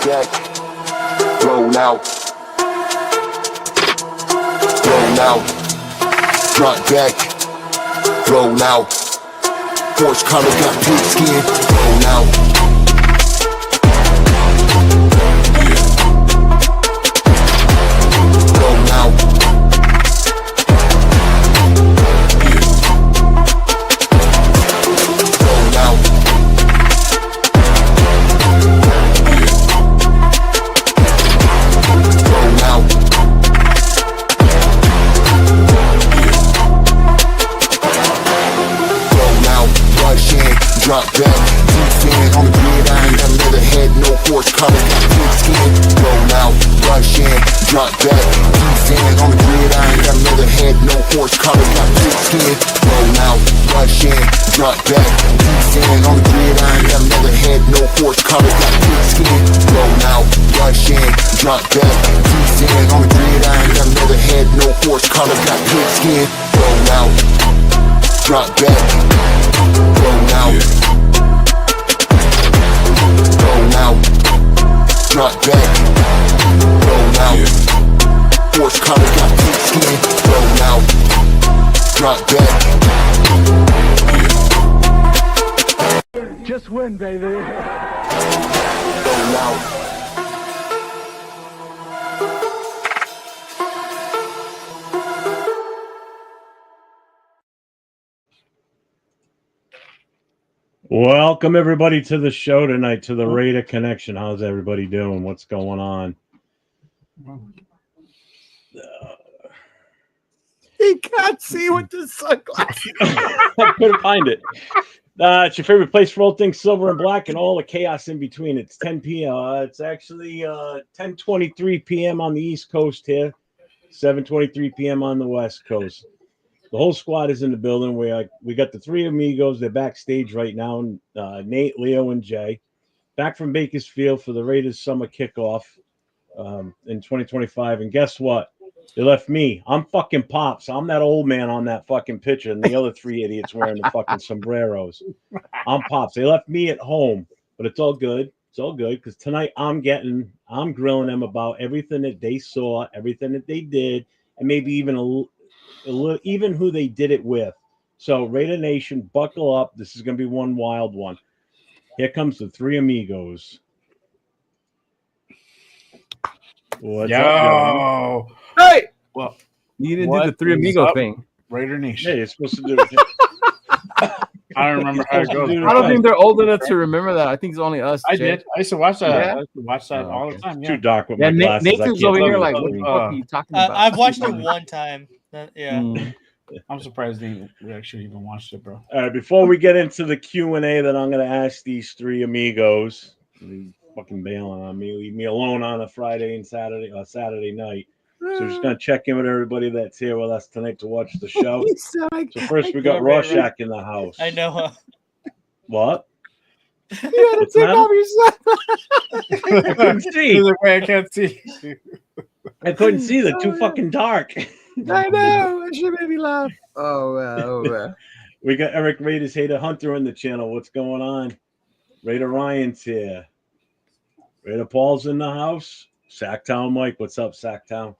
back, blown out, drop back, blown out, horse collar got pig skin, blown out. Drop back, deep fan on the gridiron, got leather head, no horse collar, got pig skin, blown out, rush in, drop back, deep fan on the gridiron, got leather head, no horse collar, got pig skin, blown out, rush in, drop back, deep fan on the gridiron, got leather head, no horse collar, got pig skin, blown out, rush in, drop back, deep fan on the gridiron, got leather head, no horse collar, got pig skin, blown out, drop back, blown out. Drop back, blown out, horse collar got pig skin, blown out, drop back. Just win, baby. Blown out. Welcome everybody to the show tonight, to the Raider Connection. How's everybody doing? What's going on? He can't see with the sunglasses. I couldn't find it. It's your favorite place for all things silver and black and all the chaos in between. It's 10 p.m. It's actually 10:23 p.m. on the East Coast here, 7:23 p.m. on the West Coast. The whole squad is in the building. We got the three amigos. They're backstage right now. Nate, Leo, and Jay. Back from Bakersfield for the Raiders Summer Kickoff in 2025. And guess what? They left me. I'm fucking Pops. I'm that old man on that fucking picture. And the other three idiots wearing the fucking sombreros. I'm Pops. They left me at home. But it's all good. It's all good. Because tonight I'm grilling them about everything that they saw, everything that they did, and maybe even even who they did it with. So Raider Nation, buckle up. This is going to be one wild one. Here comes the three amigos. What's up, hey! Well, You didn't do the three amigo thing. Raider Nation. Yeah, you're supposed to do it. I don't remember how it goes. I don't think they're old enough to remember that. I think it's only us. I Jay. did. I used to watch that. Yeah? I used to watch that all the time. Too Yeah. dark with Yeah, my glasses. Nathan's over here like, what the it. fuck are you talking about? I've watched it one time. Yeah. I'm surprised we actually even watched it, bro. All right, before we get into the Q&A that I'm going to ask these three amigos, they fucking bailing on me, leave me alone on a Friday and Saturday night. So we're just going to check in with everybody that's here with us tonight to watch the show. So first we got Rorschach in the house. I know. What? You gotta take off your sunglasses. I couldn't see. I can't see. I couldn't see. They're too fucking dark. I know. It should make me laugh. Oh, man. We got Eric Raiders Hater Hunter in the channel. What's going on? Raider Ryan's here. Raider Paul's in the house. Sacktown Mike. What's up, Sacktown?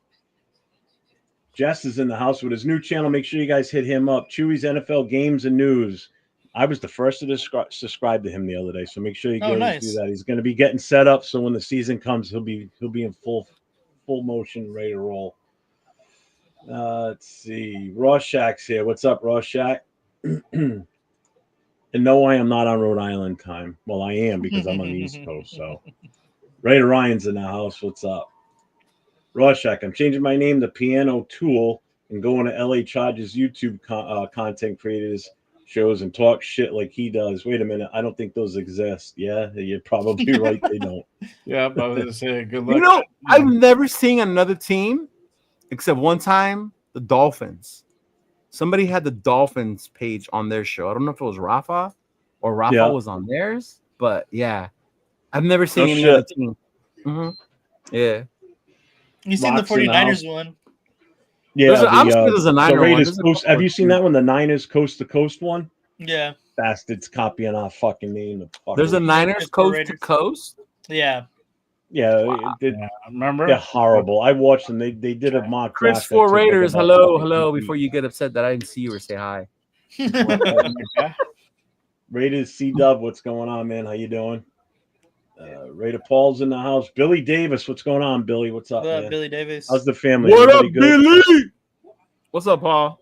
Jess is in the house with his new channel. Make sure you guys hit him up. Chewy's NFL Games and News. I was the first to subscribe to him the other day, so make sure you guys do that. He's going to be getting set up, so when the season comes, he'll be in full motion, ready to roll. Let's see. Rorschach's here. What's up, Rorschach? And no, I am not on Rhode Island time. Well, I am because I'm on the East Coast. So, Raider Ryan's in the house. What's up, Rorschach? I'm changing my name to Piano Tool and going to LA Chargers YouTube content creators shows and talk shit like he does. Wait a minute, I don't think those exist. Yeah, you're probably right. They don't. Yeah, I was gonna say good luck. You know, I've never seen another team except one time, the Dolphins. Somebody had the Dolphins page on their show. I don't know if it was Rafa or Rafa was on theirs, but yeah, I've never seen any other team. Mm-hmm. Yeah. You've seen the 49ers one. Yeah, I'm sure there's a Niner one. Have you seen that one? The Niners Coast to Coast one? Yeah. Bastards copying our fucking name. There's a Niners Coast to Coast? Yeah. Yeah, Remember? they're horrible. I watched them. They did a mock Chris draft. that for took, like, Raiders. about Hello, 50 hello. feet. Before you get upset that I didn't see you or say hi. Yeah. Raiders C-Dub, what's going on, man? How you doing? Raider Paul's in the house. Billy Davis, what's going on, Billy? What's up, What up, man? Billy Davis? How's the family? What Everybody up, good? Billy? What's up, Paul?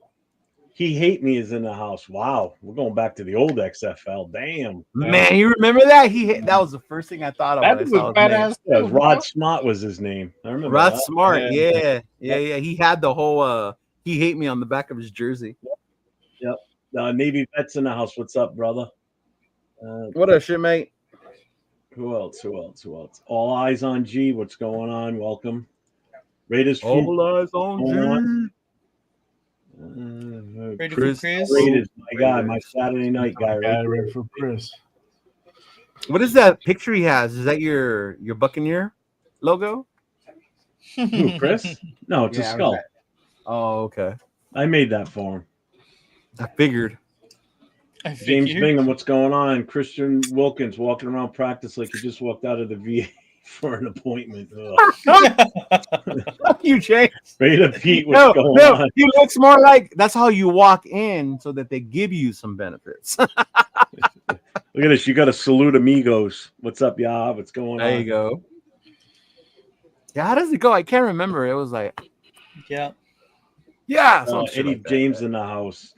He Hate Me is in the house. Wow, we're going back to the old XFL. Damn. Man, you remember that? That was the first thing I thought of That when I was saw his name. badass. Yeah, too, Rod bro. Smart was his name. I remember Rod that. Smart, Yeah. yeah. He had the whole "He Hate Me" on the back of his jersey. Yep. Navy Vets in the house. What's up, brother? What up, shit, mate? Who else? All Eyes on G. What's going on? Welcome. Raiders. All eyes on Going Ready Chris. for Chris? Raiders. My guy, my Saturday night guy. Yeah, Right? ready for Chris. What is that picture he has? Is that your Buccaneer logo? Who, Chris? No, it's a Yeah, I skull. read Oh, okay. I made that for him. I figured. I James figured. Bingham, what's going on? Christian Wilkins walking around practice like he just walked out of the VA for an appointment. Fuck you, James. Raider Pete, what's going No, on? he looks more like that's how you walk in so that they give you some benefits. Look at this. You got to salute Amigos. What's up, y'all? What's going on? There you go. Yeah, how does it go? I can't remember. It was like, Yeah. yeah, some shit Eddie like that. James in the house.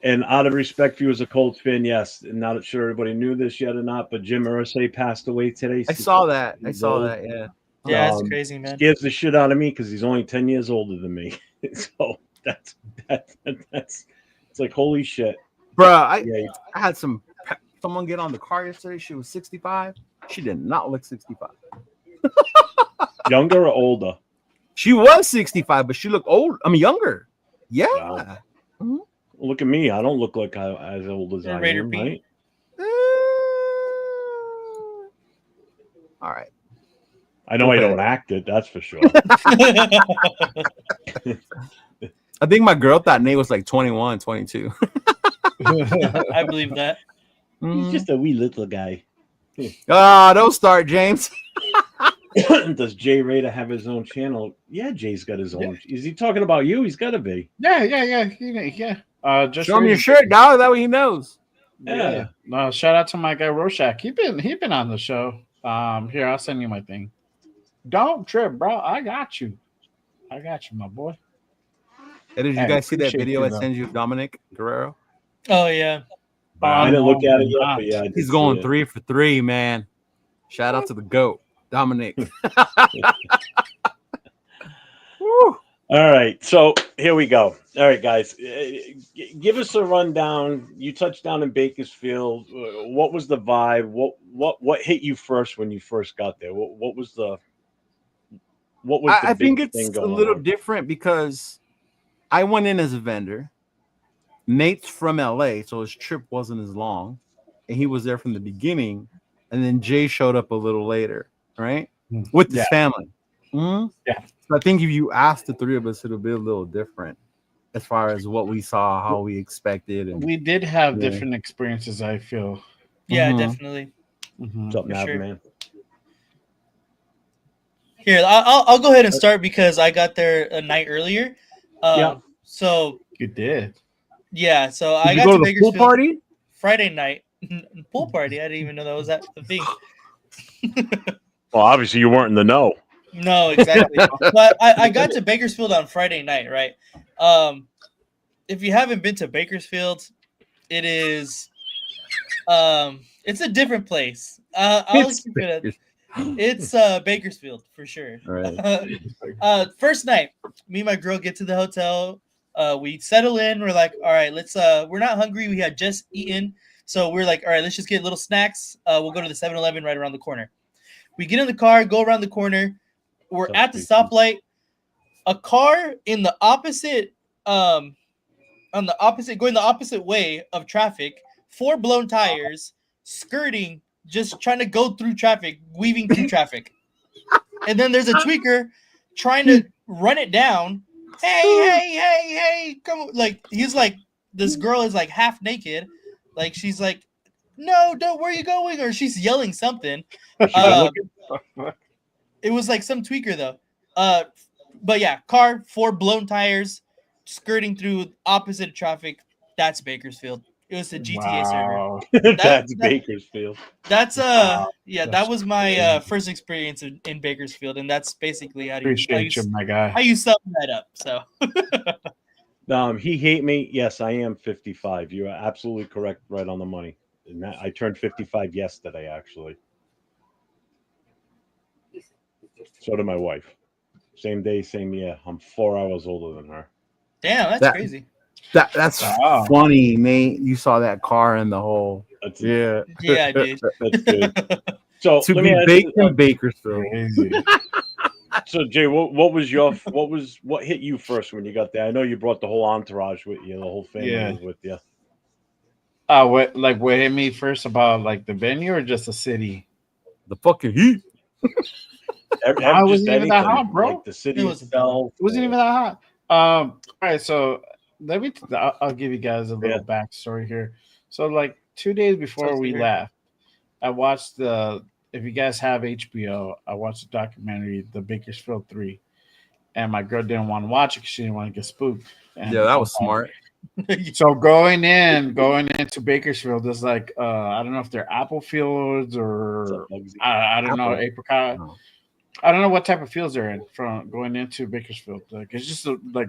And out of respect for you as a Colts fan, yes. And not sure everybody knew this yet or not, but Jim Irsay passed away today. I saw that. Yeah. Yeah, it's crazy, man. Scares the shit out of me because he's only 10 years older than me. So that's it's like, holy shit. Bruh, Yeah, I had someone get on the car yesterday. She was 65. She did not look 65. younger or older? She was 65, but she looked old. I mean, younger. Yeah. Wow. Look at me. I don't look like as old as I Raider am, Pete. right? All right. I know Okay. I don't act it, that's for sure. I think my girl thought Nate was like 21, 22. I believe that. He's just a wee little guy. Don't start, James. Does Jay Raider have his own channel? Yeah, Jay's got his own. Is he talking about you? He's got to be. Yeah. Just Show him your Raiders. shirt, dog. That way he knows. Yeah. No, shout out to my guy Rorschach. He been on the show. Here, I'll send you my thing. Don't trip, bro. I got you, my boy. Hey, did you Hey, guys see that appreciate video you, I though. sent you, Dominic Guerrero? Oh yeah. I didn't look at it yet, but yeah, I did He's see going it. 3 for 3, man. Shout out to the GOAT, Dominic. Woo. All right, so here we go. All right, guys, give us a rundown. You touched down in Bakersfield. What was the vibe? What hit you first when you first got there? What was the I big think it's thing a going little on? different because I went in as a vendor. Nate's from LA, so his trip wasn't as long, and he was there from the beginning. And then Jay showed up a little later, right, with his family. Mhm. Yeah. So I think if you asked the three of us, it'll be a little different as far as what we saw, how we expected, and We did have Yeah. different experiences, I feel. Yeah, Mhm. definitely. What's up, For Nav, sure. man? Here, I'll go ahead and start because I got there a night earlier. Yeah. So You did. yeah, so Did I you got go to to the pool Bakersfield party? Friday night. Pool party. I didn't even know that was that the thing. Well, obviously you weren't in the know. No, exactly. But I got to Bakersfield on Friday night, right? If you haven't been to Bakersfield, it is it's a different place. I'll It's keep it at, Bakersfield. it's Bakersfield for sure. Right. First night, me and my girl get to the hotel. We settle in. We're like, all right, let's we're not hungry. We had just eaten. So we're like, all right, let's just get little snacks. We'll go to the 7-Eleven right around the corner. We get in the car, go around the corner. We're at the stoplight. A car in the opposite, going the opposite way of traffic, 4 blown tires, skirting, just trying to go through traffic, weaving through traffic. And then there's a tweaker trying to run it down. Hey, come on. Like, he's like, this girl is like half naked. Like, she's like, no, don't, where are you going? Or she's yelling something. It was like some tweaker though. But yeah, car, 4 blown tires, skirting through opposite of traffic. That's Bakersfield. It was a GTA server. Wow. That's that- Bakersfield. That's Wow. yeah, That's that was my crazy. first experience in Bakersfield, and that's basically how Appreciate you, my how guy. you sum that up. So He hate me. Yes, I am 55. You are absolutely correct, right on the money. And I turned 55 yesterday, actually. So did my wife. Same day, same year. I'm 4 hours older than her. damn, that's That- crazy. That's Wow. funny, Nate. You saw that car in the hole. That's, Yeah. Yeah, I did. that's good. So To let be me ask baked you, in Bakersfield. Crazy. so Jay, what hit you first when you got there? I know you brought the whole entourage with you, the whole family Yeah. was with you. What hit me first about like the venue or just the city? The fucking heat. Just It wasn't even that anything, hot, bro. Like the city It wasn't that itself. It wasn't even that hot. All right, so I'll give you guys a little backstory here. So like 2 days before Sounds we good. left, I watched if you guys have HBO, I watched the documentary The Bakersfield 3. And my girl didn't want to watch it because she didn't want to get spooked. And Yeah, that was smart. So going into Bakersfield, there's like I don't know if they're apple fields or I don't know, apricot. No. I don't know what type of fields they're in from going into Bakersfield. Like it's just like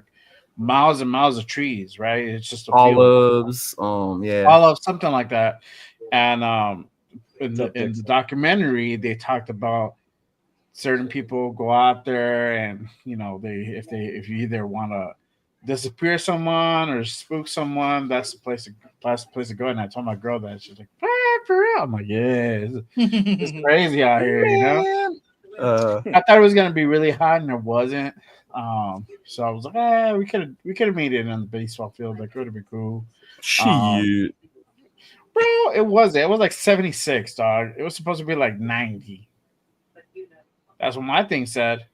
miles and miles of trees, right? It's just a field. Olives. Yeah. Olives, something like that. And in the documentary, they talked about certain people go out there and if you either want to disappear someone or spook someone, that's the place to go. And I told my girl that. She's like, for real? I'm like, yeah, it's crazy out here, you know. I thought it was gonna be really hot and it wasn't. So I was like, we could have made it in the baseball field. Like, it would have been cool. Shit. Bro, it was like 76, dog. It was supposed to be like 90. That's what my thing said.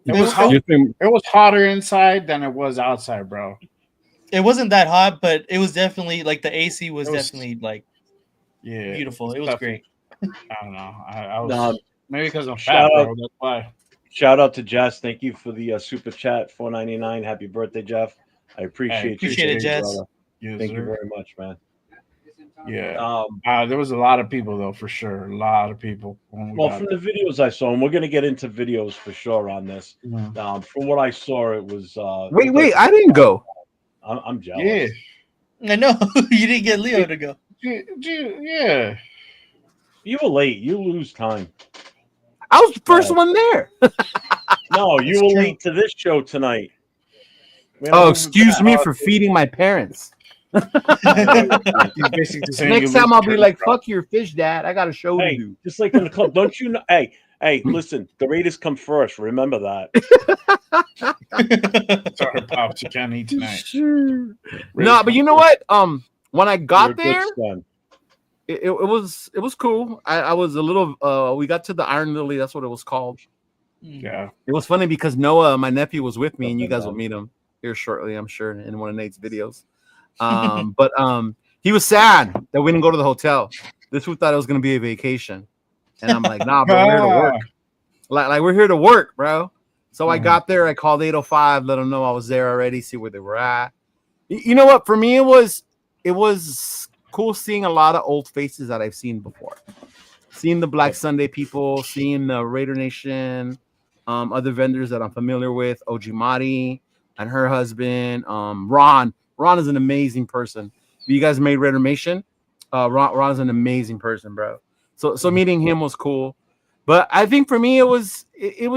It was hotter inside than it was outside, bro. It wasn't that hot, but it was definitely like the AC was definitely like beautiful. It was great. I don't know. I was maybe because I'm Shout fat, out- bro. That's why. Shout out to Jess. Thank you for the super chat, $4.99. Happy birthday, Jeff. I appreciate it, Jess. brother. Yes, Thank you sir. very much, man. Yeah. There was a lot of people though, for sure. A lot of people. Well, from the videos I saw, and we're gonna get into videos for sure on this. Yeah. From what I saw, it was. Wait, I didn't go. I'm jealous. Yeah. I know you didn't get Leo to go. Yeah. You were late. You lose time. I was the first one there. No, you were late to this show tonight. Oh, excuse me for feeding my parents. He's basically saying Next time I'll be like, "Fuck your fish, Dad. I got a show to do." Just like in the club, don't you know? Hey, listen, the Raiders come first. Remember that. Sorry, Pops, you can't eat tonight. No, but you know what? When I got You're a there, good son. it was cool. I was a little. We got to the Iron Lily. That's what it was called. Yeah. It was funny because Noah, my nephew, was with me, and you guys will meet him here shortly, I'm sure, in one of Nate's videos. But he was sad that we didn't go to the hotel. This fool thought it was gonna be a vacation, and I'm like, nah, bro, we're here to work. Like we're here to work, bro. So I got there. I called 805, let them know I was there already. See where they were at. You know what? For me, it was cool seeing a lot of old faces that I've seen before. Seeing the Black Sunday people, seeing the Raider Nation, other vendors that I'm familiar with, OG Madi and her husband, Ron. Ron is an amazing person. You guys made Raider Nation. Ron is an amazing person, bro. So meeting him was cool. But I think for me it was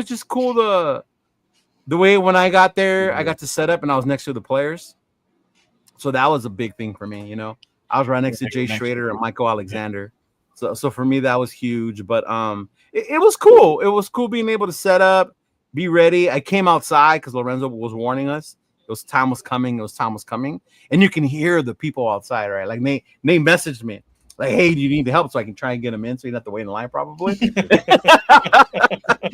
just cool the way when I got there, I got to set up and I was next to the players. So that was a big thing for me, you know. I was right next to Jay Schrader and Michael Alexander. So for me that was huge. But it was cool. It was cool being able to set up, be ready. I came outside because Lorenzo was warning us. Time was coming. And you can hear the people outside, right? Like Nate messaged me, like, "Hey, do you need help so I can try and get them in so you don't have to wait in line probably?" You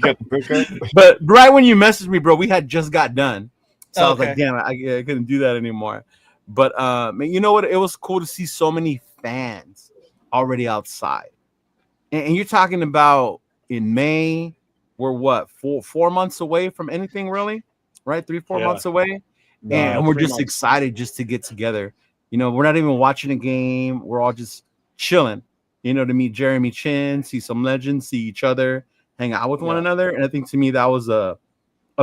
got the pickup? But right when you messaged me, bro, we had just got done. So I was like, damn, I couldn't do that anymore. But you know what? It was cool to see so many fans already outside. And you're talking about in May, we're what 4 months away from anything really, right? 3-4 Yeah. months away, No, and we're 3 just months. excited just to get together. You know, we're not even watching a game. We're all just chilling. You know, to meet Jeremy Chin, see some legends, see each other, hang out with one Yeah. another. And I think to me that was a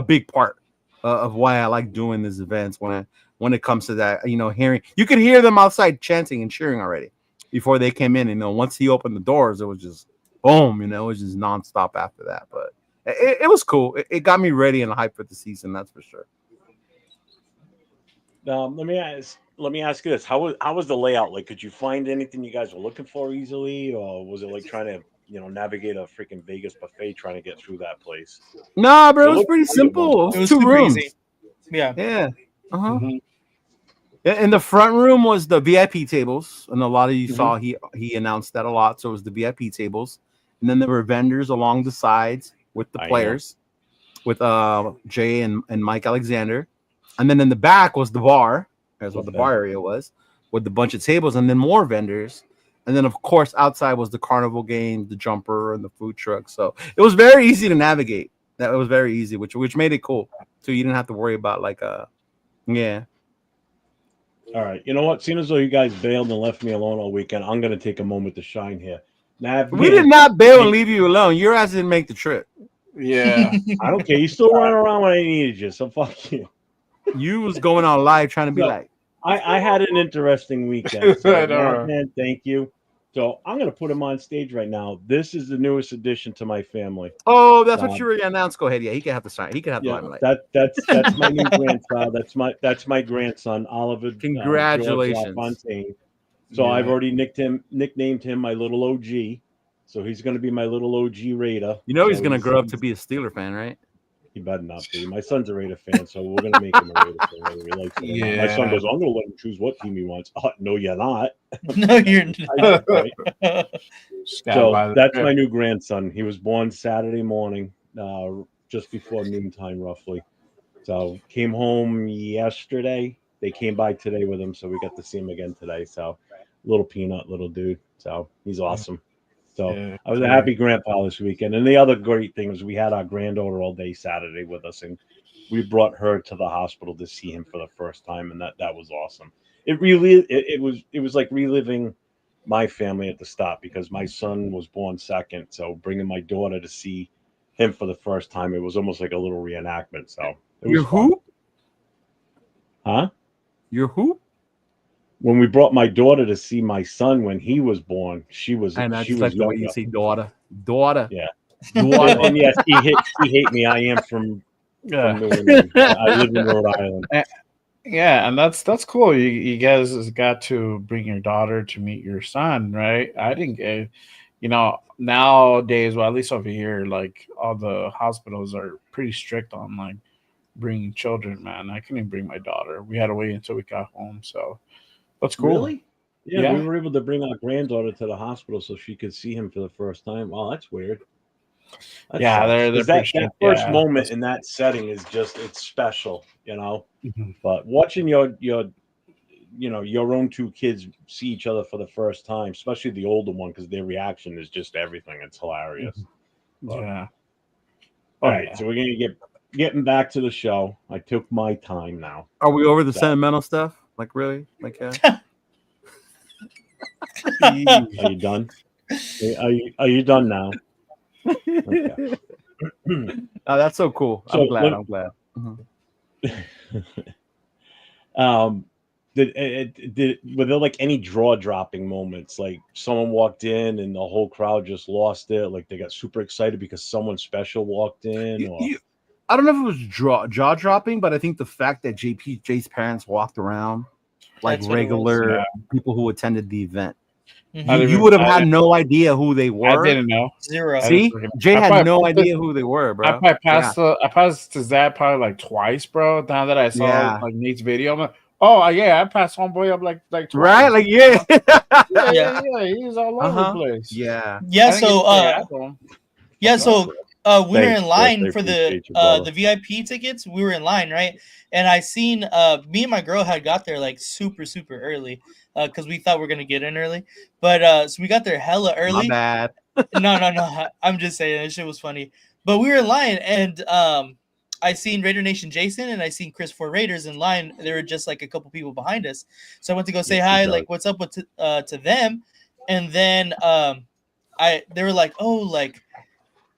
big part of why I like doing these events when it comes to that. You know, hearing you could hear them outside chanting and cheering already before they came in. You know, once he opened the doors, it was just boom. You know, it was just nonstop after that. But it was cool. It got me ready and hyped for the season. That's for sure. Let me ask you this: how was the layout? Like, could you find anything you guys were looking for easily, or was it like trying to navigate a freaking Vegas buffet trying to get through that place? Nah, bro, It it was looked pretty simple. It It was was 2 super rooms. easy. Yeah. Yeah. Uh-huh. Mhm. In the front room was the VIP tables, and a lot of you Mhm. saw he announced that a lot. So it was the VIP tables, and then there were vendors along the sides with the I know. players, with Jay and Mike Alexander, and then in the back was the bar. That's what the Okay. bar area was, with a bunch of tables, and then more vendors, and then of course outside was the carnival games, the jumper, and the food truck. So it was very easy to navigate. That was very easy, which made it cool. So you didn't have to worry about yeah. All right. You know what? Seeing as though you guys bailed and left me alone all weekend, I'm gonna take a moment to shine here. Nav, We did not bail and leave you alone. Your ass didn't make the trip. Yeah. I don't care. You still running around when I needed you, so fuck you. You was going on live trying to be No. like, I had an interesting weekend. So I know. man, thank you. So I'm gonna put him on stage right now. This is the newest addition to my family. oh, that's what you were announced. Go ahead. Yeah, he can have the sign. He can have the Yeah, limelight. that's my new grandchild. That's my grandson, Oliver George Congratulations. LaFontaine. So I've already nicknamed him my little OG. So he's going to be my little OG Raider. You know he's So gonna grow up to be a Steeler fan, right? He better not be. My son's a Raider fan, so we're going to make him a Raider fan whether he likes it or not. My son Yeah. goes, I'm going to let him choose what team he wants. Oh, no, you're not. No, you're not. Right? Stand So by the that's script. my new grandson. He was born Saturday morning, just before noontime, roughly. So came home yesterday. They came by today with him, so we got to see him again today. So little peanut, little dude. So he's awesome. So Yeah. I was a happy grandpa this weekend. And the other great thing was we had our granddaughter all day Saturday with us, and we brought her to the hospital to see him for the first time, and that was awesome. It was like reliving my family at the start because my son was born second. So bringing my daughter to see him for the first time, it was almost like a little reenactment. So it was Your fun. who? Huh? Your who? When we brought my daughter to see my son when he was born, she was And I she just was like the way younger. you say daughter. Daughter. Yeah. Daughter. And yes, he hate me. I am from Yeah. New England. I live in Rhode Island. Yeah, and that's cool. You guys has got to bring your daughter to meet your son, right? I think, nowadays, well, at least over here, like all the hospitals are pretty strict on like bringing children. Man, I couldn't even bring my daughter. We had to wait until we got home. So that's cool. Really? Yeah, Yeah. we were able to bring our granddaughter to the hospital so she could see him for the first time. Wow, that's weird. That Yeah, sucks. they're 'Cause pretty that strict. first Yeah, moment in that setting is just it's special, Mhm. But watching your own two kids see each other for the first time, especially the older one, because their reaction is just everything. It's hilarious. But- Yeah. All right, so we're gonna getting back to the show. I took my time now. Are we over the So- sentimental stuff? Like really? Like Are you done? Are you done now? Okay. Oh, that's so cool. So I'm glad. let- I'm glad. Were there like any jaw dropping moments? Like someone walked in and the whole crowd just lost it. Like they got super excited because someone special walked in. Or I don't know if it was jaw dropping, but I think the fact that Jay's parents walked around like That's what it was. regular Yeah. people who attended the event. Mhm. You would have had no idea who they I were. didn't know. Zero. See, Jay I had probably no passed idea who they were, bro. I probably passed his dad probably like twice, bro. Now that I saw Yeah. like Nate's video, I'm like, oh yeah, I passed homeboy up like twice. Right? Like yeah, Yeah. he's all over Uh-huh. the place. Yeah. Yeah, I didn't so get to say hi to him. we were Thanks, in line Chris. I for appreciate you, brother. the VIP tickets. We were in line, right? And I seen me and my girl had got there like super early because we thought we were gonna get in early, but so we got there hella My early. bad. No, I'm just saying this shit was funny. But we were in line, and I seen Raider Nation Jason, and I seen Chris for Raiders in line. There were just like a couple people behind us, so I went to go say hi, like what's up with to them, and then they were like, oh, like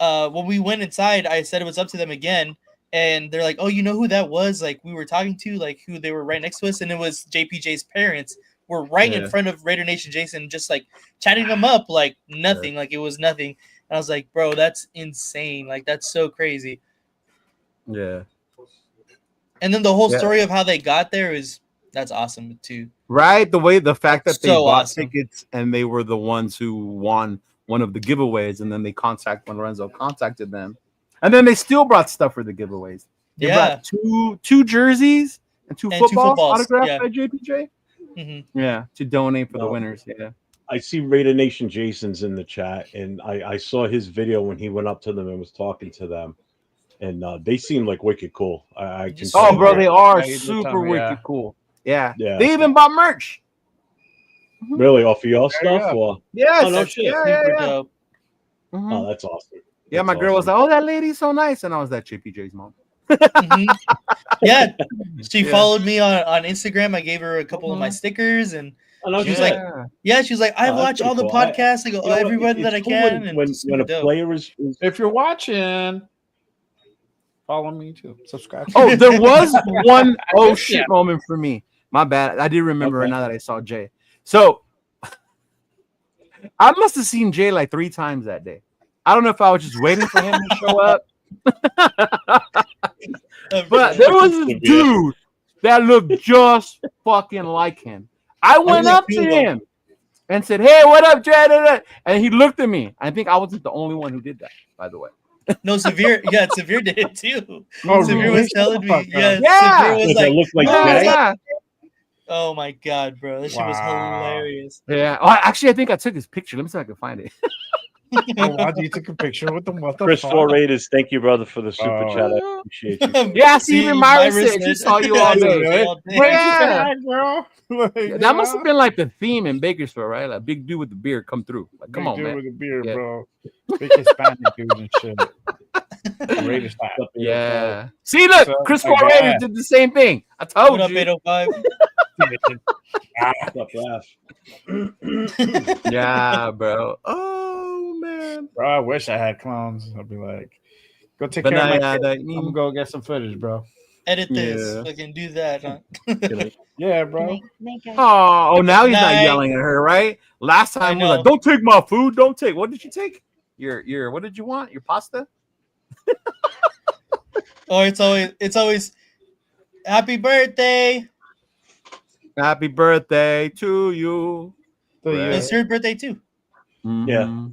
when we went inside, I said what's up to them again, and they're like, oh, you know who that was? Like we were talking to, like who they were right next to us, and it was JPJ's parents. Were right in front of Raider Nation Jason, just like chatting them up like nothing, like it was nothing. And I was like, bro, that's insane. Like that's so crazy. Yeah. And then the whole story of how they got there that's awesome too. Right? The fact that they so bought awesome. tickets and they were the ones who won one of the giveaways, and then when Lorenzo contacted them. And then they still brought stuff for the giveaways. They brought two jerseys and two footballs autographed by JPJ. Mm-hmm. Yeah, to donate for the winners. Yeah. I see Raider Nation Jason's in the chat, and I saw his video when he went up to them and was talking to them. And they seem like wicked cool. I can. Oh, bro, they are super wicked cool. Yeah. They even bought merch. Really, off of your stuff? Or? Yes. Oh, no shit. Dope. Mm-hmm. Oh, that's awesome. Yeah, my girl was like, "Oh, that lady's so nice," and I was that JPJ's mom. Mm-hmm. Yeah, she followed me on Instagram. I gave her a couple of my stickers, and she was like, "Yeah, she was like, I watch all the podcasts. I go, everyone that I can." And when a player is, if you're watching. Follow me too. Subscribe. Oh, there was one shit moment for me. My bad. I did remember now that I saw Jay. So I must have seen Jay like 3 times that day. I don't know if I was just waiting for him to show up. But there was this dude that looked just fucking like him. I went up to him and said, "Hey, what up, Jay?" And he looked at me. I think I wasn't the only one who did that, by the way. No, Severe. Yeah, Severe did it too. Oh, Severe really? was telling me. Yeah. Severe was like, look like yeah. oh my god, bro, this shit was hilarious. Yeah. Oh, actually, I think I took his picture. Let me see if I can find it. Oh, wow, you took a picture with them. What the Chris fuck? for Raiders, thank you, brother, for the super chat. I appreciate you. Yeah, see, even Myra said she saw you all day. Yeah, bro. Like, that must have been like the theme in Bakersfield, right? Like big dude with the beard come through. Like, come on, dude man. with a beard, bro. Big Hispanic dudes and shit. Raiders style. Yeah. See, look, Chris for Raiders did the same thing. I told you. 805? Yeah, bro. Oh man, bro. I wish I had clones. I'd be like, go take care of my kid. I'm gonna go get some footage, bro. Edit this. Fucking do that, huh? Yeah, bro. Oh, now he's not yelling at her, right? Last time he was like, "Don't take my food. Don't take." What did you take? Your what did you want? Your pasta? Oh, it's always happy birthday. Happy birthday to you. It's your birthday too. Mm-hmm. Yeah.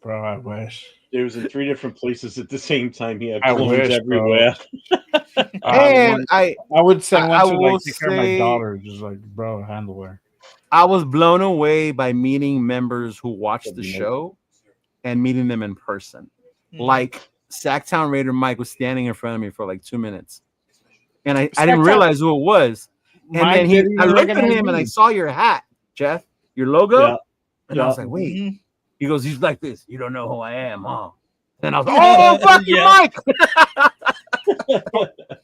Bro, I wish. It was in 3 different places at the same time. He had I clones wish, everywhere. And I would send one to will like take care of my daughter. Just like, bro, handle her. I was blown away by meeting members who watched the show and meeting them in person. Like Sacktown Raider Mike was standing in front of me for like 2 minutes. And I didn't realize who it was. And then I looked at him and I saw your hat, Jeff, your logo. Yeah. And I was like, wait. He goes, he's like this. You don't know who I am, huh? And I was like, oh, fuck you, Mike.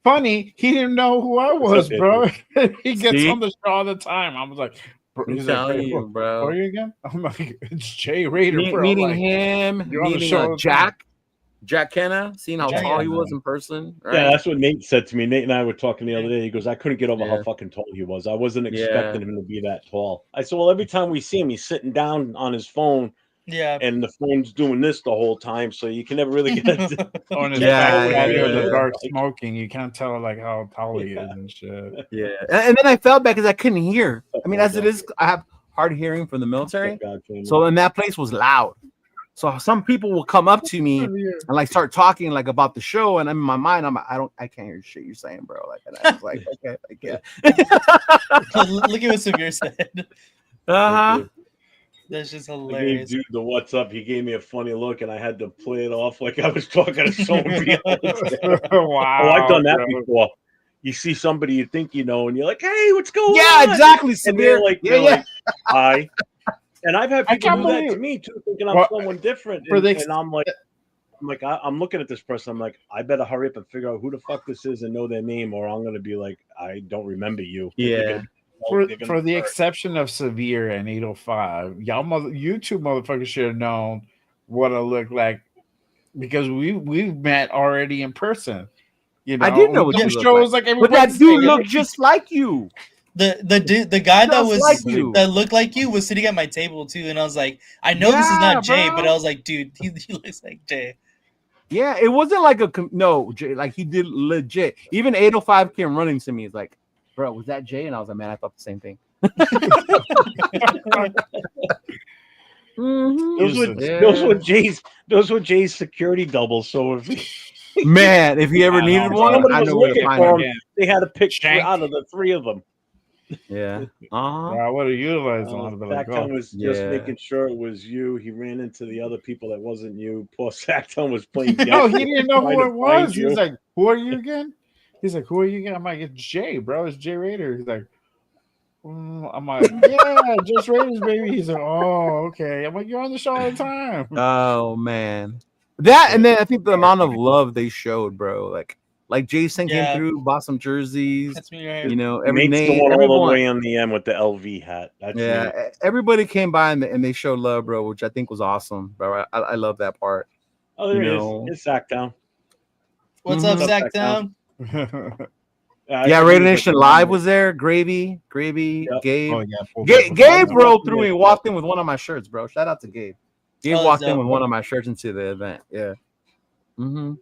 Funny, he didn't know who I was, bro. He gets on the show all the time. I was like, he's like, hey, bro. Who are you again? I'm like, it's Jay Raider, bro. Meeting like, him, meeting Jack Kenna, seeing how tall he was in person. Right? Yeah, that's what Nate said to me. Nate and I were talking the other day. He goes, I couldn't get over how fucking tall he was. I wasn't expecting him to be that tall. I said, well, every time we see him, he's sitting down on his phone. Yeah. And the phone's doing this the whole time, so you can never really get on his in the dark smoking. You can't tell like how tall he is and shit. Yeah. And then I felt bad because I couldn't hear. I mean, as it is, I have hard hearing from the military. So and that place was loud. So some people will come up to me and like start talking like about the show, and in my mind, I can't hear shit you're saying, bro. Like, and I was like, okay, Look at what Severe said. That's just hilarious. I gave dude the what's up. He gave me a funny look, and I had to play it off like I was talking to somebody else. Wow. Oh, I've done that before. You see somebody you think you know, and you're like, "Hey, what's going on?" Yeah, exactly. Severe. Like, like, hi. And I've had people do that to me too, thinking I'm someone different. And I'm like, I'm looking at this person. I'm like, I better hurry up and figure out who the fuck this is and know their name, or I'm gonna be like, I don't remember you. Yeah. For the exception of Severe and 805, you two motherfuckers should have known what I look like because we've met already in person. You know, I did know we what do you look shows like like. every But that Wednesday. dude looked just like you. The guy that Just was like you. that looked like you was sitting at my table too, and I was like, I know this is Yeah, not Jay, bro. but I was like, dude, he looks like Jay. Yeah, it wasn't like Jay, like he did legit. Even 805 came running to me. He's like, bro, was that Jay? And I was like, man, I thought the same thing. Those were Jay's security doubles. So Man, if he ever needed one, somebody I was know where to looking find for him. him, they had to pick Shank. out of the three of them. Yeah. I would have utilized them. Sacktown was just making sure it was you. He ran into the other people that wasn't you. Poor Sacktown was playing. No, he didn't know who it was. He was like, "Who are you again?" He's like, "Who are you again?" I'm like, "It's Jay, bro. It's Jay Raider." He's like, I'm like, "Yeah, just Raiders, baby." He's like, "Oh, okay." I'm like, "You're on the show all the time." Oh man, that and then I think the amount of love they showed, bro. Like Jason came through, bought some jerseys. That's me right here. You know, Nate's the one all the way on the end with the LV hat. That's Nate. Everybody came by and they showed love, bro, which I think was awesome, bro. I love that part. Oh, there it is. It's Sacktown. What's up, Sacktown? Yeah, Raider Nation Live was there. Gravy, Gabe. Oh, Gabe rolled through and walked in with one of my shirts, bro. Shout out to Gabe. Gabe walked in with one of my shirts into the event. Yeah. Mm-hmm.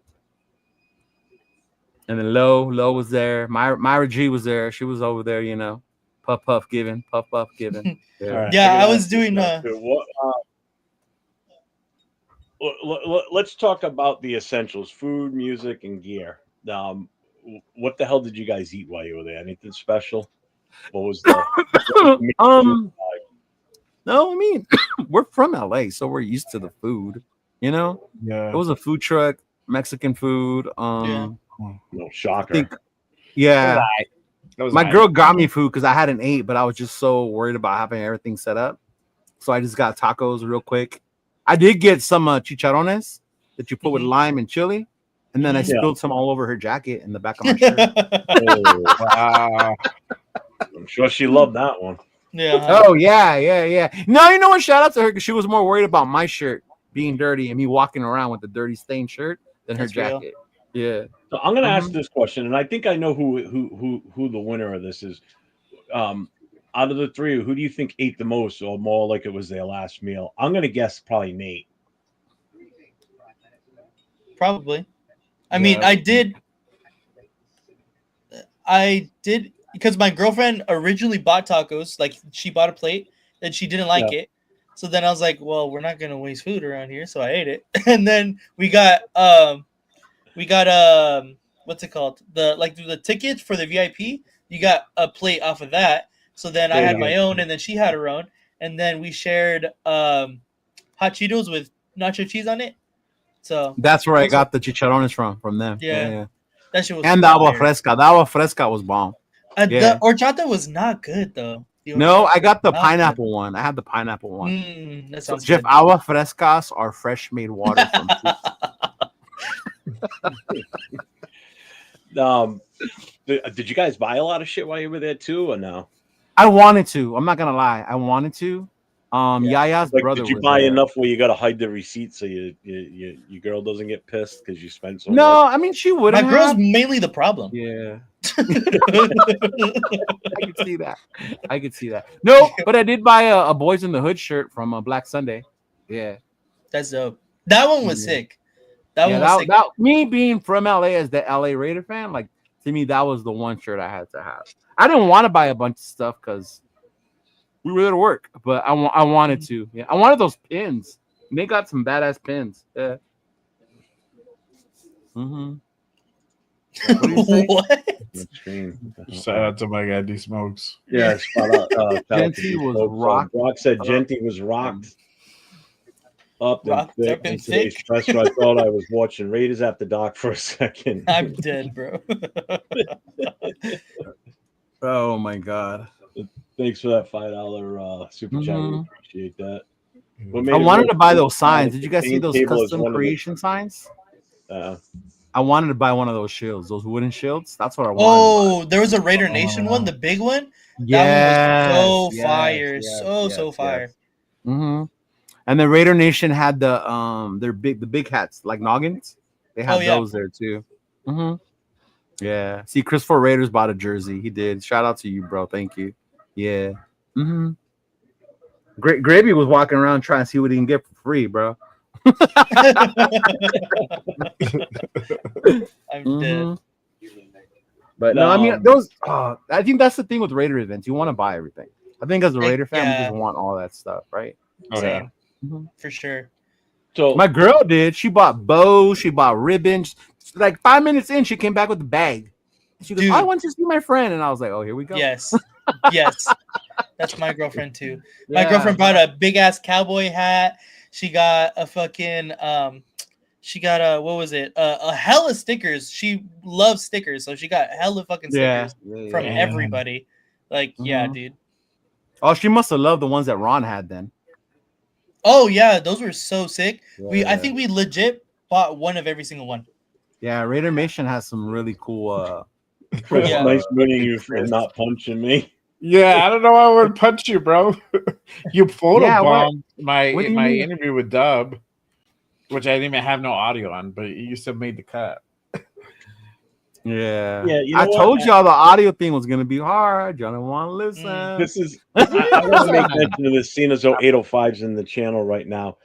And then Lo was there. Myra G was there. She was over there, you know. Puff giving. Yeah, I was doing let's talk about the essentials: food, music, and gear. What the hell did you guys eat while you were there? Anything special? What was the No, I mean, we're from LA, so we're used to the food, you know? Yeah. It was a food truck, Mexican food. No shocker. My girl got me food because I hadn't ate, but I was just so worried about having everything set up. So I just got tacos real quick. I did get some chicharrones that you put with lime and chili, and then I spilled some all over her jacket in the back of my shirt. Wow. I'm sure she loved that one. Yeah. Oh, yeah. No, you know what? Shout out to her because she was more worried about my shirt being dirty and me walking around with a dirty stained shirt than her jacket. Yeah. So I'm going to ask this question, and I think I know who the winner of this is. Out of the three, who do you think ate the most, or more like it was their last meal? I'm going to guess probably Nate. Probably. I mean, I did because my girlfriend originally bought tacos. Like she bought a plate and she didn't like it. So then I was like, well, we're not gonna waste food around here. So I ate it. And then we got what's it called? The tickets for the VIP. You got a plate off of that. So then I had my own, and then she had her own, and then we shared hot Cheetos with nacho cheese on it. So that's where I got the chicharrones from them. Yeah. That shit was and the agua fresca. The agua fresca was bomb. The horchata was not good though. No, I got the pineapple one. I had the pineapple one. That sounds Jeff, good. agua frescas are fresh made water from did you guys buy a lot of shit while you were there too, or no? I wanted to. I'm not gonna lie. I wanted to. Yaya's brother. Did you buy enough where you got to hide the receipt so your girl doesn't get pissed because you spent so much? No, I mean she would. My girl's mainly the problem. Yeah. I could see that. No, but I did buy a Boys in the Hood shirt from Black Sunday. Yeah. That's dope. That one was sick. That one was sick. Me being from LA as the LA Raider fan, like to me, that was the one shirt I had to have. I didn't want to buy a bunch of stuff because we were there to work, but I wanted to. Yeah, I wanted those pins. And they got some badass pins. Yeah. Mm-hmm. What? Shout out to my guy D Smokes. Yeah, Genty was rocked. Brock said Genty was rocked up and thick. That's what I thought. I was watching Raiders After Dark for a second. I'm dead, bro. Oh my god. Thanks for that $5 super chat. We appreciate that. What made I it wanted more to buy those cool signs. is Did you the guys see main those table is custom one of the- creation signs? Uh, I wanted to buy one of those shields, those wooden shields. That's what I wanted. Oh, there was a Raider Nation one, the big one. That one was so fire, so fire. Mm-hmm. And the Raider Nation had the the big hats like noggins. They had those there too. Mm-hmm. Yeah. See, Christopher Raiders bought a jersey. He did. Shout out to you, bro. Thank you. Yeah. Mm-hmm. Gravy was walking around trying to see what he can get for free, bro. I'm dead. But no, I mean those. I think that's the thing with Raider events. You want to buy everything. I think as a Raider fan, we just want all that stuff, right? Same. For sure. So my girl did. She bought bows. She bought ribbons. Like 5 minutes in, she came back with the bag. She goes, "I want to see my friend," and I was like, "Oh, here we go." Yes, yes, that's my girlfriend too. My girlfriend bought a big ass cowboy hat. She got a fucking she got a what was it? A hella stickers. She loves stickers, so she got hella fucking stickers from everybody. Like, yeah, dude. Oh, she must have loved the ones that Ron had then. Oh yeah, those were so sick. I think we legit bought one of every single one. Yeah, Raider Nation has some really cool. Chris, nice meeting you for not punching me. Yeah, I don't know why I would punch you, bro. You photobombed my interview with Dub, which I didn't even have no audio on, but you still made the cut. Yeah. You know I told y'all the audio thing was gonna be hard. Y'all don't want to listen. This is I want to make mention of this, seeing as though 805's in the channel right now.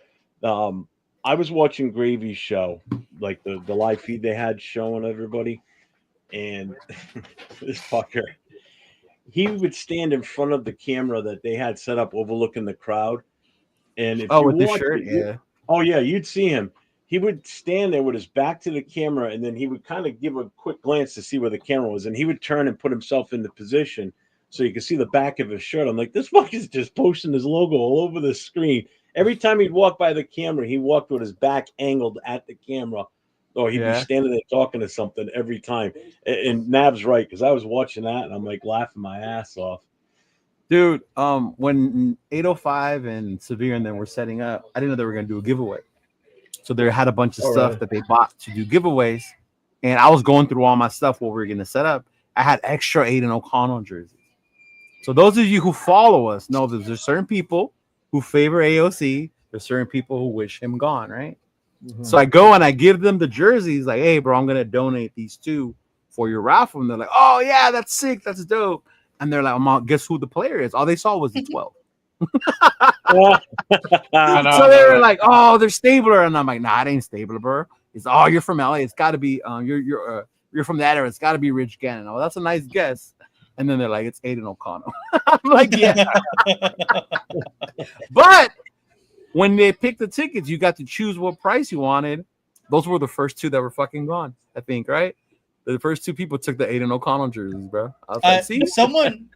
I was watching Gravy's show, like the live feed they had showing everybody, and this fucker, he would stand in front of the camera that they had set up overlooking the crowd. And if you with the watch shirt, you'd see him. He would stand there with his back to the camera, and then he would kind of give a quick glance to see where the camera was, and he would turn and put himself into position so you could see the back of his shirt. I'm like, this fucker's just posting his logo all over the screen. Every time he'd walk by the camera, he walked with his back angled at the camera, or he'd be standing there talking to something every time. And Nav's right, because I was watching that, and I'm like laughing my ass off. Dude, when 805 and Severe and them were setting up, I didn't know they were going to do a giveaway. So they had a bunch of stuff that they bought to do giveaways. And I was going through all my stuff, what we were going to set up. I had extra Aiden O'Connell jerseys. So those of you who follow us know that there's certain people who favor AOC. There's certain people who wish him gone, right? Mm-hmm. So I go and I give them the jerseys. Like, hey, bro, I'm going to donate these two for your raffle. And they're like, oh, yeah, that's sick. That's dope. And they're like, guess who the player is? All they saw was the 12. So they were like, oh, they're Stabler. And I'm like, nah, it ain't Stabler, bro. It's you're from LA. It's got to be you're from that area. It's got to be Rich Gannon. Oh, that's a nice guess. And then they're like, it's Aiden O'Connell. I'm like, yeah. But when they picked the tickets, you got to choose what price you wanted. Those were the first two that were fucking gone, I think, right? The first two people took the Aiden O'Connell jerseys, bro. I was like, see? Someone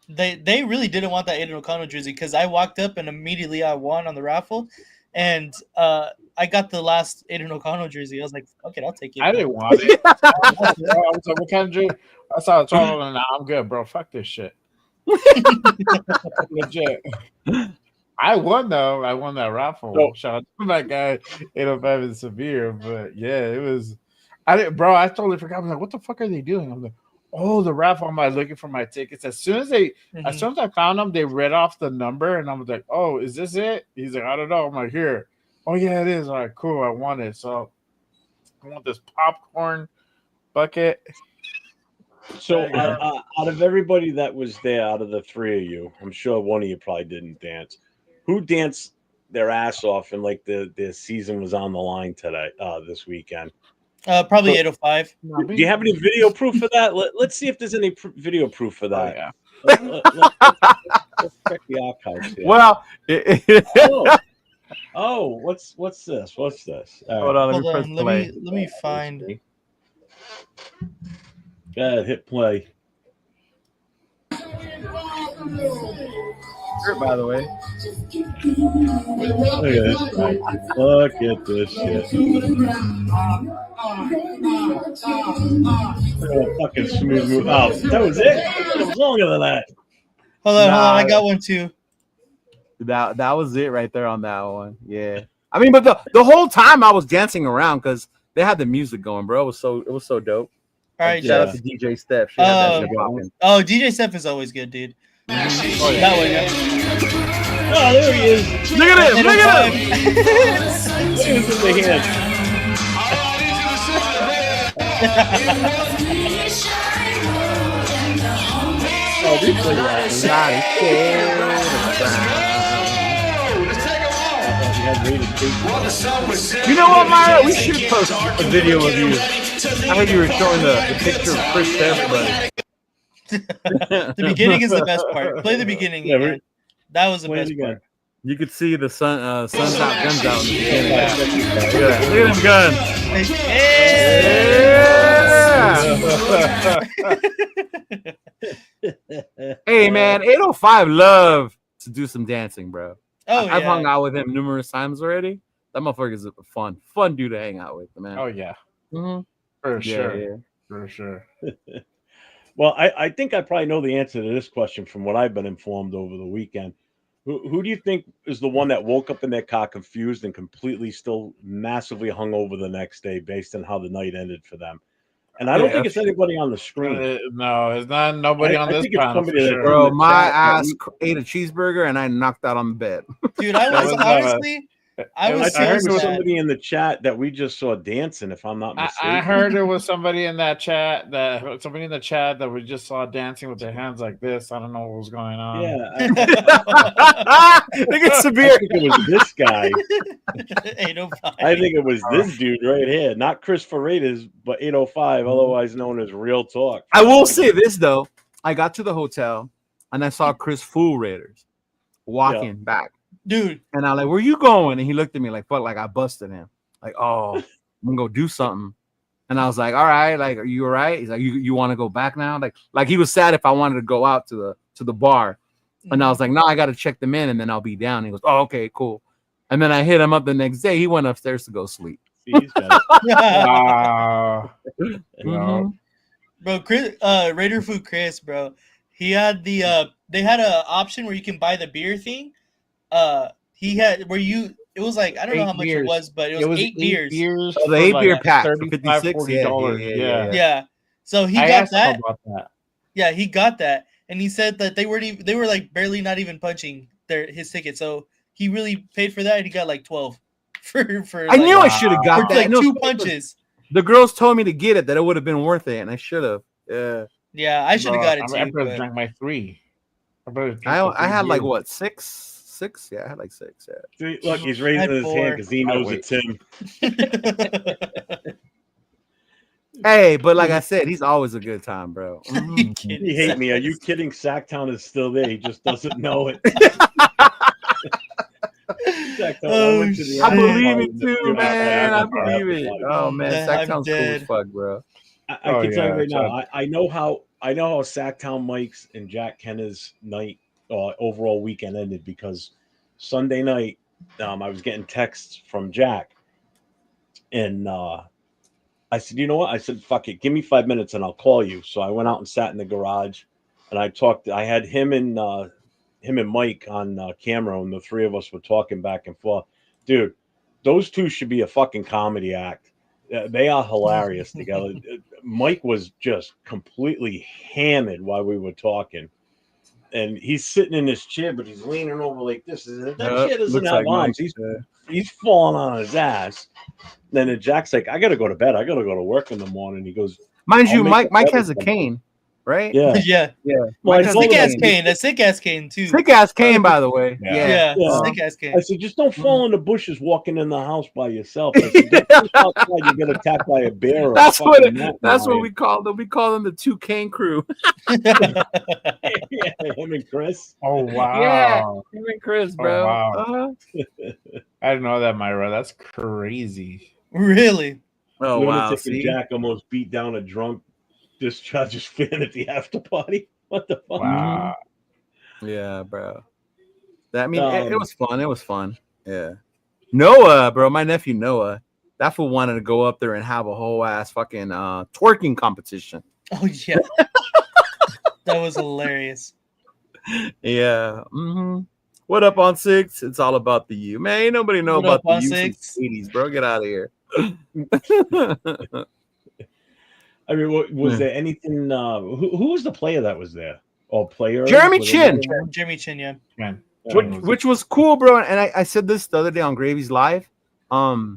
they really didn't want that Aiden O'Connell jersey because I walked up and immediately I won on the raffle, and I got the last Aiden O'Connell jersey. I was like, okay, I'll take it. I didn't want it. I was like, what kind of jersey? I saw it. Nah, I'm good, bro. Fuck this shit. Legit. I won though. I won that raffle. Shout out to my guy 805 and Severe. But yeah, it was. I totally forgot. I was like, what the fuck are they doing? I'm like, oh, the raffle. I'm like looking for my tickets. As soon as I found them, they read off the number, and I was like, oh, is this it? He's like, I don't know. I'm like, here. Oh yeah, it is. All right, cool. I want it. So I want this popcorn bucket. So out of everybody that was there, out of the three of you, I'm sure one of you probably didn't dance. Who danced their ass off and like the season was on the line today, this weekend? Probably 805. Do you have any video proof of that? Let's see if there's any video proof for that. Yeah. Let's check the archives here. Well, what's this? What's this? Hold on, let me find. Go ahead, hit play. By the way, look at this guy. Look at this shit. Look at that fucking smooth move. Oh, that was it? It was longer than that. Hold on. I got one too. That was it right there on that one. Yeah. I mean, but the whole time I was dancing around because they had the music going, bro. It was so dope. All right, Shout out Yeah. to DJ Steph. She had that shit popping. Oh, DJ Steph is always good, dude. That one, yeah. Oh, there he is. Look at him! Look at him! Look at his in the hand. Oh, this is You know what, Myra? We should post a video of you. I heard you were showing the picture of Chris to everybody. The beginning is the best part. Play the beginning. Yeah, again. That was the Play it best again. part. You could see the sun's out, guns out in the beginning. Look at that. Look at them guns. Hey! Hey, man, 805 love to do some dancing, bro. Oh, I've yeah. hung out with him numerous times already. That motherfucker's a fun dude to hang out with, man. Oh yeah, Mhm. for Yeah, sure, yeah. for sure. Well, I think I probably know the answer to this question from what I've been informed over the weekend. Who do you think is the one that woke up in their car confused and completely still massively hungover the next day based on how the night ended for them? And I don't Yeah, think it's anybody on the screen. No, it's not nobody on I this think it's panel for somebody that- sure. Bro, in the my chat, ass ate a cheeseburger and I knocked out on the bed. Dude, I was honestly, I was I heard so it was sad. somebody in the chat that we just saw dancing, if I'm not mistaken. I heard there was somebody in that chat that we just saw dancing with their hands like this. I don't know what was going on. Yeah, Look at I Sabir. think it was this guy. 805. I think it was this dude right here, not Chris for Raiders, but 805, otherwise known as Real Talk. I will say this though. I got to the hotel and I saw Chris Fool Raiders walking back. Dude, And I'm like, where you going? And he looked at me like, fuck, like I busted him. Like, oh, I'm gonna go do something. And I was like, all right, like, are you all right? He's like, you want to go back now? Like he was sad if I wanted to go out to the bar. And I was like, no, I gotta check them in and then I'll be down. He goes, oh, okay, cool. And then I hit him up the next day. He went upstairs to go sleep. See, he's got it. Wow. Mhm. bro, Chris, Raider Food Chris, bro. He had the they had an option where you can buy the beer thing. He had where you it was like I don't know how much it was, but it was 8 beers. Oh, the 8 beer pack for $35, $56. $40. Yeah. Yeah. So he I got asked him that. about that. Yeah, he got that, and he said that they were like barely not even punching his ticket. So he really paid for that, and he got like 12 for. I knew I should have got for that. like No, 2 punches. The girls told me to get it, that it would have been worth it, and I should have. Yeah. Yeah, I should have got it I too. better but- drank my 3. I had like what, 6? Yeah, I had like 6. Yeah. See, look, he's raising Had his 4. hand because he knows it's him. Hey, but like I said, he's always a good time, bro. Mhm. You kidding? You hate me. Are you kidding? Sacktown is still there. He just doesn't know it. Sacktown, I went to the Oh, I shit. believe after it party. too, Yeah, man. I yeah, believe it. yeah. Oh man, I'm Sacktown's cool dead. as fuck, bro. I Oh, can tell you yeah, right now. Chad. I know how Sacktown Mike's and Jack Kenna's night overall weekend ended because Sunday night I was getting texts from Jack, and I said, you know what? I said, fuck it, give me 5 minutes and I'll call you. So I went out and sat in the garage, and I talked. I had him and Mike on camera, and the three of us were talking back and forth. Dude, those two should be a fucking comedy act. They are hilarious together. Mike was just completely hammered while we were talking. And he's sitting in this chair, but he's leaning over like this. That chair doesn't looks have like arms. He's falling on his ass. Then Jack's like, I gotta go to bed. I gotta go to work in the morning. He goes, Mind I'll you, make Mike it has a better. cane, right? yeah. Yeah, Well, Mike I has told sick him, ass cane. A sick ass cane too. Sick ass cane, by the way. Yeah. Yeah, sick ass cane. I said, just don't fall in the bushes walking in the house by yourself. I said, get outside, you get attacked by a bear. Or That's a what fucking mountain That's what lion. we call them. We call them the 2 cane crew. Yeah, him and Chris. Oh wow. Him and Chris, Oh, bro. wow. Uh-huh. I didn't know that, Myra. That's crazy. Really? Oh wow. Lunatic and See? Jack almost beat down a drunk discharges fan at the after party. What the fuck? Wow. Yeah, bro. That, I mean, it Um, was fun. It was fun. Yeah. Noah, bro, my nephew Noah, that fool wanted to go up there and have a whole ass fucking twerking competition. Oh yeah. That was hilarious. Yeah. Mm-hmm. What up on 6? It's all about the U. Man, ain't nobody know What about up the on U 6? since the 80s, bro. Get out of here. I mean, was there anything? Who was the player that was there? Oh, player. Jeremy Was there Chin. more than Jeremy Chin, yeah. Man, Which was cool, bro. And I said this the other day on Gravy's Live. A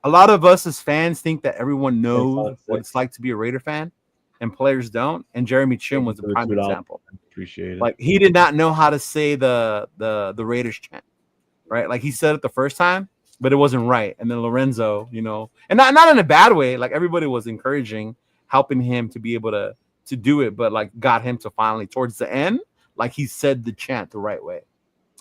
lot of us as fans think that everyone knows what it's like to be a Raider fan, and players don't. And Jeremy Chin was a prime example. Appreciate it. Like he did not know how to say the Raiders chant, right? Like he said it the first time, but it wasn't right. And then Lorenzo, you know, and not in a bad way. Like everybody was encouraging, helping him to be able to do it, but like got him to finally towards the end, like he said the chant the right way.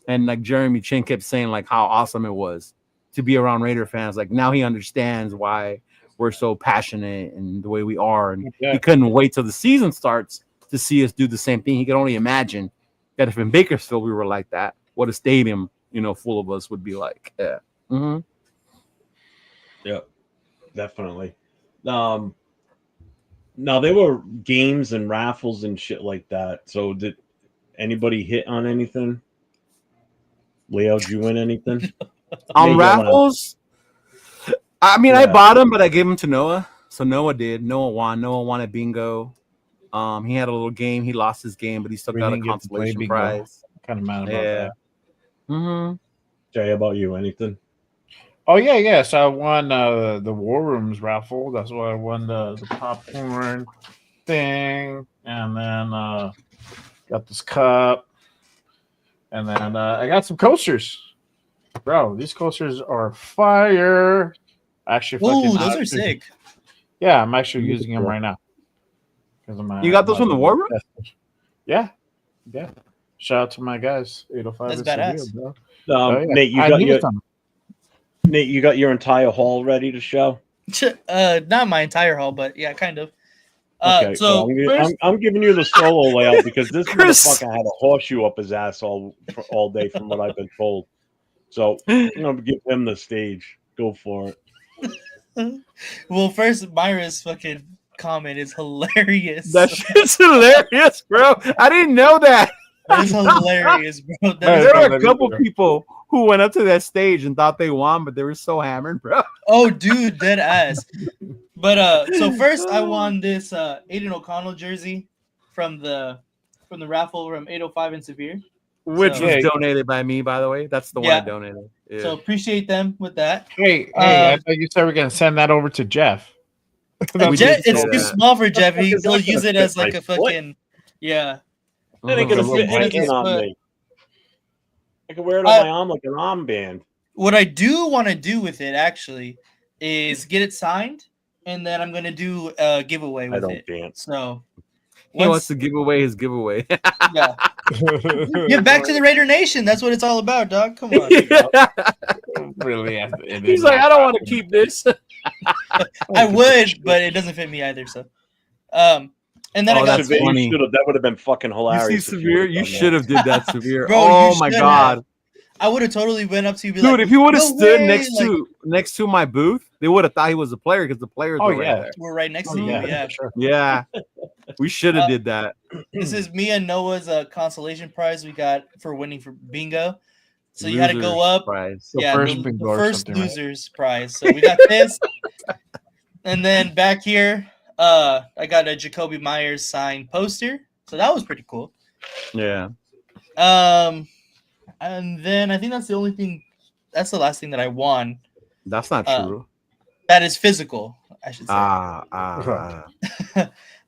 And like Jeremy Chin kept saying like how awesome it was to be around Raider fans. Like now he understands why we're so passionate and the way we are. And he couldn't wait till the season starts to see us do the same thing. He could only imagine that if in Bakersfield we were like that, what a stadium, you know, full of us would be like. Yeah. Mm-hmm. Yeah, definitely. Now there were games and raffles and shit like that. So did anybody hit on anything? Leo, did you win anything? On raffles? I mean, I bought them, but I gave them to Noah. So Noah did. Noah won. Noah won a bingo. He had a little game. He lost his game, but he still got a consolation prize. Kind of mad about that. Mm-hmm. Jay, how about you? Anything? Oh yeah. So I won the War Rooms raffle. That's why I won the popcorn thing, and then got this cup, and then I got some coasters. Bro, these coasters are fire. Actually, Ooh, those are sick. Yeah, I'm actually using them right now. You got those from the War Room? Yeah. Shout out to my guys. 805. That's badass. Bro. Nate, you got your entire haul ready to show? Not my entire haul, but yeah, kind of. Okay, so well, I'm giving you the solo layout because this motherfucker had a horseshoe up his ass all day, from what I've been told. So I'm gonna give him the stage. Go for it. Well, first, Myra's fucking comment is hilarious. That shit's hilarious, bro. I didn't know that. It's hilarious, bro. There were a couple people who went up to that stage and thought they won, but they were so hammered, bro. Oh, dude, dead ass. But so first, I won this Aiden O'Connell jersey from the raffle from 805 in Severe, which was donated by me, by the way. That's the one I donated. Yeah. So appreciate them with that. Hey, I thought you said we are gonna send that over to Jeff. It's too small for Jeff. He'll use it as like a fucking That ain't gonna fit anything on me. I can wear it on my arm like an armband. What I do want to do with it actually is get it signed, and then I'm gonna do a giveaway with it. I don't dance. So he wants to give away his giveaway. Yeah. Get back to the Raider Nation. That's what it's all about, dog. Come on. Really? He's like, I don't want to keep this. I would, but it doesn't fit me either. So, and then I got funny. That would have been fucking hilarious. You see Severe? You should have did that, Severe. Bro, oh my god. I would have totally went up to you, dude. Like, if he would have stood next to my booth, they would have thought he was a player because the players were right there. We're right next to you. Yeah, sure. Yeah, we should have did that. This is me and Noah's consolation prize we got for winning for bingo. So you had to go up. Prize. The first losers prize. So we got this, and then back here, I got a Jacoby Myers signed poster. So that was pretty cool. Yeah. And then I think that's the only thing. That's the last thing that I won. That's not true. That is physical, I should say.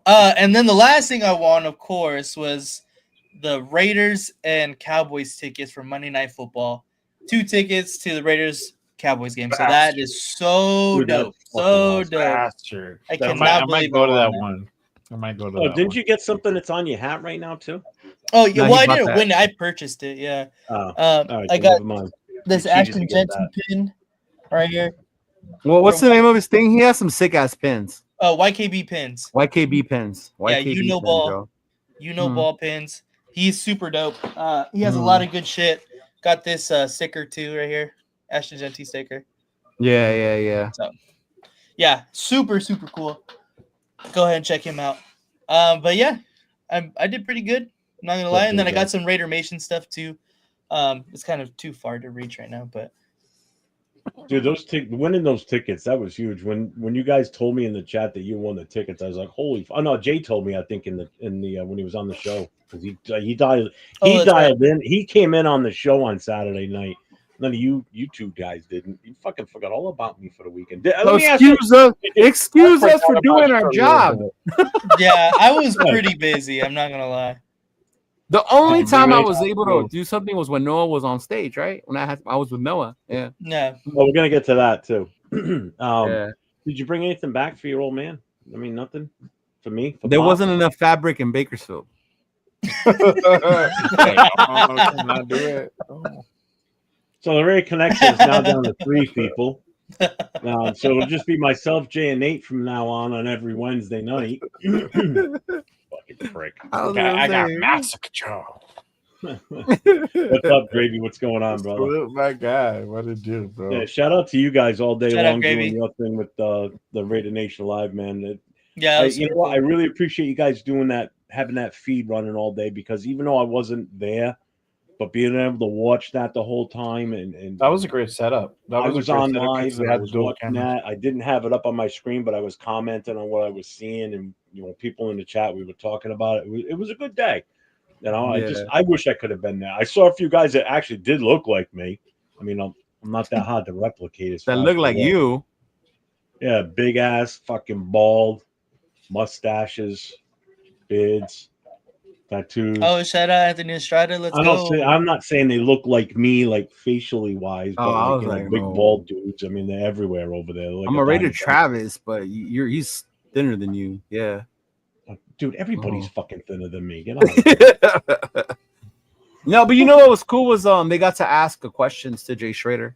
And then the last thing I won, of course, was the Raiders and Cowboys tickets for Monday Night Football. 2 tickets to the Raiders Cowboys game. So that is so dope. So dope. Bastard. I might go to that one. I might go to that one. Didn't you get something that's on your hat right now, too? Oh, yeah. Well, I didn't win it. I purchased it. Yeah. I got this Ashton Jensen pin right here. Well, what's the name of his thing? He has some sick ass pins. YKB pins. YKB pins. YKB ball. Ball pins. He's super dope. He has a lot of good shit. Got this sticker too right here. Ashton Jensen sticker. Yeah. So, yeah, super cool. Go ahead and check him out. But yeah, I did pretty good. I'm not gonna lie. And then I got some Raider Nation stuff too. It's kind of too far to reach right now, but Dude, winning those tickets, that was huge. When you guys told me in the chat that you won the tickets, I was like, holy! Oh no, Jay told me, I think in the when he was on the show, because he dialed that's right. in. He came in on the show on Saturday night. None of you two guys didn't. You fucking forgot all about me for the weekend. Let me ask you, Excuse us for doing our job. Yeah, I was pretty busy. I'm not gonna lie. The only Did you time bring I any- was able to do something was when Noah was on stage, right? When I was with Noah. Yeah. Yeah. Well, we're gonna get to that too. Yeah. Did you bring anything back for your old man? I mean, nothing for me. For There Bob? wasn't enough fabric in Bakersfield. Cannot do it. Oh. So the Ray Connection is now down to 3 people. So it'll just be myself, Jay, and Nate from now on every Wednesday night. Fucking prick. I got massive control. What's up, Gravy? What's going on, brother? Oh my God, what did you do, bro? Yeah, shout out to you guys all day Shout out, long Gravy. doing your thing with the Raider Nation Live, man. Yeah. You know what? I really appreciate you guys doing that, having that feed running all day, because even though I wasn't there, but being able to watch that the whole time and That was a great setup. I was on live and I had was dual watching cameras. that. I didn't have it up on my screen, but I was commenting on what I was seeing, and people in the chat, we were talking about it. It was a good day. I wish I could have been there. I saw a few guys that actually did look like me. I mean, I'm not that hard to replicate. That look like you. Yeah, big ass, fucking bald, mustaches, beards, tattoos. Oh, shout out Anthony Estrada. Let's go. I'm not saying they look like me, like facially wise, but I was like, like, big no. bald dudes. I mean, they're everywhere over there. Like I'm a Raider Travis, but he's thinner than you. Yeah. Dude, everybody's fucking thinner than me. Get out. No, but you know what was cool was they got to ask questions to Jay Schrader.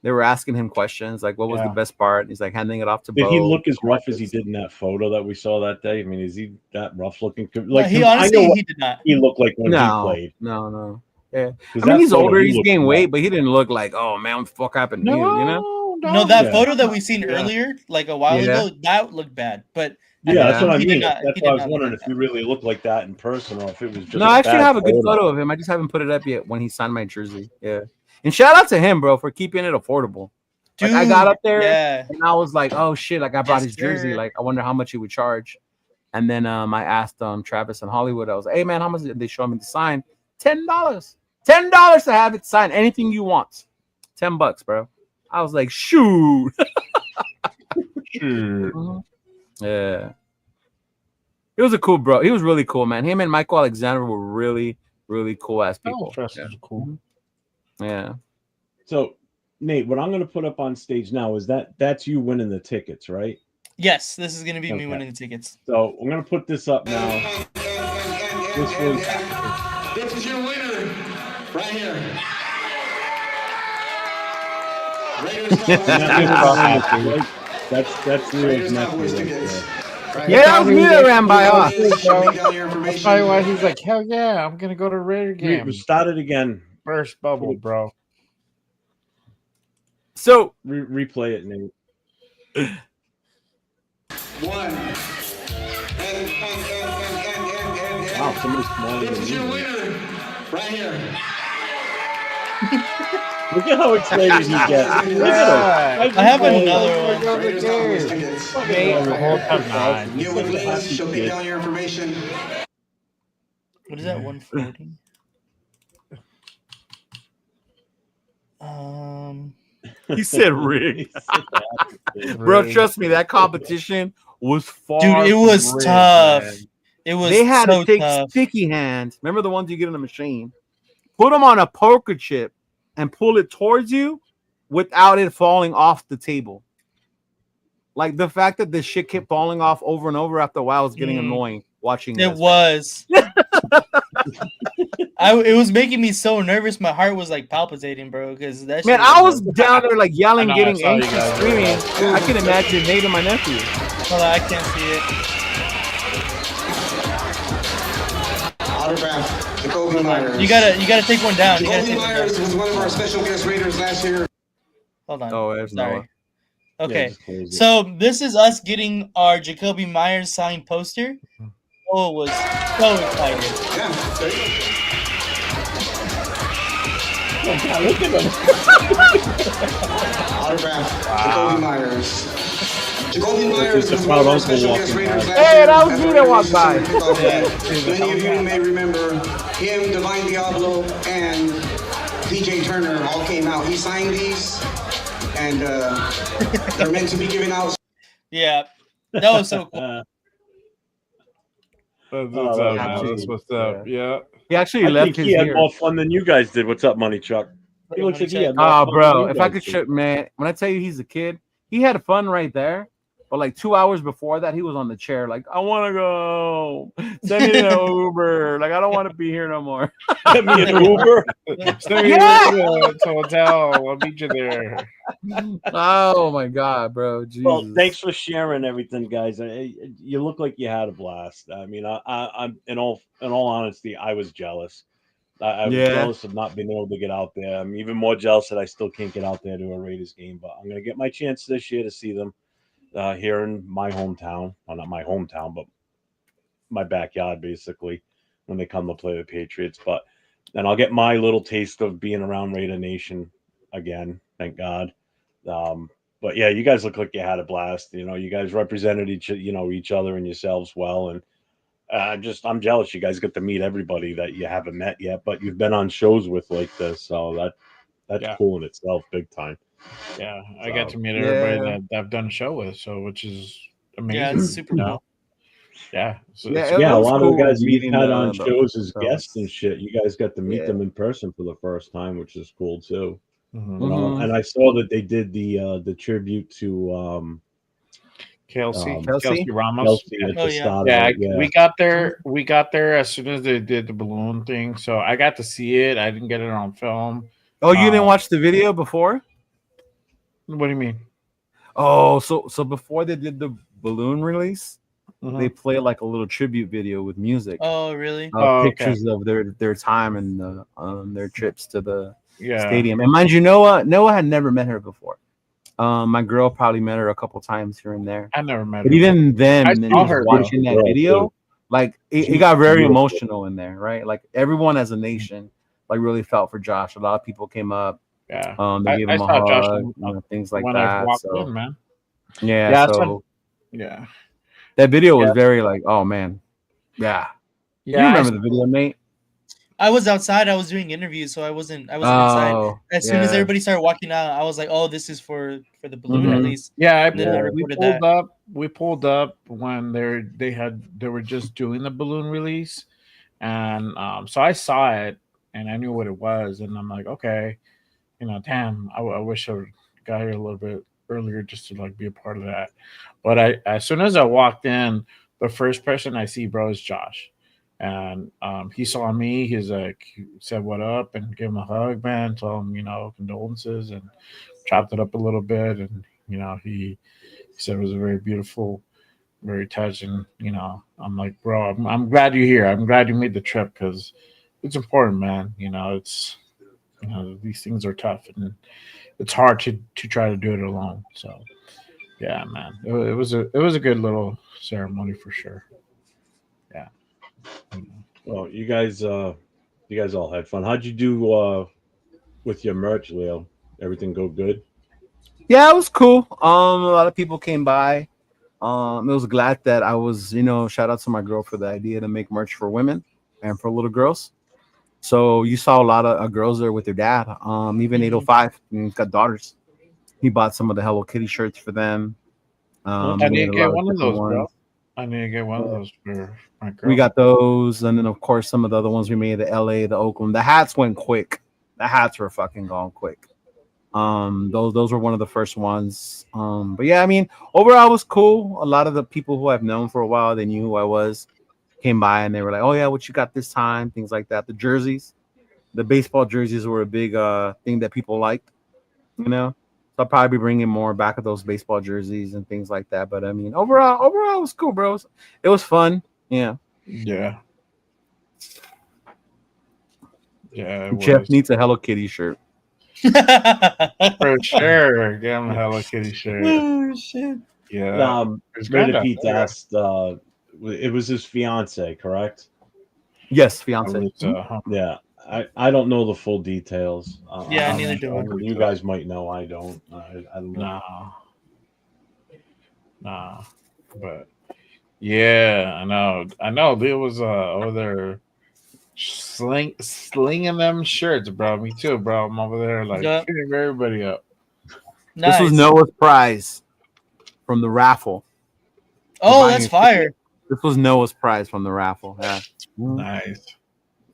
They were asking him questions like, "What was the best part?" He's like handing it off to. Did Bo. he look as rough as he did in that photo that we saw that day? I mean, is he that rough looking? Like he honestly, he did not. He looked like when he played. No. Yeah, I That mean he's photo, older, he he's looked gained rough. weight, but he didn't look like, oh man, what the fuck happened to you? You know? No, that photo that we seen earlier, like a while Yeah. ago, that looked bad. But That's what I he mean. did not- That's he why I did was not wondering look if he really looked like that in person, or if it was just. No, I actually bad have a good photo. photo of him. I just haven't put it up yet when he signed my jersey. Yeah. And shout out to him, bro, for keeping it affordable. Dude, like I got up there yeah. and I was like, oh shit, like I bought Yes, his jersey. sir. Like I wonder how much he would charge. And then I asked Travis in Hollywood, I was like, hey man, how much did they show me to sign? $10. $10 to have it signed. Anything you want. $10, bro. I was like, shoot. Yeah. He was a cool bro. He was really cool, man. Him and Michael Alexander were really, really cool ass people. Cool. Yeah. So, Nate, what I'm going to put up on stage now is that's you winning the tickets, right? Yes, this is gonna be me Okay. winning the tickets. So I'm going to put this up now. This is your winner, right here. Raiders Cowboys. That's Leo's nephew. tickets. Right Yeah, that was me that ran by us. Show me down your That's information. probably why he's like, hell yeah, I'm gonna go to Raider We game. started again. First bubble, bro. So Replay it, Nate. One. Wow, somebody's smaller This than is your me. winner, right here. Look at how excited he gets. Look at him. I have another one. Raiders Cowboys tickets. Get with Liz. She'll get down your information. What is that? 140. he said rigged. Bro, trust me, that competition was far. Dude, it from was rigged, tough. man. It was They had so to take tough. sticky hands. Remember the ones you get in the machine? Put them on a poker chip and pull it towards you without it falling off the table. Like the fact that the shit kept falling off over and over after a while was getting annoying watching It this. was. It was making me so nervous. My heart was like palpitating, bro. Because that. Man, shit I was down there like yelling, I know, getting I saw you anxious, guys. screaming. I can imagine Nate and my nephew. Hold on, I can't see it. Autograph, Jacoby Myers. You gotta take one down. You gotta Jacoby take one Myers down. was one of our special guest Raiders last year. Hold on. Oh, there's Sorry. Noah. Okay. just close it. So this is us getting our Jacoby Myers signed poster. Oh, was so excited. Yeah, there you Look at him. Autograph. Jacoby Myers. Jacoby Myers It's was a one of proud our uncle special guest walking Raiders by. last Hey, year that was at me the that Raiders walked by. Summer Kickoff game. Many of you may remember him, Divine Diablo, and DJ Turner all came out. He signed these, and they're meant to be given out. Yeah, that was so cool. That's Oh, what's that up, was man. awesome. That's what's up. Yeah. He actually I left think his he had here. more fun than you guys did. What's up, Money Chuck? He looks like he had more Oh, fun bro, than if you I guys could did. show, man, when I tell you he's a kid, he had fun right there. But like 2 hours before that, he was on the chair, like, I want to go. Send me an Uber. Like, I don't want to be here no more. Get me an Uber. Send me Yeah. to the hotel. I'll meet you there. Oh my god, bro. Jesus. Well, thanks for sharing everything, guys. You look like you had a blast. I mean, I'm in all honesty, I was jealous. I was Yeah. jealous of not being able to get out there. I'm even more jealous that I still can't get out there to a Raiders game. But I'm going to get my chance this year to see them here in my hometown. Well, not my hometown, but my backyard, basically, when they come to play the Patriots. But then I'll get my little taste of being around Raider Nation again. Thank God. But yeah, you guys look like you had a blast. You know, you guys represented each other and yourselves well, and I'm jealous. You guys get to meet everybody that you haven't met yet, but you've been on shows with like this, so that's Yeah. cool in itself, big time. Yeah, I got to meet Yeah. everybody that I've done a show with, so which is amazing. Yeah, it's super you cool. know? Yeah. So Yeah, it's- it Yeah, a was lot cool of the guys you've meeting had on the shows as fellas. guests and shit. You guys got to meet Yeah. them in person for the first time, which is cool too. Mhm. You know, Mhm. and I saw that they did the tribute to Kelsey Kelsey? Ramos. Kelsey at Oh, the yeah. start. Yeah, of it. Yeah. we got there. We got there as soon as they did the balloon thing, so I got to see it. I didn't get it on film. Oh, you didn't watch the video before? What do you mean? Oh, so before they did the balloon release, Mhm. they played like a little tribute video with music, Oh, really? okay. pictures of their time and their trips to the Yeah. stadium. And mind you, Noah had never met her before. My girl probably met her a couple times here and there, I never met but her. even then, I and then saw just her, watching though. that Girl, video, too. like it She's got very beautiful. emotional in there, right? Like everyone as a nation, like really felt for Josh. A lot of people came up, Yeah. they gave I him a saw Josh hug, things like when I that. walked So in, man. yeah, Yeah, so Yeah. that video was Yeah. very like, oh man, yeah. Yeah. You remember the video, mate? I was outside. I was doing interviews, so I wasn't inside. Oh, As soon as yeah. everybody started walking out, I was like, "Oh, this is for the balloon Mhm. release." Yeah, And then I we recorded pulled that. up. We pulled up when they were just doing the balloon release, and so I saw it and I knew what it was, and I'm like, okay, damn, I wish I got here a little bit earlier just to like be a part of that. But as soon as I walked in, the first person I see, bro, is Josh. And he saw me. He's like, he said, "What up?" and gave him a hug, man. Told him, condolences, and chopped it up a little bit. And he said it was a very beautiful, very touching. I'm like, bro, I'm glad you're here. I'm glad you made the trip because it's important, man. It's these things are tough and it's hard to try to do it alone. So yeah, man, it was a good little ceremony for sure. Yeah. Well, you guys all had fun. How'd you do with your merch, Leo? Everything go good? Yeah, it was cool. A lot of people came by. I was glad that I was, shout out to my girl for the idea to make merch for women and for little girls. So you saw a lot of girls there with their dad. Even 805, he's got daughters. He bought some of the Hello Kitty shirts for them. I we need made to a get lot one of different those, bro. ones. I need to get one of those for my girl. We got those, and then of course some of the other ones we made, the LA, the Oakland. The hats went quick. The hats were fucking gone quick. Those were one of the first ones. But yeah, I mean, overall it was cool. A lot of the people who I've known for a while, they knew who I was, came by and they were like, "Oh yeah, what you got this time?" Things like that. The jerseys, the baseball jerseys were a big thing that people liked. So I'll probably be bringing more back of those baseball jerseys and things like that. But I mean, overall it was cool, bro. It was fun. Yeah. Yeah. Yeah. Jeff needs a Hello Kitty shirt. For sure. Get him a Hello Kitty shirt. Oh shit! Yeah. Raider Pete asked. It was his fiance, correct? Yes, fiance. Yeah. I don't know the full details. Yeah, I'm neither not do sure. I. You guys might know. I don't. I don't know. Nah. But yeah, I know. There was over there slinging them shirts, bro. Me too, bro. I'm over there like Yeah. hitting everybody up. This was Nice. Noah's prize from the raffle. Oh, buying that's a fire. This was Noah's prize from the raffle. Yeah. Nice.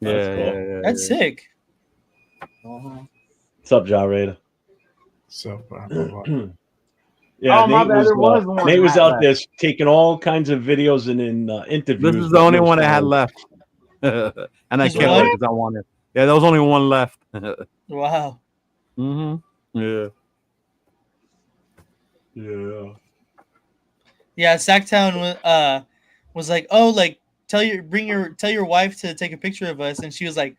That's Yeah, cool. yeah. That's sick. What's up, Ja Raider? So Yeah, Oh, my Nate bad. was There was one Nate was that out left. there taking all kinds of videos and in interviews. This is the with only no one I had sound. left. And I Just kept one? it because I wanted. Yeah, there was only one left. Wow. Yeah. Yeah. Yeah, Sacktown was like, oh, like tell your wife to take a picture of us, and she was like,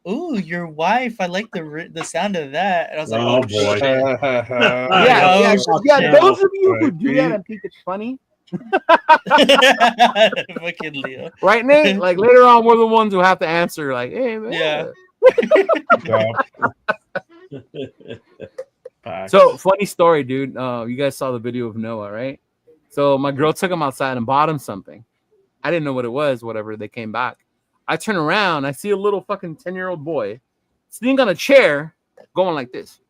ooh, your wife. I like the sound of that. And I was like, Oh, oh, boy. shit. Yeah. Oh, Yeah. shit. Those of you who do that and think it's funny, Fucking Leo. right, Nate? Like later on, we're the ones who have to answer. Like, hey, man. Yeah. So funny story, dude. You guys saw the video of Noah, right? So my girl took him outside and bought him something. I didn't know what it was. Whatever. They came back. I turn around. I see a little fucking 10-year-old boy sitting on a chair, going like this.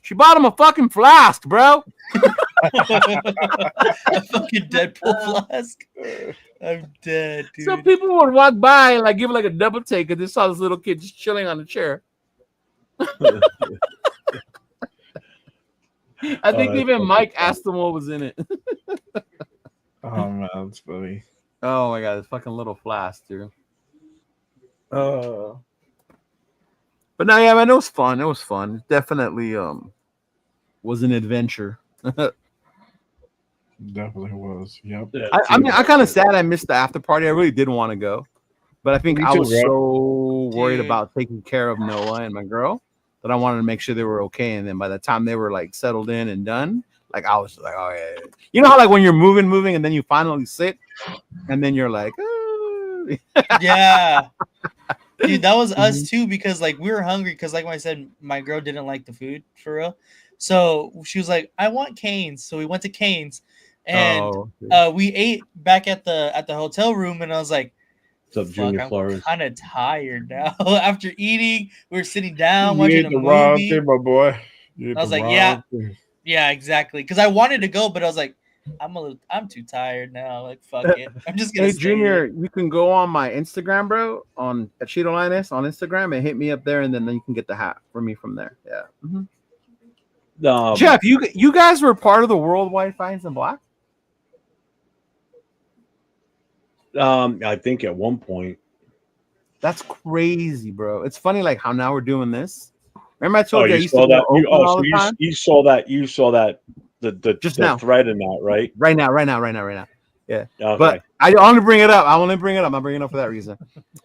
She bought him a fucking flask, bro. A fucking Deadpool flask. I'm dead, dude. So people would walk by and like give like a double take because they saw this little kid just chilling on a chair. I think even Mike asked him what was in it. Oh man, that's funny. Oh my god, this fucking little flask, dude. But no, yeah, man, it was fun. It was fun. It definitely was an adventure. Definitely was. Yep. Yeah, I mean, I kind of sad I missed the after party. I really did want to go, but I think Me I too, was bro. so worried Dude. about taking care of Noah and my girl that I wanted to make sure they were okay. And then by the time they were like settled in and done, like I was like, oh yeah, you know how like when you're moving, and then you finally sit, and then you're like, oh. Yeah. Dude, that was us too, because like we were hungry because like I said, my girl didn't like the food for real. So she was like, I want Cane's. So we went to Cane's and we ate back at the hotel room, and I was like, What's up, Junior Flores? I'm kind of tired now. After eating, we were sitting down You watching ate a the wrong movie. thing, my boy. You ate I was the like, wrong thing. Yeah, exactly. Because I wanted to go, but I was like, I'm too tired now. Like, fuck it. I'm just gonna Hey stay Junior, here. you can go on my Instagram, bro, on at Cheeto Linus on Instagram, and hit me up there, and then you can get the hat for me from there. Yeah. Jeff, you guys were part of the Worldwide Finds in Black. I think at one point. That's crazy, bro. It's funny, like how now we're doing this. Remember I told you I you used to saw go to that? Oakland all the time? You saw that? You saw that? The Just the now. thread in that, right? Right now. Yeah. Okay. But I only bring it up. I bring it up for that reason.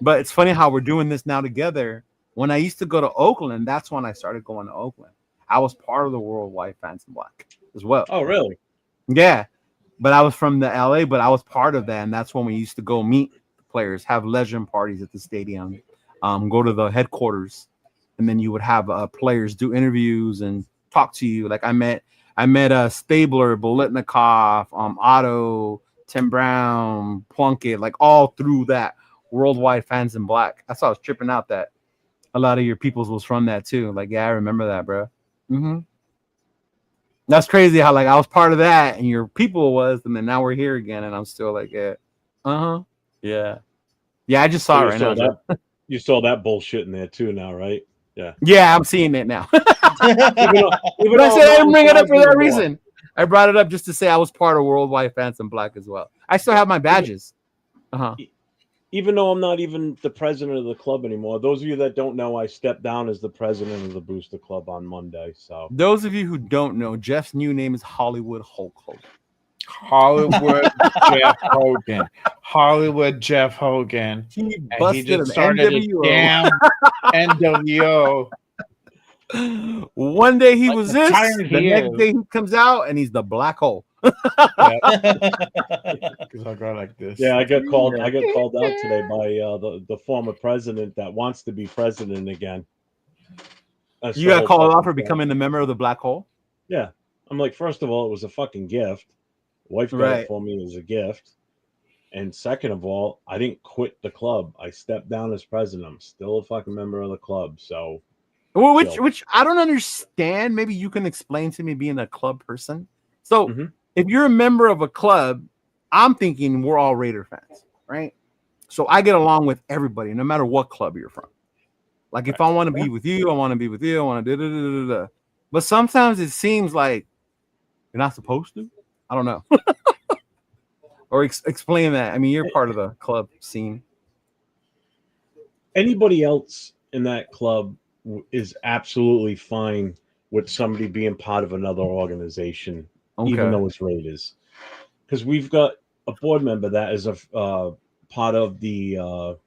But it's funny how we're doing this now together. When I used to go to Oakland, that's when I started going to Oakland. I was part of the Worldwide Fans in Black as well. Oh, really? Yeah. But I was from the LA, but I was part of that. And that's when we used to go meet the players, have legend parties at the stadium, go to the headquarters. And then you would have players do interviews and talk to you. Like I met Stabler, Bolitnikoff, Otto, Tim Brown, Plunkett, like all through that Worldwide Fans in Black. That's why I was tripping out that a lot of your peoples was from that too. Like, yeah, I remember that, bro. That's crazy how like I was part of that and your people was, and then now we're here again, and I'm still like, yeah, yeah. I just saw it right now. You saw that bullshit in there too now, right? Yeah. Yeah, I'm seeing it now. Even I said I didn't bring it up for that reason. I brought it up just to say I was part of Worldwide Fans in Black as well. I still have my badges. Even though I'm not even the president of the club anymore. Those of you that don't know, I stepped down as the president of the Booster Club on Monday. So those of you who don't know, Jeff's new name is Hollywood Hulk Hogan. Hollywood Jeff Hogan. Hollywood Jeff Hogan. He just started a damn NWO. One day he was this, the the next day he comes out and he's the black hole. Because I'll go like this. Yeah, I got called. Yeah. I got called out today by the former president that wants to be president again. That's You the got whole called out fucking for thing. becoming a member of the black hole. Yeah, I'm like, first of all, it was a fucking gift. Wife got Right. it for me as a gift, and second of all, I didn't quit the club. I stepped down as president. I'm still a fucking member of the club. So, Well, chill. which I don't understand. Maybe you can explain to me being a club person. So Mhm. if you're a member of a club, I'm thinking we're all Raider fans, right? So I get along with everybody, no matter what club you're from. Like if I want to be with you, I want to be with you. I want to da. But sometimes it seems like you're not supposed to. I don't know. Or explain that. I mean, you're part of the club scene. Anybody else in that club is absolutely fine with somebody being part of another organization, even Okay. though it's Raiders. Because we've got a board member that is a part of the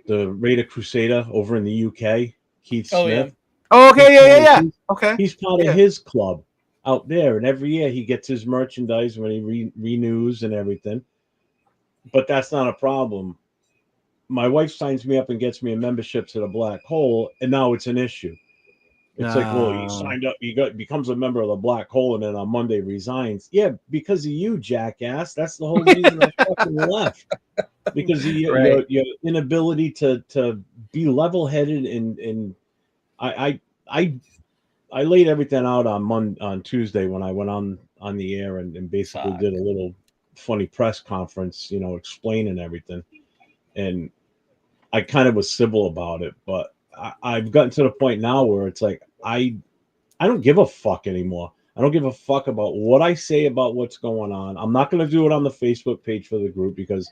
Raider Crusader over in the UK, Keith Oh, yeah. Smith. Oh, okay, yeah. He's, Okay. he's part Yeah. of his club out there, and every year he gets his merchandise when he renews and everything. But that's not a problem. My wife signs me up and gets me a membership to the Black Hole, and now it's an issue. It's like, well, he signed up, becomes a member of the Black Hole, and then on Monday resigns. Yeah, because of you, jackass. That's the whole reason I fucking left. Because of Right. your inability to be level headed, and I laid everything out on Tuesday when I went on the air and basically Fuck. did a little funny press conference, explaining everything, and I kind of was civil about it, but I've gotten to the point now where it's like I don't give a fuck anymore. I don't give a fuck about what I say about what's going on. I'm not going to do it on the Facebook page for the group because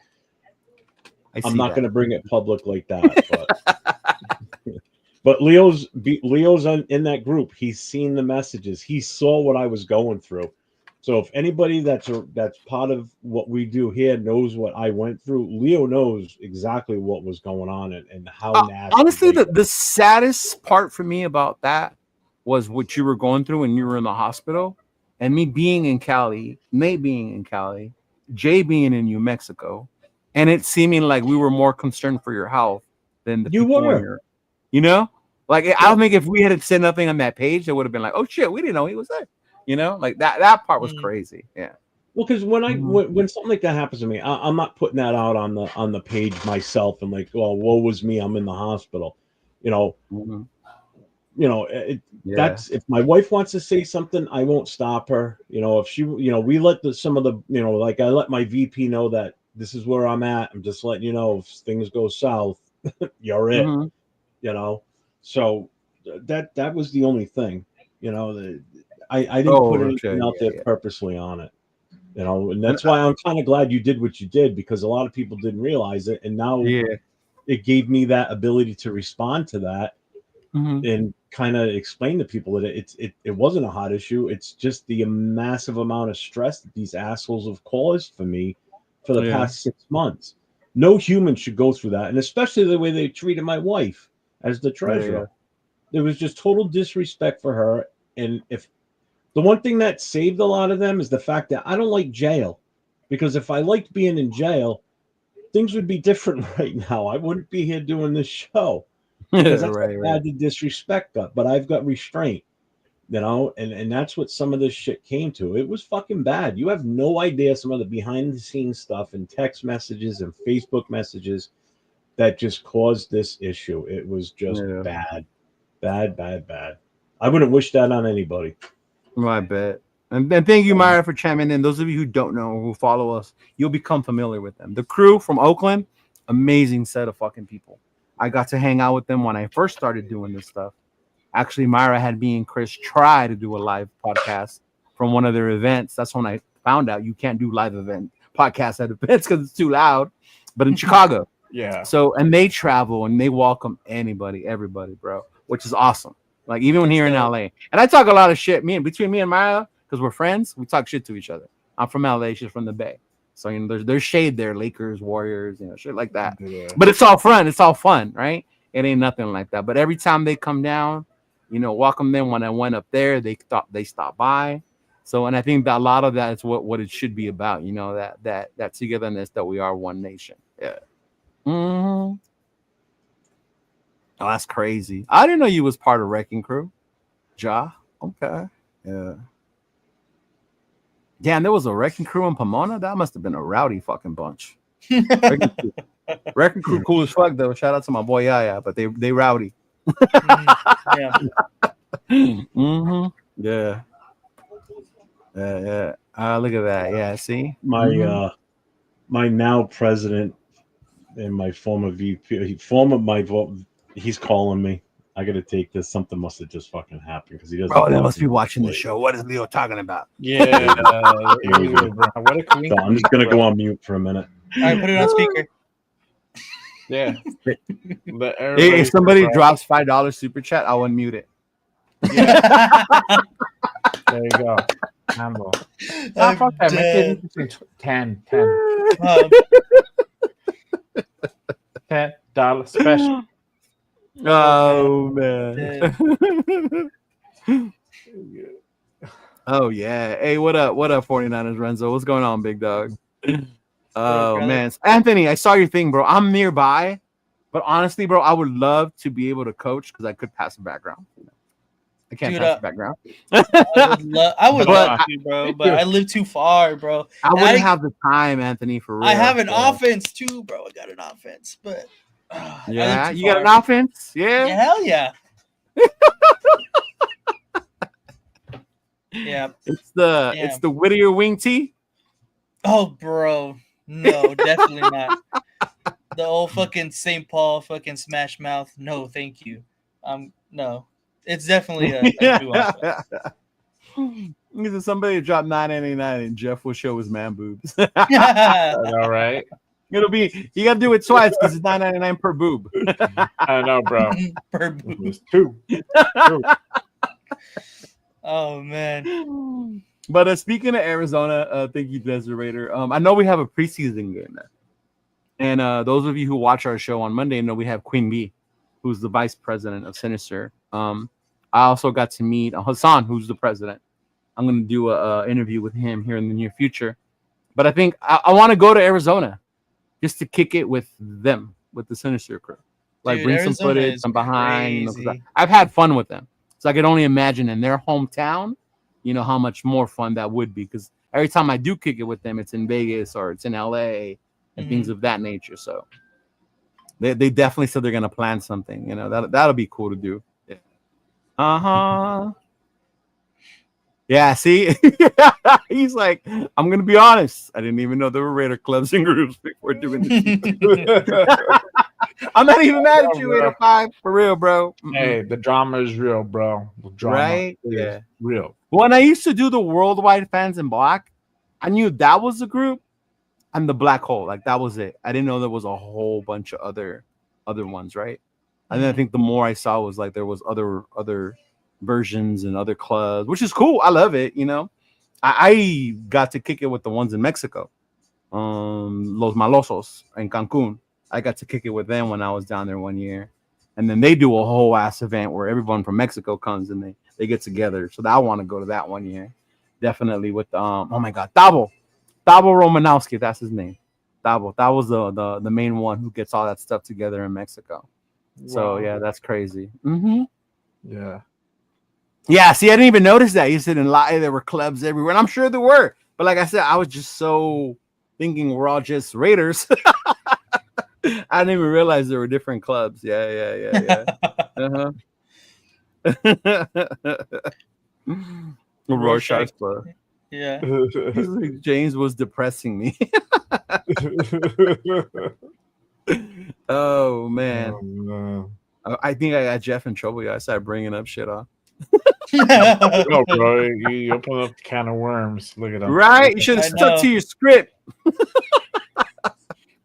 I'm not going to bring it public like that. But Leo's in that group. He's seen the messages. He saw what I was going through. So if anybody that's part of what we do here knows what I went through, Leo knows exactly what was going on and how nasty. Honestly, the saddest part for me about that was what you were going through when you were in the hospital, and me being in Cali, Nate being in Cali, Jay being in New Mexico, and it seeming like we were more concerned for your health than the You people were. in your, like I don't think if we had said nothing on that page, it would have been like, oh shit, we didn't know he was there. Like that part was crazy. Yeah. Well, because when something like that happens to me, I'm not putting that out on the page myself and like, well, woe was me, I'm in the hospital. That's if my wife wants to say something, I won't stop her. If she, we let some of the, like I let my VP know that this is where I'm at. I'm just letting you know if things go south, you're it. So that was the only thing. I didn't put anything out there purposely on it. And that's why I'm kind of glad you did what you did, because a lot of people didn't realize it, and now it gave me that ability to respond to that and kind of explain to people that it wasn't a hot issue. It's just the massive amount of stress that these assholes have caused for me for the past 6 months. No human should go through that, and especially the way they treated my wife as the treasurer. There was just total disrespect for her, and if the one thing that saved a lot of them is the fact that I don't like jail, because if I liked being in jail, things would be different right now. I wouldn't be here doing this show because that's how bad the disrespect got. But I've got restraint, and that's what some of this shit came to. It was fucking bad. You have no idea some of the behind the scenes stuff and text messages and Facebook messages that just caused this issue. It was just bad. I wouldn't wish that on anybody. I bet. And thank you, Myra, for chiming in. Those of you who don't know, who follow us, you'll become familiar with them. The crew from Oakland, amazing set of fucking people. I got to hang out with them when I first started doing this stuff. Actually, Myra had me and Chris try to do a live podcast from one of their events. That's when I found out you can't do live event podcasts at events because it's too loud. But in Chicago. So, and they travel and they welcome anybody, everybody, bro, which is awesome. Like even when here in LA, and I talk a lot of shit. Between me and Maya, because we're friends, we talk shit to each other. I'm from LA, she's from the Bay, so there's shade there, Lakers, Warriors, shit like that. But it's all fun, right? It ain't nothing like that. But every time they come down, welcome them. When I went up there, they stopped by, So, and I think that a lot of that is what it should be about. You know, that togetherness, that we are one nation. Yeah. Mm-hmm. Oh, that's crazy. I didn't know you was part of Wrecking Crew. Ja. Okay. Yeah. Damn, there was a Wrecking Crew in Pomona. That must have been a rowdy fucking bunch. Wrecking Crew cool as fuck though. Shout out to my boy Yaya, but they rowdy. Yeah. Mm-hmm. Yeah. Yeah. Look at that. Yeah. See, My now president and my former VP, he's calling me. I got to take this. Something must have just fucking happened because he doesn't. Oh, they must be watching the show. What is Leo talking about? Yeah. Here we go. What a queen. So I'm just gonna go on mute for a minute. All right, put it on speaker. Yeah. Hey, if somebody drops $5 super chat, I'll unmute it. There you go. Handle. I'm Fuck that. Make dead. it interesting. 10. $10 special. Oh man. Oh yeah. Hey, what up? What up, 49ers Renzo? What's going on, big dog? Oh man. Anthony, I saw your thing, bro. I'm nearby, but honestly, bro, I would love to be able to coach because I could pass the background. I can't pass the background. I would love to, bro, but I live too far, bro. I wouldn't have the time, Anthony, for real. I have an offense too, bro. I got an offense, but yeah, you got an offense? Yeah. Hell yeah. Yeah. It's the Whittier wing tee. Oh, bro. No, definitely not. The old fucking St. Paul fucking smash mouth. No, thank you. No. It's definitely a new offense. Somebody dropped $9.99 and Jeff will show his man boobs. All right. It'll be, you gotta do it twice because it's $9.99 per boob. I know, bro. Per boob. It's two. Oh man. But speaking of Arizona, thank you, Desert Raider. I know we have a preseason game now. And those of you who watch our show on Monday know we have Queen Bee, who's the vice president of Sinister. I also got to meet Hassan, who's the president. I'm going to do an interview with him here in the near future. But I think I want to go to Arizona just to kick it with them, with the Sinister crew. Like, dude, bring Arizona some footage, some behind. You know, I've had fun with them. So I could only imagine in their hometown, you know, how much more fun that would be. Because every time I do kick it with them, it's in Vegas or it's in LA and things of that nature. So they definitely said they're going to plan something. You know, that'll be cool to do. Uh-huh. Yeah, see? He's like, I'm going to be honest. I didn't even know there were Raider clubs and groups before doing this. I'm not even mad at you, 805. For real, bro. Hey, the drama is real, bro. The drama is real. When I used to do the Worldwide Fans in Black, I knew that was the group and the Black Hole. Like, that was it. I didn't know there was a whole bunch of other ones, right? And then I think the more I saw was like there was other versions and other clubs, which is cool. I love it, you know. I got to kick it with the ones in Mexico. Los Malosos in Cancun. I got to kick it with them when I was down there one year. And then they do a whole ass event where everyone from Mexico comes and they get together. So I want to go to that one year. Definitely with oh my god, Tabo Romanowski, that's his name. Tabo. That was the main one who gets all that stuff together in Mexico. So yeah, that's crazy. Yeah. Yeah, see, I didn't even notice that. You said in Lai there were clubs everywhere, and I'm sure there were. But like I said, I was just so thinking we're all just Raiders. I didn't even realize there were different clubs. Yeah. Rorschach's club. Yeah. James was depressing me. Oh man. Oh, no. I think I got Jeff in trouble. I started bringing up shit off. No, bro, you open up a can of worms. Look at them. Right? You should have stuck to your script.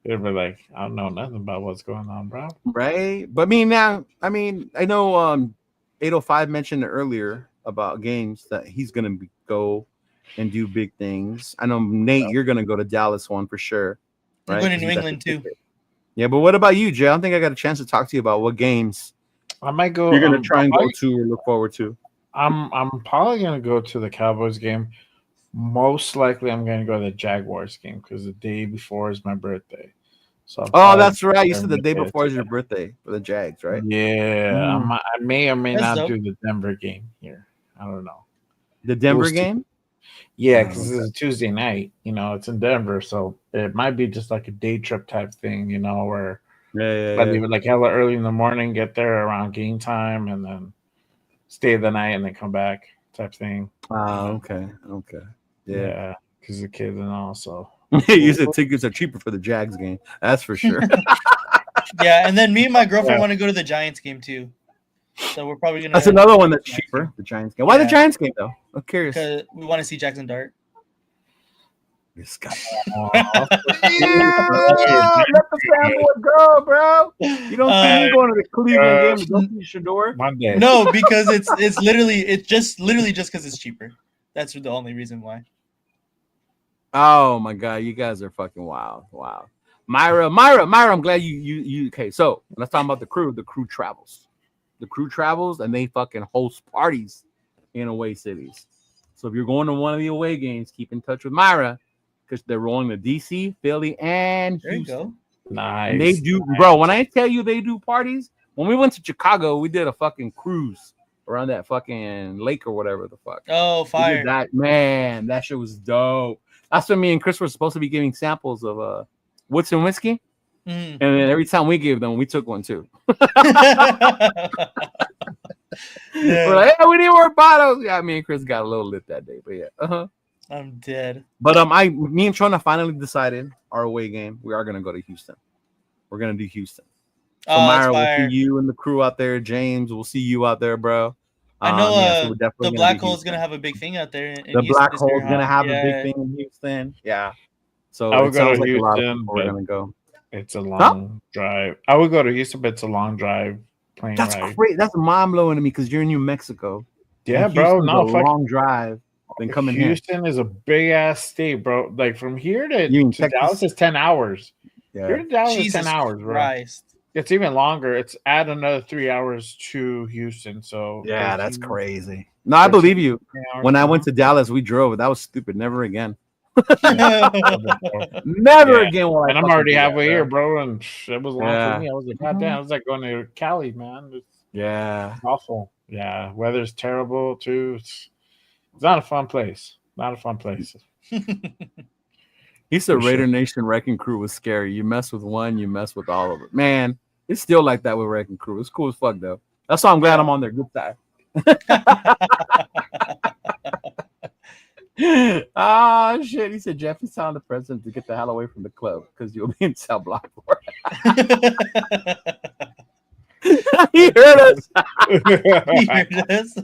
They were like, I don't know nothing about what's going on, bro. Right? But I know 805 mentioned earlier about games that he's gonna go and do big things. I know Nate, you're gonna go to Dallas one for sure. Right? I'm going to New England too. Yeah, but what about you, Jay? I don't think I got a chance to talk to you about what games I might go. You're gonna try and go to or look forward to. I'm probably gonna go to the Cowboys game, Most likely, I'm going to go to the Jaguars game because the day before is my birthday. So Oh, that's right. You said the day before is your birthday for the Jags, right? Yeah, Mm. I may or may That's not dope. do the Denver game here. I don't know. The Denver was too- game? Yeah, because it's a Tuesday night. It's in Denver, so it might be just like a day trip type thing. Where I leave it like hella early in the morning, get there around game time, and then stay the night and then come back type thing. Okay. Yeah, because the kids and all. So You said tickets are cheaper for the Jags game. That's for sure. Yeah, and then me and my girlfriend want to go to the Giants game too. So we're probably gonna. That's another one that's cheaper. The Giants game. Why the Giants game though? I'm curious. Because we want to see Jackson Dart. This guy. Yeah. Let the fanboy go, bro. You don't see me going to the Cleveland game to go see Shador? Monday. No, because it's literally just because it's cheaper. That's the only reason why. Oh my god, you guys are fucking wild. Wow. Myra, I'm glad you okay. So let's talk about the crew. The crew travels. The crew travels and they fucking host parties in away cities. So if you're going to one of the away games, keep in touch with Myra because they're rolling to DC, Philly, and There you Houston. go. Nice. And they do, bro. When I tell you they do parties, when we went to Chicago, we did a fucking cruise around that fucking lake or whatever the fuck. Oh, We fire! did that, man, that shit was dope. That's when me and Chris were supposed to be giving samples of Woodson whiskey, Mhm. and then every time we gave them, we took one too. We're like, hey, we need more bottles. Yeah, me and Chris got a little lit that day, but yeah. I'm dead. But me and Trona finally decided our away game. We are gonna go to Houston. We're gonna do Houston. So Oh, that's Myra, we'll fire. see you and the crew out there. James, we'll see you out there, bro. I know so we're definitely the gonna Black do Hole is gonna Houston. have a big thing out there. In The Houston Black this year, Hole's gonna have a Yeah. big thing in Houston. Yeah. So I would it go sounds to like a lot of Houston, people are but gonna go. it's a long drive. I would go to Houston, but it's a long drive plane That's ride. great. That's mind blowing to me because you're in New Mexico. Yeah, and bro. Houston's No, a fuck. long drive. Then coming here. Houston is a big ass state, bro. Like from here You in to Texas? Dallas is 10 hours. Yeah. Here to Dallas is Jesus 10 hours, bro. Christ. It's even longer. It's add another 3 hours to Houston. So Yeah, that's 13 crazy. No, I believe you. 13 hours, When I bro. went to Dallas, we drove. That was stupid. Never again. Yeah. Never Yeah. again. Will I And I'm fucking already do that, halfway here, bro. bro. And it was long Yeah. for me. I was like, God damn, it was like going to Cali, man. It's Yeah. awful. Yeah. Weather's terrible too. It's not a fun place. Not a fun place. He said For Raider sure. Nation Wrecking Crew was scary. You mess with one, you mess with all of it. Man, it's still like that with Wrecking Crew. It's cool as fuck, though. That's why I'm glad I'm on their good side. Ah, shit. He said Jeff is telling the president to get the hell away from the club because you'll be in cell block for it. He heard us. You heard this?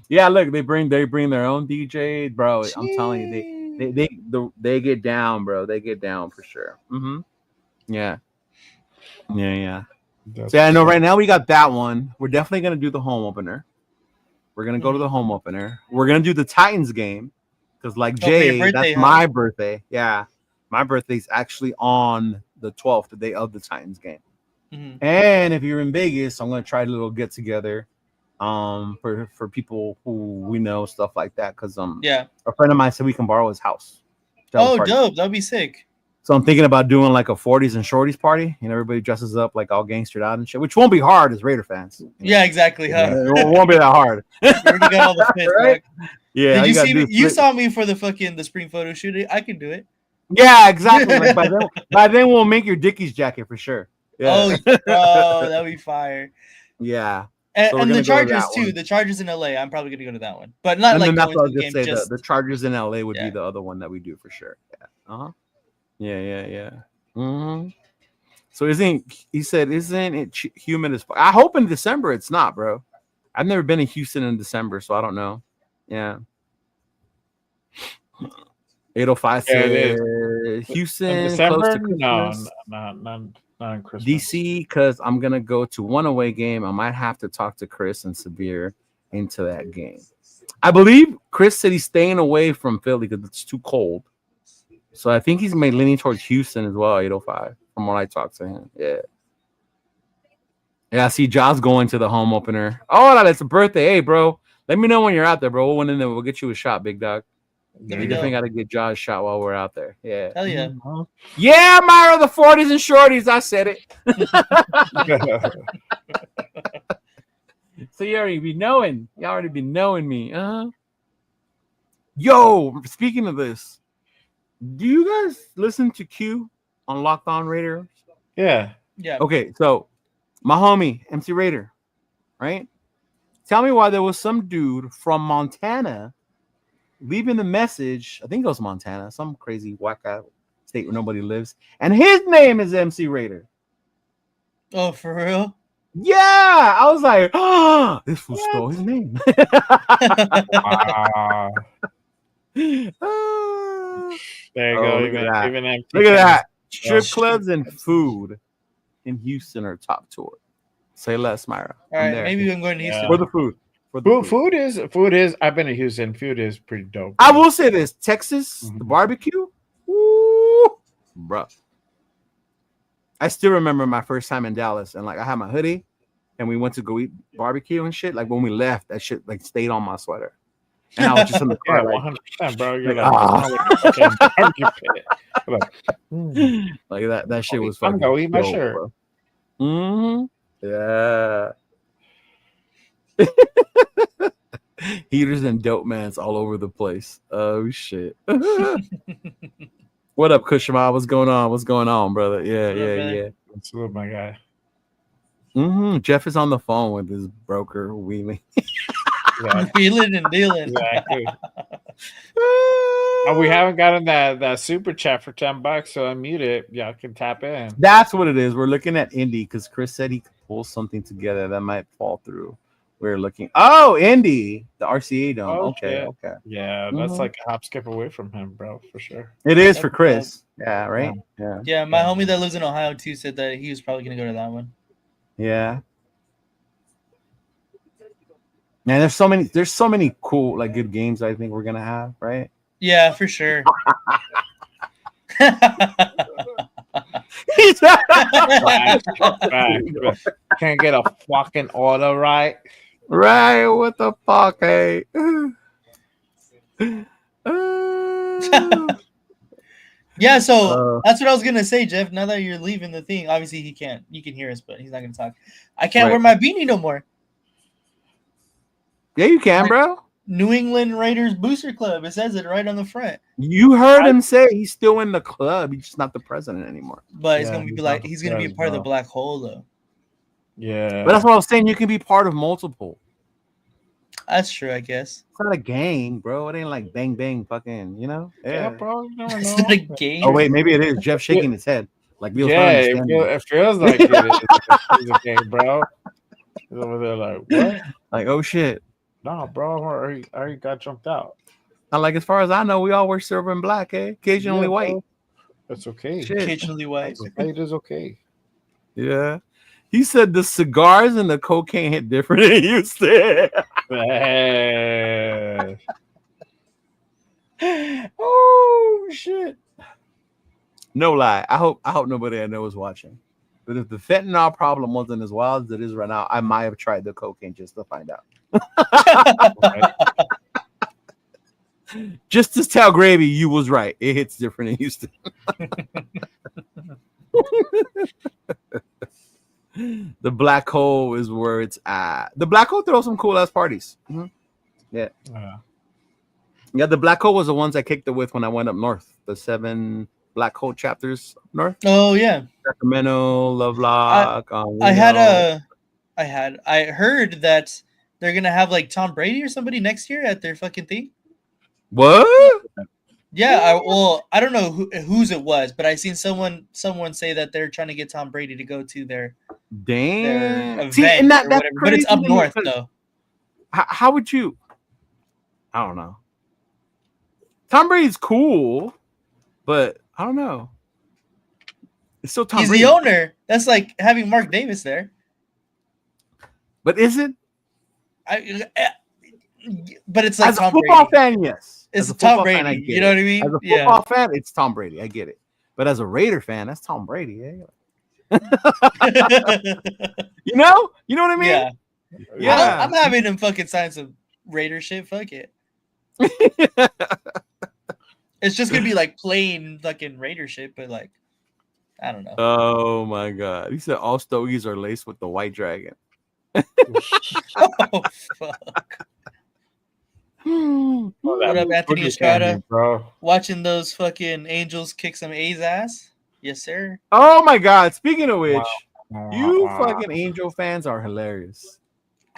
Yeah, look, they bring their own DJ, bro. I'm telling you, they get down, bro. They get down for sure. Yeah. So yeah, I know right now we got that one. We're definitely gonna do the home opener. We're gonna go to the home opener. We're gonna do the Titans game because, like for your Jay, birthday, that's huh? my birthday. Yeah, my birthday's actually on the 12th, the day of the Titans game. Mhm. And if you're in Vegas, I'm gonna try a little get together, for people who we know, stuff like that. Because Yeah. a friend of mine said we can borrow his house. to have a Oh, party. dope. That'd be sick. So I'm thinking about doing like a 40s and shorties party, and everybody dresses up like all gangstered out and shit, which won't be hard as Raider fans. Yeah, exactly. Huh? It won't be that hard. You already got all the fits, Right? dog. Yeah, Did you gotta see do me? is You flip- saw me for the spring photo shoot. I can do it. Yeah, exactly. Like by then we'll make your Dickies jacket for sure. Yeah. Oh, bro, that'd be fire. Yeah. And, So we're and the gonna go to Chargers that too. one. The Chargers in LA. I'm probably gonna go to that one, but not And like then that's going what I to was the gonna game. say. Just The Chargers in LA would be Yeah. the other one that we do for sure. Yeah. Yeah. Mm-hmm. So isn't it humid as fuck? I hope in December it's not, bro. I've never been in Houston in December, so I don't know. Yeah. 805 Yeah, it is. said Houston In close December? to No, Christmas. not in Christmas. DC, because I'm gonna go to one away game. I might have to talk to Chris and Sabir into that game. I believe Chris said he's staying away from Philly because it's too cold. So I think he's made leaning towards Houston as well, 805, from what I talked to him. Yeah. Yeah, I see Josh going to the home opener. Oh, no, that's a birthday. Hey, bro, Let me know when you're out there, bro. We'll win in there. We'll get you a shot, big dog. There We we definitely go. got to get Josh a shot while we're out there. Yeah. Hell yeah. Yeah, Myra, the 40s and shorties. I said it. So you already be knowing. You already be knowing me. Yo, speaking of this, do you guys listen to Q on Locked On Raiders? Yeah. Yeah. Okay, so my homie, MC Raider, right? Tell me why there was some dude from Montana leaving the message. I think it was Montana, some crazy whack out state where nobody lives. And his name is MC Raider. Oh, for real? Yeah, I was like, oh, this fool stole his name. There you Oh, go. look at that. Even empty Look at cans. that. Strip Yeah. clubs and food in Houston are top tour. Say less, Myra. All I'm right, there. maybe I'm going to Houston. For the food. For the Food is. I've been to Houston. Food is pretty dope. I will say this: Texas, the barbecue, woo, bro. I still remember my first time in Dallas, and like I had my hoodie, and we went to go eat barbecue and shit. Like when we left, that shit like stayed on my sweater, and I was just in the Yeah, car, like, 100%, bro. You're like, like that shit was I'm fucking. gonna eat my dope, shirt. bro. Yeah. Heaters and dope mans all over the place. Oh shit. What up, Kushima? What's going on? What's going on, brother? Yeah, yeah. What's up, my guy? Jeff is on the phone with his broker wheeling. Yeah, Wheeling and dealing. exactly. We haven't gotten that super chat for $10, so unmute it. Y'all can tap in. That's what it is. We're looking at Indy because Chris said he could pull something together that might fall through. We're looking. Oh, Indy, the RCA dome. Oh, Okay. Yeah, that's like a hop skip away from him, bro, for sure. It is for Chris. Yeah, right. Yeah, my homie that lives in Ohio too said that he was probably gonna go to that one. Yeah. Man, there's so many cool, like good games I think we're gonna have, right? Yeah, for sure. Can't get a fucking order right. Right, what the fuck, hey? Yeah, so that's what I was gonna say, Jeff. Now that you're leaving the thing, obviously he can't. You can hear us, but he's not gonna talk. I can't wear my beanie no more. Yeah, you can, bro. New England Raiders Booster Club. It says it right on the front. You heard him say he's still in the club. He's just not the president anymore. But he's gonna be like he's gonna be a part of the black hole though. Yeah. But that's what I was saying. You can be part of multiple. That's true, I guess. It's not a gang, bro. It ain't like bang bang fucking, you know? Yeah, bro. You never It's know. not a game. Oh wait, maybe it is. Jeff shaking his head. Like it feels like it is a game, bro. He's over there like, what? Like, oh shit. No, bro, I already got jumped out. Not like as far as I know, we all wear silver and black, eh? Occasionally white. Bro. That's okay. Shit. Occasionally white. It is okay. Yeah. He said the cigars and the cocaine hit different than you said. Oh shit. No lie. I hope nobody I know is watching. But if the fentanyl problem wasn't as wild as it is right now, I might have tried the cocaine just to find out. Just to tell Gravy you was right. It hits different in Houston. The black hole is where it's at. The black hole throws some cool ass parties. Mm-hmm. Yeah. Yeah, the black hole was the ones I kicked it with when I went up north. The 7 black hole chapters up north. Oh yeah. Sacramento, Lovelock. I heard that they're gonna have like Tom Brady or somebody next year at their fucking thing. What? Yeah, I don't know whose it was, but I seen someone say that they're trying to get Tom Brady to go to their event and or whatever. But it's up north though. How would you? I don't know. Tom Brady's cool, but I don't know. It's still Tom He's Brady. the owner. That's like having Mark Davis there. But is it? But it's like as Tom a football Brady. Fan, yes. It's Tom Brady. You know what I mean? As a football fan, it's Tom Brady. I get it. But as a Raider fan, that's Tom Brady. Eh? You know what I mean? Yeah. I'm having him fucking sign some Raider shit. Fuck it. It's just gonna be like plain fucking Raider shit, but like, I don't know. Oh my god! He said all stogies are laced with the white dragon. Oh fuck! What up, Anthony Estrada? bro? Watching those fucking Angels kick some A's ass? Yes, sir. Oh my god! Speaking of which, you fucking Angel fans are hilarious.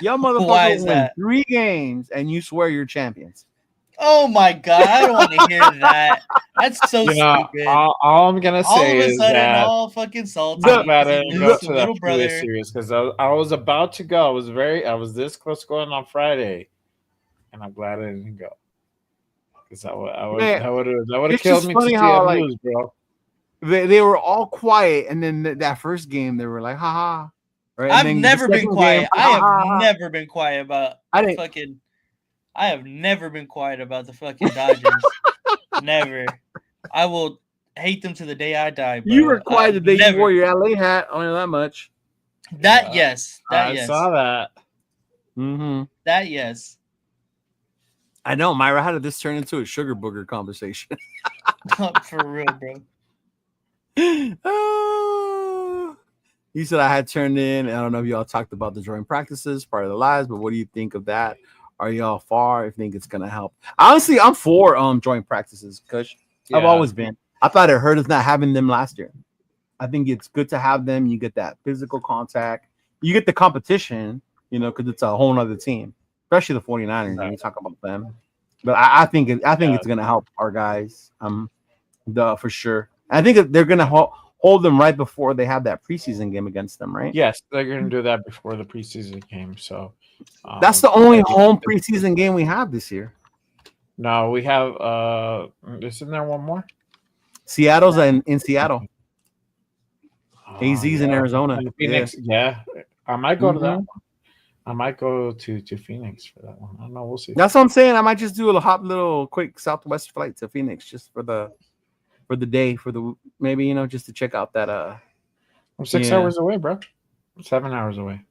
Y'all Why motherfuckers is win that? 3 games and you swear you're champions. Oh my god! I don't want to hear that. That's so You know, stupid. all I'm gonna All say of a is sudden, that all fucking salty. I'm glad I He didn't go loses to to that little previous brother. series because I was about to go. I was this close to going on Friday, and I'm glad I didn't go because that would have It's killed just me funny to see how, him like, lose, bro. They were all quiet, and then that first game they were like, haha. Right? And I've then the never been second quiet. game, I have "Ha, ha, ha." never been quiet about I have never been quiet about the fucking Dodgers. Never. I will hate them to the day I die. Bro. You were quiet the day Never. you wore your LA hat. Only that much. That yes. That I yes. saw that. Mm-hmm. That yes. I know, Myra. How did this turn into a sugar booger conversation? For real, bro. He said I had turned in. I don't know if y'all talked about the joint practices, part of the lives, but what do you think of that? Are y'all far? I think it's gonna help. Honestly, I'm for joint practices because I've always been. I thought it hurt us not having them last year. I think it's good to have them. You get that physical contact. You get the competition, because it's a whole nother team, especially the 49ers when you talk about them. But I think it's gonna help our guys. For sure. I think they're gonna hold them right before they have that preseason game against them, right? Yes, they're going to do that before the preseason game. So that's the only home preseason game we have this year. No, we have. Isn't there one more? Seattle's in Seattle. AZ's in yeah. Arizona. Phoenix, yeah. I might go to that one. I might go to Phoenix for that one. I don't know. We'll see. That's what I'm saying. I might just do a little quick Southwest flight to Phoenix just for the day, maybe just to check out that. I'm 6 hours away, bro. 7 hours away.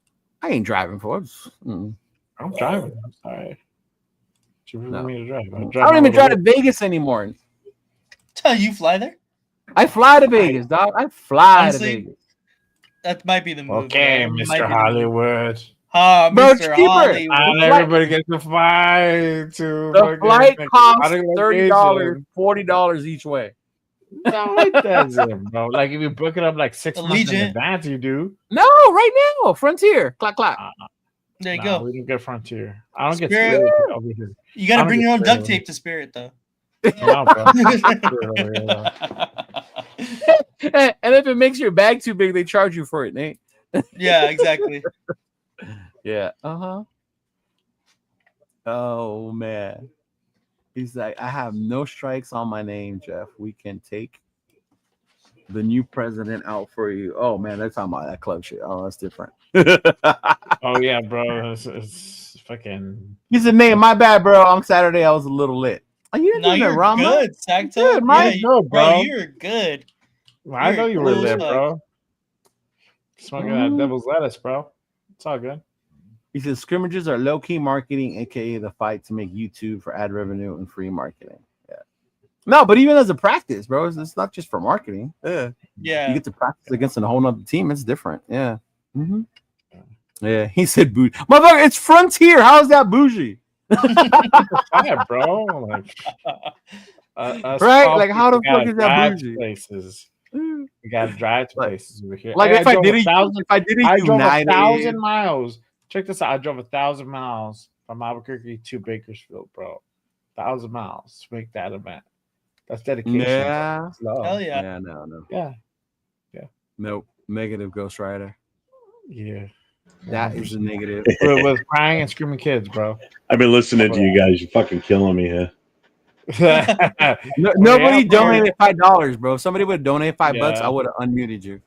I ain't driving for it. I'm driving. I'm sorry. You really me to drive? I don't even drive to Vegas anymore. You fly there? I fly to Vegas, dog. I fly to Vegas. That might be the move. Okay, Mr. Hollywood. Bro, it's cheaper. And everybody gets to fly to the flight costs $30, $40 each way. No, it doesn't, bro. Like if you book it up like 6 months in advance, you do. No, right now, Frontier, clack. There you go. We don't get Frontier. I don't Spirit. get Spirit over here. You got to bring your own duct tape to Spirit, though. No, bro. And if it makes your bag too big, they charge you for it, Nate. Yeah, exactly. Yeah. Oh man. He's like, I have no strikes on my name, Jeff. We can take the new president out for you. Oh man, they're talking about that club shit. Oh, that's different. Oh yeah, bro. It's fucking. He said, Nate, my bad, bro. On Saturday, I was a little lit. Oh, you didn't do you're that, good, Sacto. Good, bro. You're good. I know you were lit, bro. Smoking that devil's lettuce, bro. It's all good. He says scrimmages are low-key marketing, aka the fight to make YouTube for ad revenue and free marketing. Yeah. No, but even as a practice, bro, it's not just for marketing. Yeah. You get to practice against a whole nother team. It's different. Yeah. Mm-hmm. Yeah. He said bougie. Motherfucker, it's Frontier. How is that bougie? Yeah, bro. Like, right? Like, how the fuck is that bougie? Places. We gotta drive to places over here. Like, hey, I drove 1,000 miles. Check this out. I drove 1,000 miles from Albuquerque to Bakersfield, bro. 1,000 miles to make that event. That's dedication. Yeah. Hell yeah. Yeah, no. Yeah. Nope. Negative Ghost Rider. Yeah. That is a negative. With crying and screaming kids, bro. I've been listening to you guys. You're fucking killing me here. Nobody donated $5, bro. If somebody would donate $5, I would have unmuted you.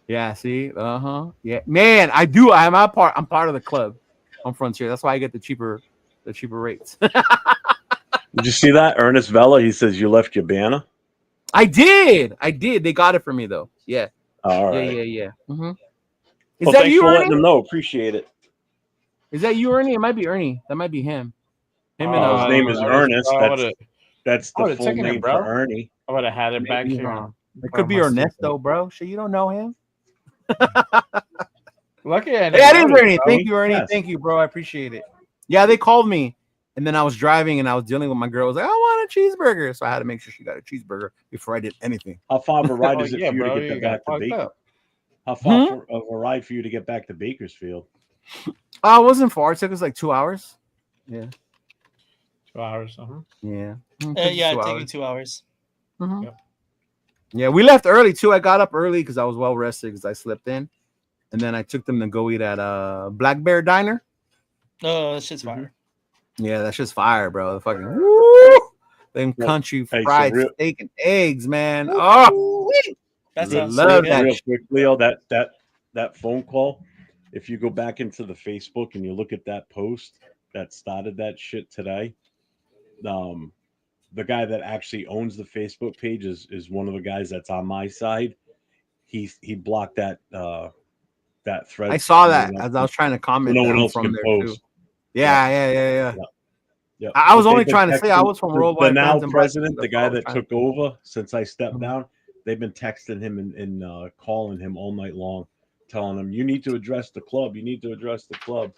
Yeah, see? Yeah. Man, I do. I'm part of the club on Frontier. That's why I get the cheaper rates. Did you see that? Ernest Vella, he says you left your banner. I did. They got it for me though. Yeah. All right. Yeah. Mm-hmm. Well, that thanks you, for letting Ernie? them know. Appreciate it. Is that you, Ernie? It might be Ernie. That might be him. Him and His name is Ernest. That's the would've full taken it, name bro. for Ernie. I would have had it back maybe, here. huh? It could be Ernesto, bro. Shit, you don't know him. Lucky I Hey, that is noticed, Ernie. bro. Thank you, Ernie. Yes. Thank you, bro. I appreciate it. Yeah, they called me, and then I was driving, and I was dealing with my girl. I was like, I want a cheeseburger, so I had to make sure she got a cheeseburger before I did anything. How far of a ride Oh, is it yeah, for you bro, to get you that got back to fucked Baker? up. How far of a ride for you to get back to Bakersfield? It wasn't far. It took us like 2 hours. Yeah. 2 hours. Uh-huh. Yeah. Yeah, taking 2 hours. Mhm. Yep. Yeah, we left early too. I got up early because I was well rested because I slept in, and then I took them to go eat at Black Bear Diner. Oh, that shit's fire. Yeah, that's just fire, bro. The fucking woo, them Well, country hey, so fried real- steak and eggs, man. Oh, That Real- sounds love so that good. Real shit. quick, Leo, that phone call. If you go back into the Facebook and you look at that post that started that shit today, the guy that actually owns the Facebook page is one of the guys that's on my side. He blocked that thread. I saw so that no one as I was trying to comment no one down else from can there post. too. Yeah. Yeah. I was But only they've been trying to say I texting was from the Worldwide now Friends and president, Bikers. the That's all I guy was that trying to took over since I stepped Mhm. down. They've been texting him and calling him all night long, telling him, "You need to address the club. You need to address the club."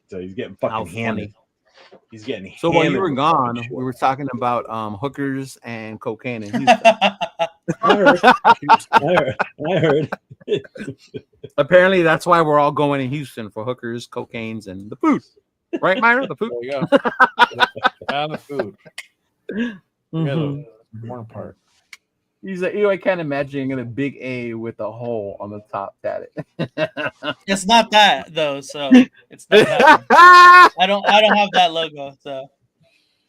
So he's getting fucking How hammered. funny. He's getting So while you hammered were with gone, fucking shit. we were talking about hookers and cocaine in Houston. I heard. Apparently, that's why we're all going to Houston for hookers, cocaines, and the food. Right, Myra? The food. There you go. And the food. Yeah, Mhm. the important part. He's like, I can't imagine a big A with a hole on the top tatted. It's not that though, so it's not that one. I don't have that logo, so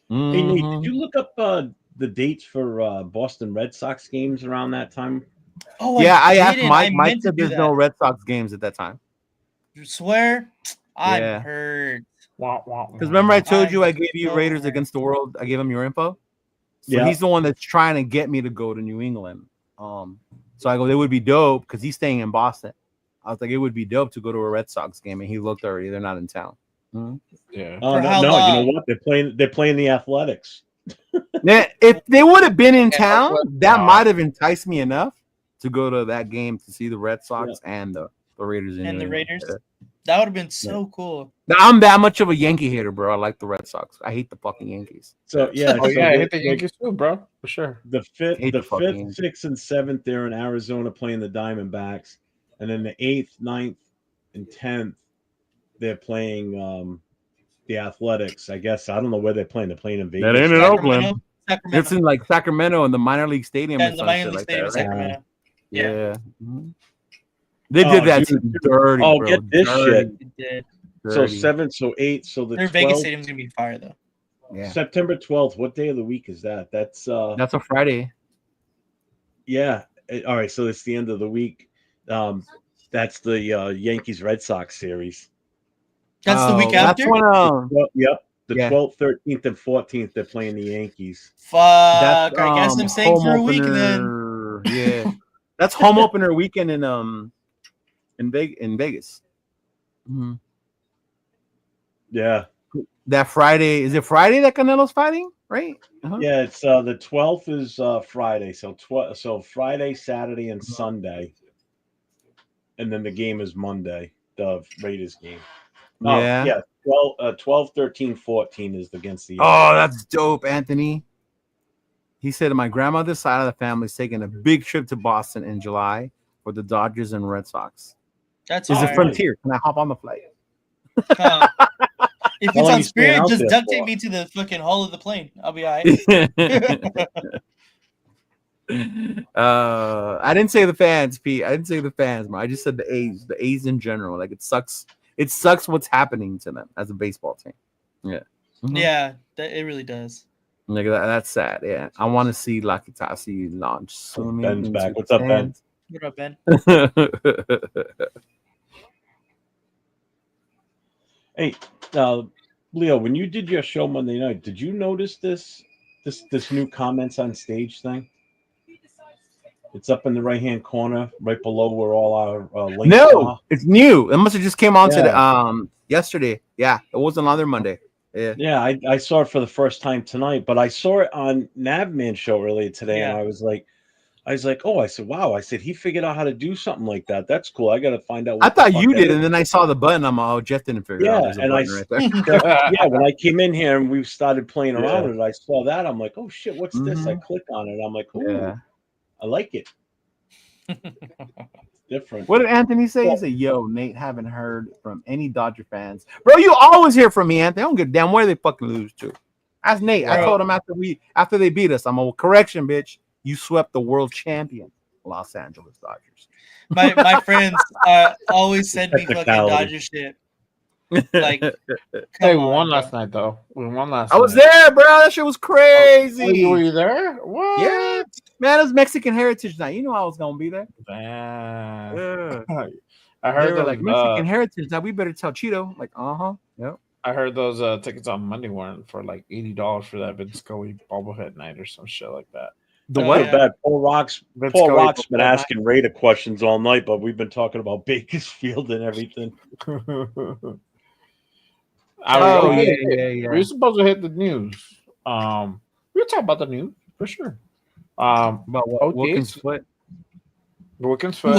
Hey Nate, Mhm. did you look up the dates for Boston Red Sox games around that time? oh Yeah, I asked didn't. Mike. I Mike meant to said do there's that. no Red Sox games at that time. Swear, I'm Yeah. hurt. Because remember, I told you I gave you so Raiders hurt. Against the World. I gave him your info. So Yeah. he's the one that's trying to get me to go to New England. So I go, it would be dope because he's staying in Boston. I was like, it would be dope to go to a Red Sox game, and he looked already. They're not in town. Yeah. Oh For no, how no, you know long? what? They're playing the Athletics. Yeah, if they would have been in Yeah, town, that's that what- might have enticed me enough to go to that game to see the Red Sox and the Raiders. And the New England. Raiders. That would have been so cool. Now, I'm that much of a Yankee hater, bro. I like the Red Sox. I hate the fucking Yankees. So yeah, Oh so yeah, I they- hit the Yankees too, bro. For sure. the fifth, Hate the the fucking fifth, Yankees. 6th, and 7th, they're in Arizona playing the Diamondbacks, and then the 8th, 9th, and 10th, they're playing the Athletics. I guess I don't know where they're playing. They're playing in Vegas. That ain't in Oakland. Sacramento. It's in like Sacramento in the minor league stadium Yeah, or the some minor shit league like stadium that, in right? Sacramento. Yeah. Mhm. They Oh, did that dude. to dirty, Oh, bro. get this shit. It did. So Dirty. 7th, so 8th, so the Their Vegas 12th, stadium's gonna be fire though. Yeah. September 12th. What day of the week is that? That's That's a Friday. yeah. All right, so it's the end of the week. That's the Yankees Red Sox series. That's the week That's after. when, Well, yep. The Yeah. 12th, 13th, and 14th, they're playing the Yankees. Fuck! that's I guess I'm staying home for a week then. opener. Yeah. That's home opener weekend in Vegas. Mhm. Yeah. That Friday, is it Friday that Canelo's fighting? Right? Uh-huh. Yeah, it's the 12th is Friday. So Friday, Saturday, and Sunday. And then the game is Monday, the Raiders game. Oh, Yeah. yeah. 12, 13, 14 is against the Oh, that's dope, Anthony. He said my grandmother's side of the family is taking a big trip to Boston in July for the Dodgers and Red Sox. That's Is it fire. Frontier? Can I hop on the flight? If How it's long on you staying Spirit, out just there duct for? tape me to the fucking hull of the plane. I'll be all right. I didn't say the fans, Pete. I didn't say the fans, man. I just said the A's in general. Like it sucks. It sucks what's happening to them as a baseball team. Yeah. Mhm. Yeah, it really does. Like that's sad. Yeah. I want to see Lakitasi launch soon. Ben's back. What's up, Ben? What up, Ben? Hey, Leo, when you did your show Monday night, did you notice this new comments on stage thing? It's up in the right-hand corner, right below where all our links No, are. it's new. It must have just came on Yeah. today. Yesterday. Yeah, it wasn't on there Monday. Yeah. Yeah, I saw it for the first time tonight, but I saw it on Navman show earlier today, and Yeah. I was like, oh, I said, wow. I said, he figured out how to do something like that. That's cool. I got to find out what I the thought fuck you that did, is. and then I saw the button. I'm like, oh, Jeff didn't figure it out. Yeah, There's a and button right there. yeah, when I came in here and we started playing around Yeah. with it, I saw that. I'm like, oh shit, what's this? I Mhm. click on it. I'm like, ooh, Yeah. I like it. Different. What did Anthony say? He Well- said, yo, Nate, haven't heard from any Dodger fans. Bro, you always hear from me, Anthony. I don't give a damn where they fucking lose to. That's Nate. I Bro. told him after they beat us, I'm a correction, bitch. You swept the world champion, Los Angeles Dodgers. My friends always send me fucking Technicality. Dodger shit. Like, Hey, come we on, won bro. last night though. We won last I was night. there, bro. That shit was crazy. Were you there? What? Yeah, man, it was Mexican Heritage Night. You know I was gonna be there. Damn. Yeah. I They heard were those, like Mexican Heritage Night. We better tell Cheeto. Like, yep. I heard those tickets on Monday weren't for like $80 for that Vince Scully bobblehead night or some shit like that. The Oh, what? yeah. Bad. Paul Rock's Vince been Scully asking Raider questions all night, but we've been talking about Bakersfield and everything. Oh, yeah. yeah. We were supposed to hit the news. We'll talk about the news for sure. About what? OTAs. Wilkins' foot. Wilkins foot.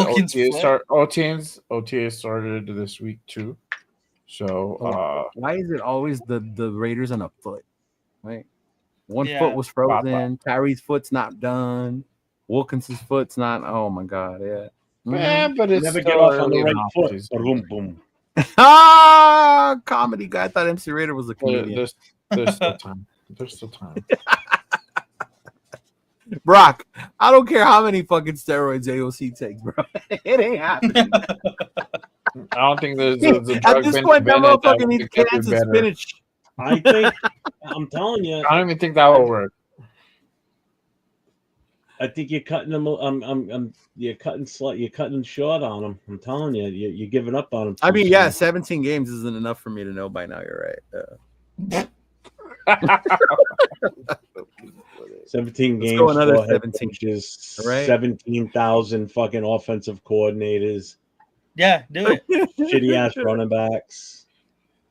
Wilkins OTAs started this week too. So Why is it always the Raiders on a foot? Right. One Yeah. foot was frozen. Tyree's foot's not done. Wilkins' foot's not. Oh my god. Yeah. yeah, but it's Never still get off on early the in right the foot. offseason. Boom, boom. Comedy guy. I thought MC Raider was a comedian. There's still time. There's still time. Brock, I don't care how many fucking steroids AOC takes, bro. It ain't happening. I don't think there's a drug At this point, that Bennett motherfucker will needs get you cans of better. spinach. I think I'm telling you. I don't even think that will work. I think you're cutting them. You're cutting short on them. I'm telling you, you're giving up on them. I mean, yeah, 17 games isn't enough for me to know by now. You're right. 17 Let's games, go another 4 head 17. coaches, All right. 17,000 fucking offensive coordinators, Yeah, do it. shitty ass running backs,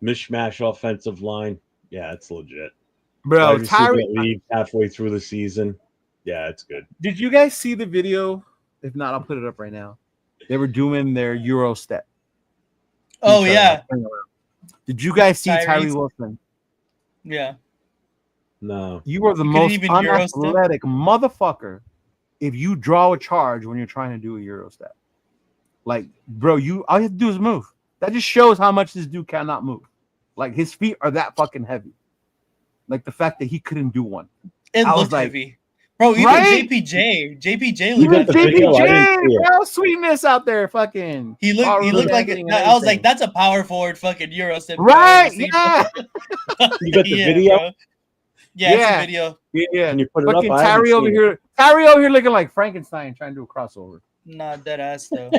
mishmash offensive line. Yeah, it's legit. Bro, Wide receiver Tyreek. that leaves halfway through the season. Yeah, it's good. Did you guys see the video? If not, I'll put it up right now. They were doing their Euro step. Oh yeah, Did you guys see Tyrese. Tyree Wilson? yeah. No. You are the You most couldn't even Euro step? unathletic motherfucker if you draw a charge when you're trying to do a Euro step. Like, bro, all you have to do is move. That just shows how much this dude cannot move. Like, his feet are that fucking heavy. Like, the fact that he couldn't do one. It I was looked like- heavy. Bro, even Right? JPJ Even looked the heavy. video, I didn't see JPJ, it. bro, sweetness out there, fucking. He looked like Everything, I was like, everything. that's a power forward fucking Euro step. Right, yeah. You got the video? Bro. Yeah, it's Yeah. a video. Yeah. Can you put it Fucking up? I haven't Tyree over seen it. here. Tyree over here looking like Frankenstein trying to do a crossover. Not dead ass though.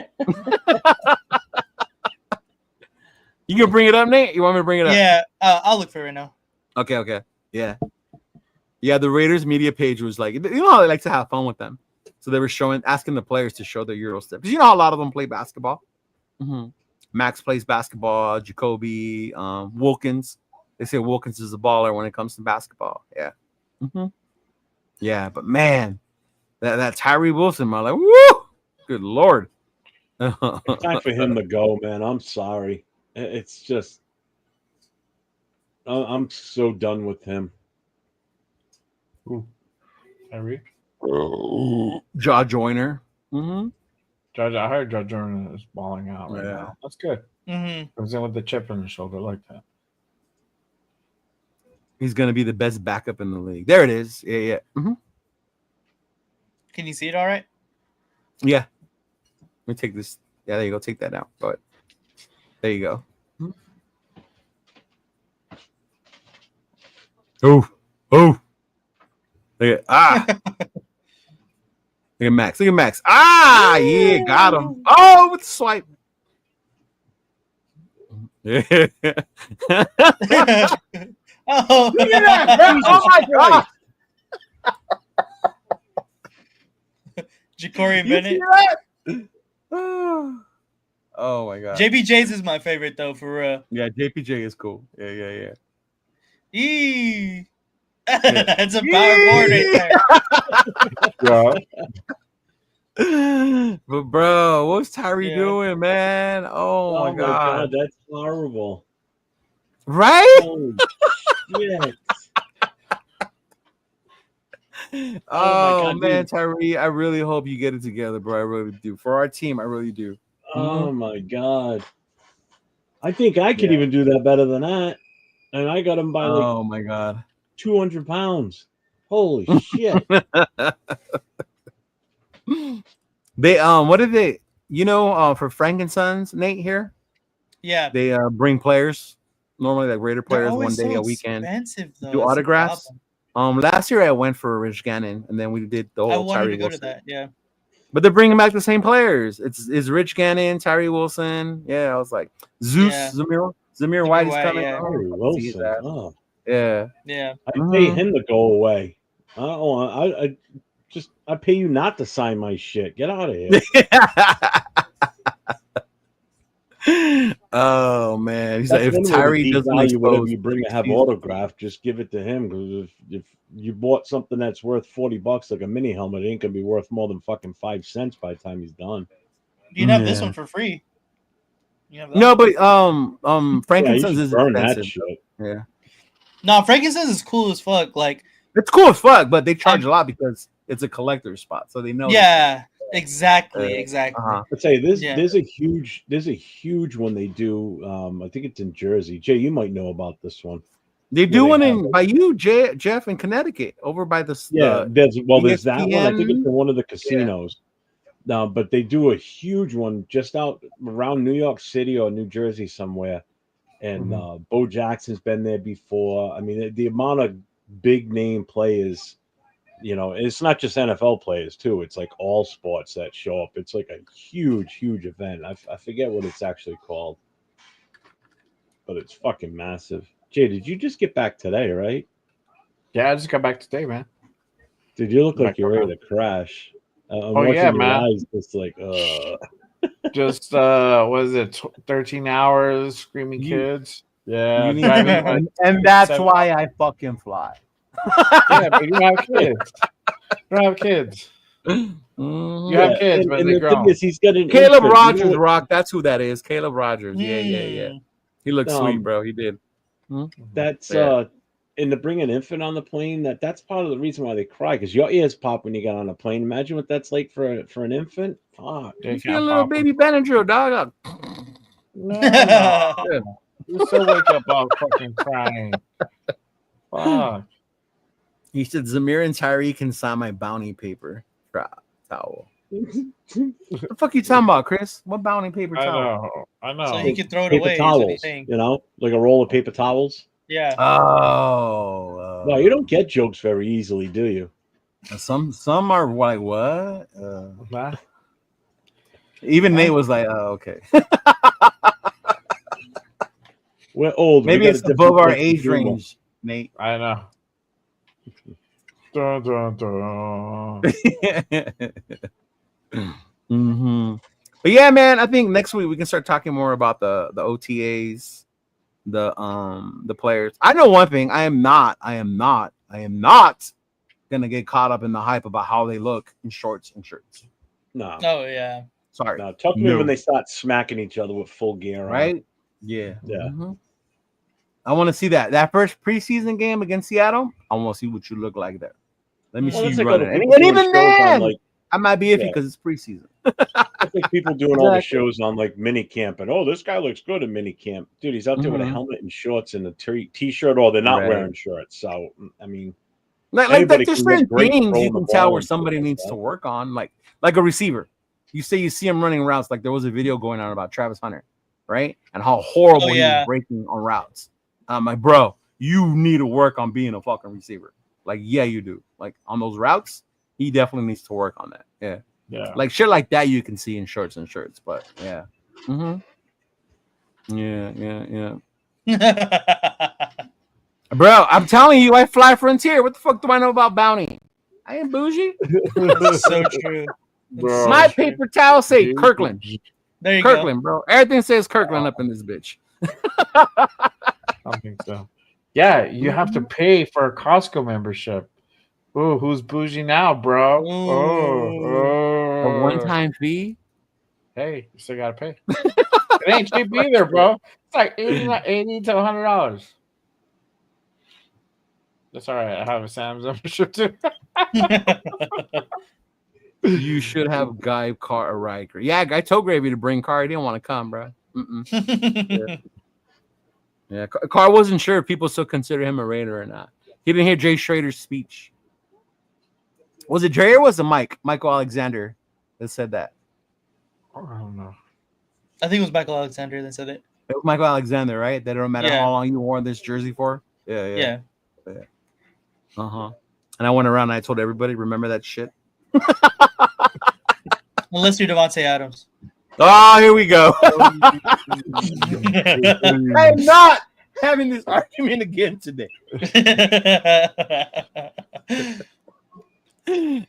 You can bring it up, Nate? You want me to bring it up? Yeah, I'll look for it right now. Okay. Yeah. Yeah, the Raiders media page was like, you know how they like to have fun with them. So they were asking the players to show their Euro step. Because you know how a lot of them play basketball. Mm-hmm. Max plays basketball, Jacoby, Wilkins. They say Wilkins is a baller when it comes to basketball. Yeah. Mm-hmm. Yeah, but man, that Tyree Wilson, man, like, woo! Good Lord. It's time for him to go, man. I'm sorry. It's just, I'm so done with him. Tyreek? Jaw Joyner. Mm-hmm. I heard Judge Jordan is balling out right Yeah. now. That's good. Mm-hmm. Comes in with the chip on his shoulder like that. He's going to be the best backup in the league. There it is. Yeah. Mm-hmm. Can you see it all right? Yeah. Let me take this. Yeah, there you go. Take that out. But there you go. Oh. Look at Look at Max. Yeah, got him. Oh, with the swipe. Yeah. Oh, Look at that, bro. Oh my god. Ja'Cory You see Bennett. that? Oh my god. JPJ's is my favorite though, for real. Yeah, JPJ is cool. Yeah. Eee. That's a power forward right there. But bro, what's Tyree Yeah. doing, man? Oh, my god. that's horrible. Right? Holy shit. Oh, God, man, dude. Tyree, I really hope you get it together, bro. I really do. For our team, I really do. Oh my god. I think I could Yeah. even do that better than that. And I got him by like Oh my god. 200 pounds. Holy shit. They what did they for Frankensons, Nate here? Yeah. They bring players, normally like Raider They're players, one always day so a weekend. expensive, though. Do That's the autographs. problem. Last year I went for Rich Gannon, and then we did the I whole wanted Tyree to go Wilson. to that. Yeah. But they're bringing back the same players. It's Rich Gannon, Tyree Wilson. Yeah, I was like Zeus, Yeah. Zamir White is White, coming. yeah. Oh, Harry I see Wilson. that. Oh, Yeah. Yeah. I pay him to go away. I don't want. I pay you not to sign my shit. Get out of here. Oh man, he's That's like, one if way to Tyree doesn't devalue whatever expose, you bring to have he's- autographed, just give it to him. Because if you bought something that's worth $40, like a mini helmet, it ain't gonna be worth more than fucking 5 cents by the time he's done. You can have this Yeah. one for free. You have that no, one. but Yeah, you Frankincense should is burn that expensive. shit. Yeah, No, Frankincense is cool as fuck. Like, it's cool as fuck, but they charge a lot because it's a collector's spot, so they know. yeah, exactly. Uh-huh. I'd say there's Yeah. there's a huge one they do. I think it's in Jersey. Jay, you might know about this one. They do they one have in by you, Jeff, in Connecticut, over by the There's that one. I think ESPN. it's in one of the casinos. No, but they do a huge one just out around New York City or New Jersey somewhere. And Bo Jackson's been there before. I mean, the amount of big name players, it's not just NFL players too. It's like all sports that show up. It's like a huge event. I forget what it's actually called, but it's fucking massive. Jay, did you just get back today, right? Yeah, I just got back today, man. Dude, you look like Back you're ready around. to crash. I'm Oh, watching yeah, your man. eyes just like, Just what is it? 13 hours screaming You- kids. Yeah, You need- driving. and that's 7 why I fucking fly. Yeah, but you don't have kids. You don't have kids. Mhm. You have kids, but and they the grown. thing is, he's got an Caleb infant. Rogers, You know what- Rock. That's who that is. Caleb Rogers. Yeah. Mm. He looks Um, sweet, bro. He did. That's Yeah. and to bring an infant on the plane, that's part of the reason why they cry, because your ears pop when you get on a plane. Imagine what that's like for an infant. Fuck. They You feel a can't little pop 'em. baby Benadryl, dog. No. You still wake up all fucking crying. Fuck. He said Zamir and Tyree can sign my bounty paper towel. What the fuck you talking about, Chris? What bounty paper I towel? know. So he can throw it Paper away. Is what he's towels, saying. like a roll of paper towels. Yeah. Oh, No, you don't get jokes very easily, do you? Some are like what? Nah. Even Nate was like, "Oh, okay." We're old. We Maybe got it's a different above our sense of age humor. range, Nate. I know. Dun, dun, dun. But yeah, man, I think next week we can start talking more about the OTAs, the players. I know one thing. I am not gonna get caught up in the hype about how they look in shorts and shirts. No, Oh yeah. Sorry. no. Talk to me when they start smacking each other with full gear on. Right? Yeah. Yeah. I want to see that first preseason game against Seattle. I want to see what you look like there. Let me Well, see that's you like running. other And people doing even shows then, on, like, I might be iffy Yeah. because it's preseason. it's like people doing all the Exactly. shows on like mini camp, and this guy looks good in mini camp, dude. He's out there with a Mhm. helmet and shorts and a t-shirt, or they're not Right. wearing shorts. So I mean, Like Anybody there's can look certain great things throwing you the can tell ball where and shit somebody like needs that. to work on, like a receiver. You see him running routes. Like there was a video going on about Travis Hunter, right? And how horrible he yeah. was breaking on routes. I'm like, bro, you need to work on being a fucking receiver. Like, yeah, you do. Like on those routes, he definitely needs to work on that. Yeah. Yeah. Like shit like that you can see in shorts and shirts, but yeah. Yeah. Bro, I'm telling you, I fly Frontier. What the fuck do I know about bounty? I ain't bougie. That's so true. Bro. My paper towel say Kirkland. There you Kirkland, bro. Everything says Kirkland up in this bitch. I think so. Yeah, you have to pay for a Costco membership. Ooh, who's bougie now, bro? Ooh. A one-time fee. Hey, you still gotta pay. It ain't cheap either, bro. It's like $80 to $100. That's all right. I have a Sam's membership too. You should have Guy Car a ride. Yeah, I told Gravy to bring Car. He didn't want to come, bro. Yeah, Car wasn't sure if people still consider him a Raider or not. He didn't hear Jay Schrader's speech. Was it Dre or was it Michael Alexander that said that? I don't know. I think it was Michael Alexander that said it. It was Michael Alexander, right? That it don't matter how long you wore this jersey for. Yeah. Uh-huh. And I went around and I told everybody, remember that shit? Unless you're Devontae Adams. Oh, here we go. I'm not having this argument again today.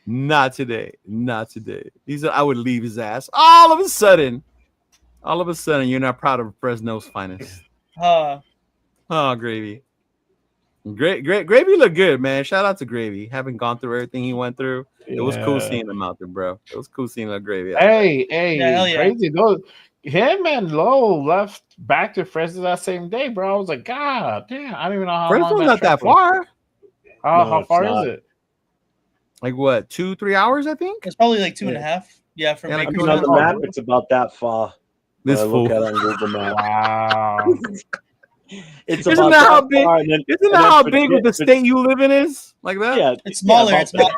Not today. He said I would leave his ass. All of a sudden, you're not proud of Fresno's finest. Oh, Gravy. Gravy looked good, man. Shout out to Gravy. Having gone through everything he went through, it was cool seeing him out there, bro. It was cool seeing Gravy. Hey, crazy. Those him and Lowe left back to Fresno that same day, bro. I was like, God damn, I don't even know how Fresno's long not that far. How far is it? Like what, 2-3 hours? I think it's probably like 2.5. Yeah, from on the map, it's about that far. This look at it on Google Maps. Wow. Isn't that how big? Isn't that how big the state you live in is? Like that? Yeah, it's smaller. It's smaller.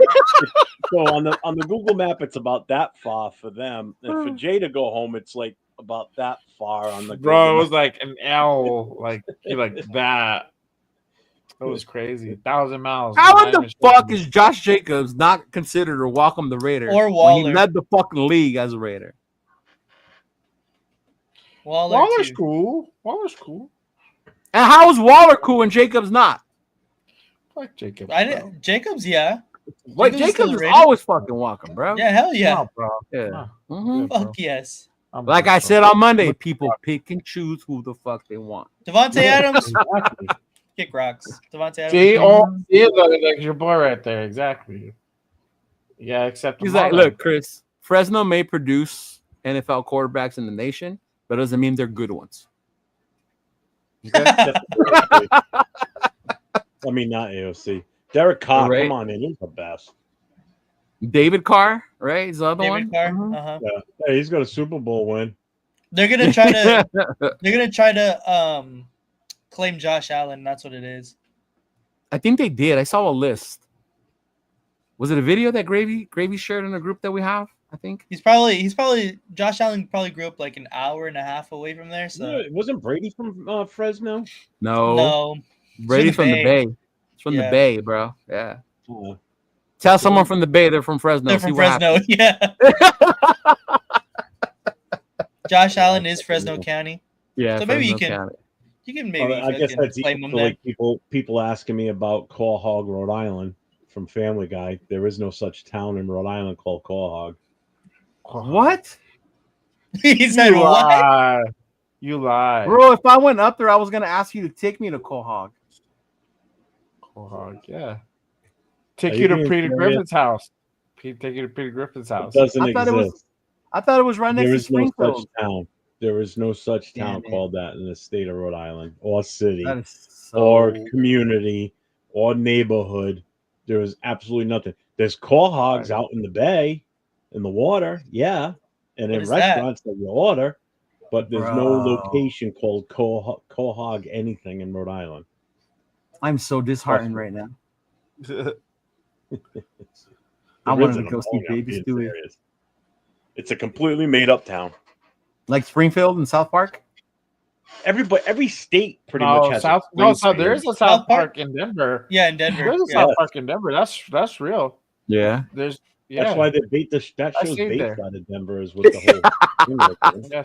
So on the Google map, it's about that far for them, and for Jay to go home, it's like about that far on the. Bro, it was like an L, like that. It was crazy. 1,000 miles. How in the fuck is Josh Jacobs not considered a welcome the Raider or Waller? When he led the fucking league as a Raider. Waller's cool. And how is Waller cool and Jacobs not? Like Jacobs. Jacobs, yeah. Wait, Jacobs is always fucking welcome, bro. Yeah, hell yeah. No, bro. Yeah. No. Fuck yes. Like I said on Monday, people pick and choose who the fuck they want. Devontae Adams. Kick rocks. Devontae Adams. See, like your boy right there. Exactly. Yeah, except he's like, look, Chris, Fresno may produce NFL quarterbacks in the nation, but it doesn't mean they're good ones. I mean, not AOC. Derek Carr, come on in. He's the best. David Carr, right? He's the other David one. Carr. Yeah. Hey, he's got a Super Bowl win. They're gonna try to. Claim Josh Allen. That's what it is. I think they did. I saw a list. Was it a video that Gravy shared in a group that we have? I think he's probably Josh Allen probably grew up like an hour and a half away from there. So wasn't Brady from Fresno? No. Brady's from the Bay. It's from the Bay, bro. Yeah. Tell someone from the Bay they're from Fresno. They're from Fresno. Yeah. Josh Allen is Fresno County. Yeah. So maybe you can maybe. I guess that's like people asking me about Quahog, Rhode Island, from Family Guy. There is no such town in Rhode Island called Quahog. What? He said what? You lie, bro. If I went up there, I was gonna ask you to take me to Quahog. Quahog, yeah. Take you to Peter Griffin's house. Take you to Peter Griffin's house. It doesn't exist. I thought it was right next to Springfield. No such town. There is no such town called that in the state of Rhode Island, or city, or community, or neighborhood. There is absolutely nothing. There's Quahogs out in the bay, in the water, and in restaurants that you order, but there's no location called Quahog anything in Rhode Island. I'm so disheartened right now. I wanted to go see Baby Stewie. It's a completely made-up town. Like Springfield and South Park? Every state pretty much has there is a South Park in Denver. Yeah, in Denver. There's a South Park in Denver. That's real. Yeah. That's why they beat that show's based out of Denver is with the whole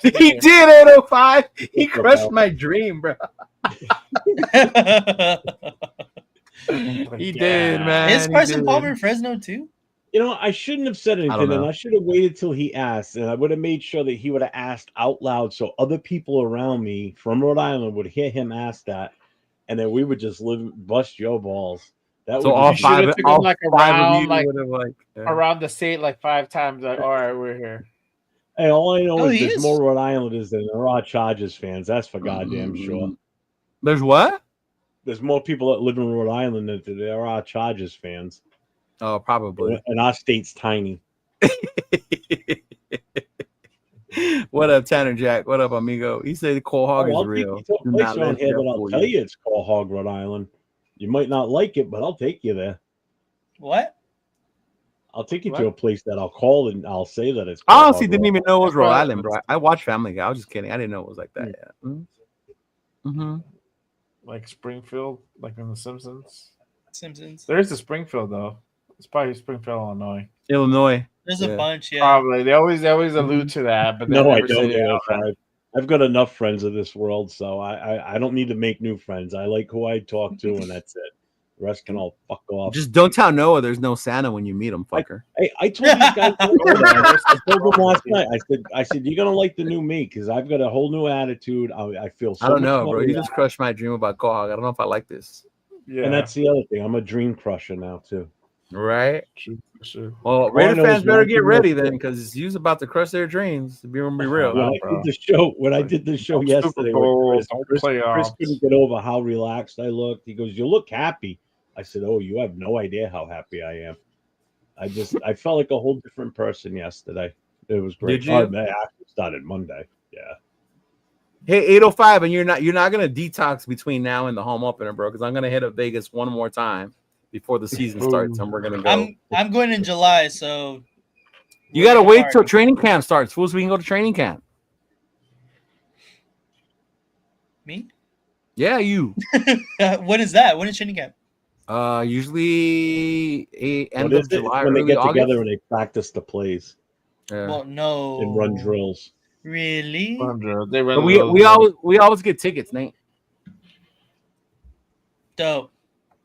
thing. He did 805. He crushed my dream, bro. He did, man. Is Carson Palmer in Fresno too? You know, I shouldn't have said don't anything, and know. I should have waited till he asked, and I would have made sure that he would have asked out loud, so other people around me from Rhode Island would hear him ask that, and then we would just bust your balls. That So would all just You should be have took him like five of around, you like would have like. around the state like 5 times. Like, all right, we're here. Hey, all I know Oh, is he there's is. more Rhode Islanders than there are Chargers fans. That's for goddamn sure. There's what? There's more people that live in Rhode Island than there are Chargers fans, Oh, probably. and our state's tiny. What up, Tanner Jack? What up, amigo? He said the Cole Hog is I'll real. take you to a Do place not around let here that that I'll fool tell you it's called Hog, Rhode Island. You might not like it, but I'll take you there. What? I'll take you What? to a place that I'll call and I'll say that it's I called honestly Hog, didn't Rhode even know it was That's Rhode why- Island, bro. I watched Family Guy. I was just kidding. I didn't know it was like that yet. Mm-hmm. Like Springfield, like in The Simpsons. Simpsons. There's the Springfield though. It's probably Springfield, Illinois. Illinois. There's Yeah. a bunch, yeah. Probably. They always allude to that, but they No, I never say don't. it Yeah, outright. I've got enough friends of this world, so I don't need to make new friends. I like who I talk to, and that's it. The rest can all fuck off. Just don't tell Noah there's no Santa when you meet him, fucker. Hey, I told these guys. I told them last night. I said you're gonna like the new me because I've got a whole new attitude. I feel. So I don't much know, more bro. You relaxed. just crushed my dream about Cole Hog. I don't know if I like this. Yeah. And that's the other thing. I'm a dream crusher now too. Right? Sure. Well, I Raider know fans is better one get thing ready that's- then, because he's about to crush their dreams. To be real. When I bro. did the show, yesterday, Super Bowl, with don't Chris playoffs. couldn't get over how relaxed I looked. He goes, "You look happy." I said, "Oh, you have no idea how happy I am." I felt like a whole different person yesterday. It was great. Did you? Oh, man, I actually started Monday. Yeah. Hey, 805, and you're not gonna detox between now and the home opener, bro, because I'm gonna hit up Vegas one more time before the season starts, and we're gonna go. I'm going in July, so You gotta wait till training camp starts, fools. So we can go to training camp. Me? Yeah, you. When is that? When is training camp? Usually end What of is it? July, When they early get August. together and they practice the plays Yeah. Well, no. and run drills. Really? They But run we always get tickets, Nate. Dope.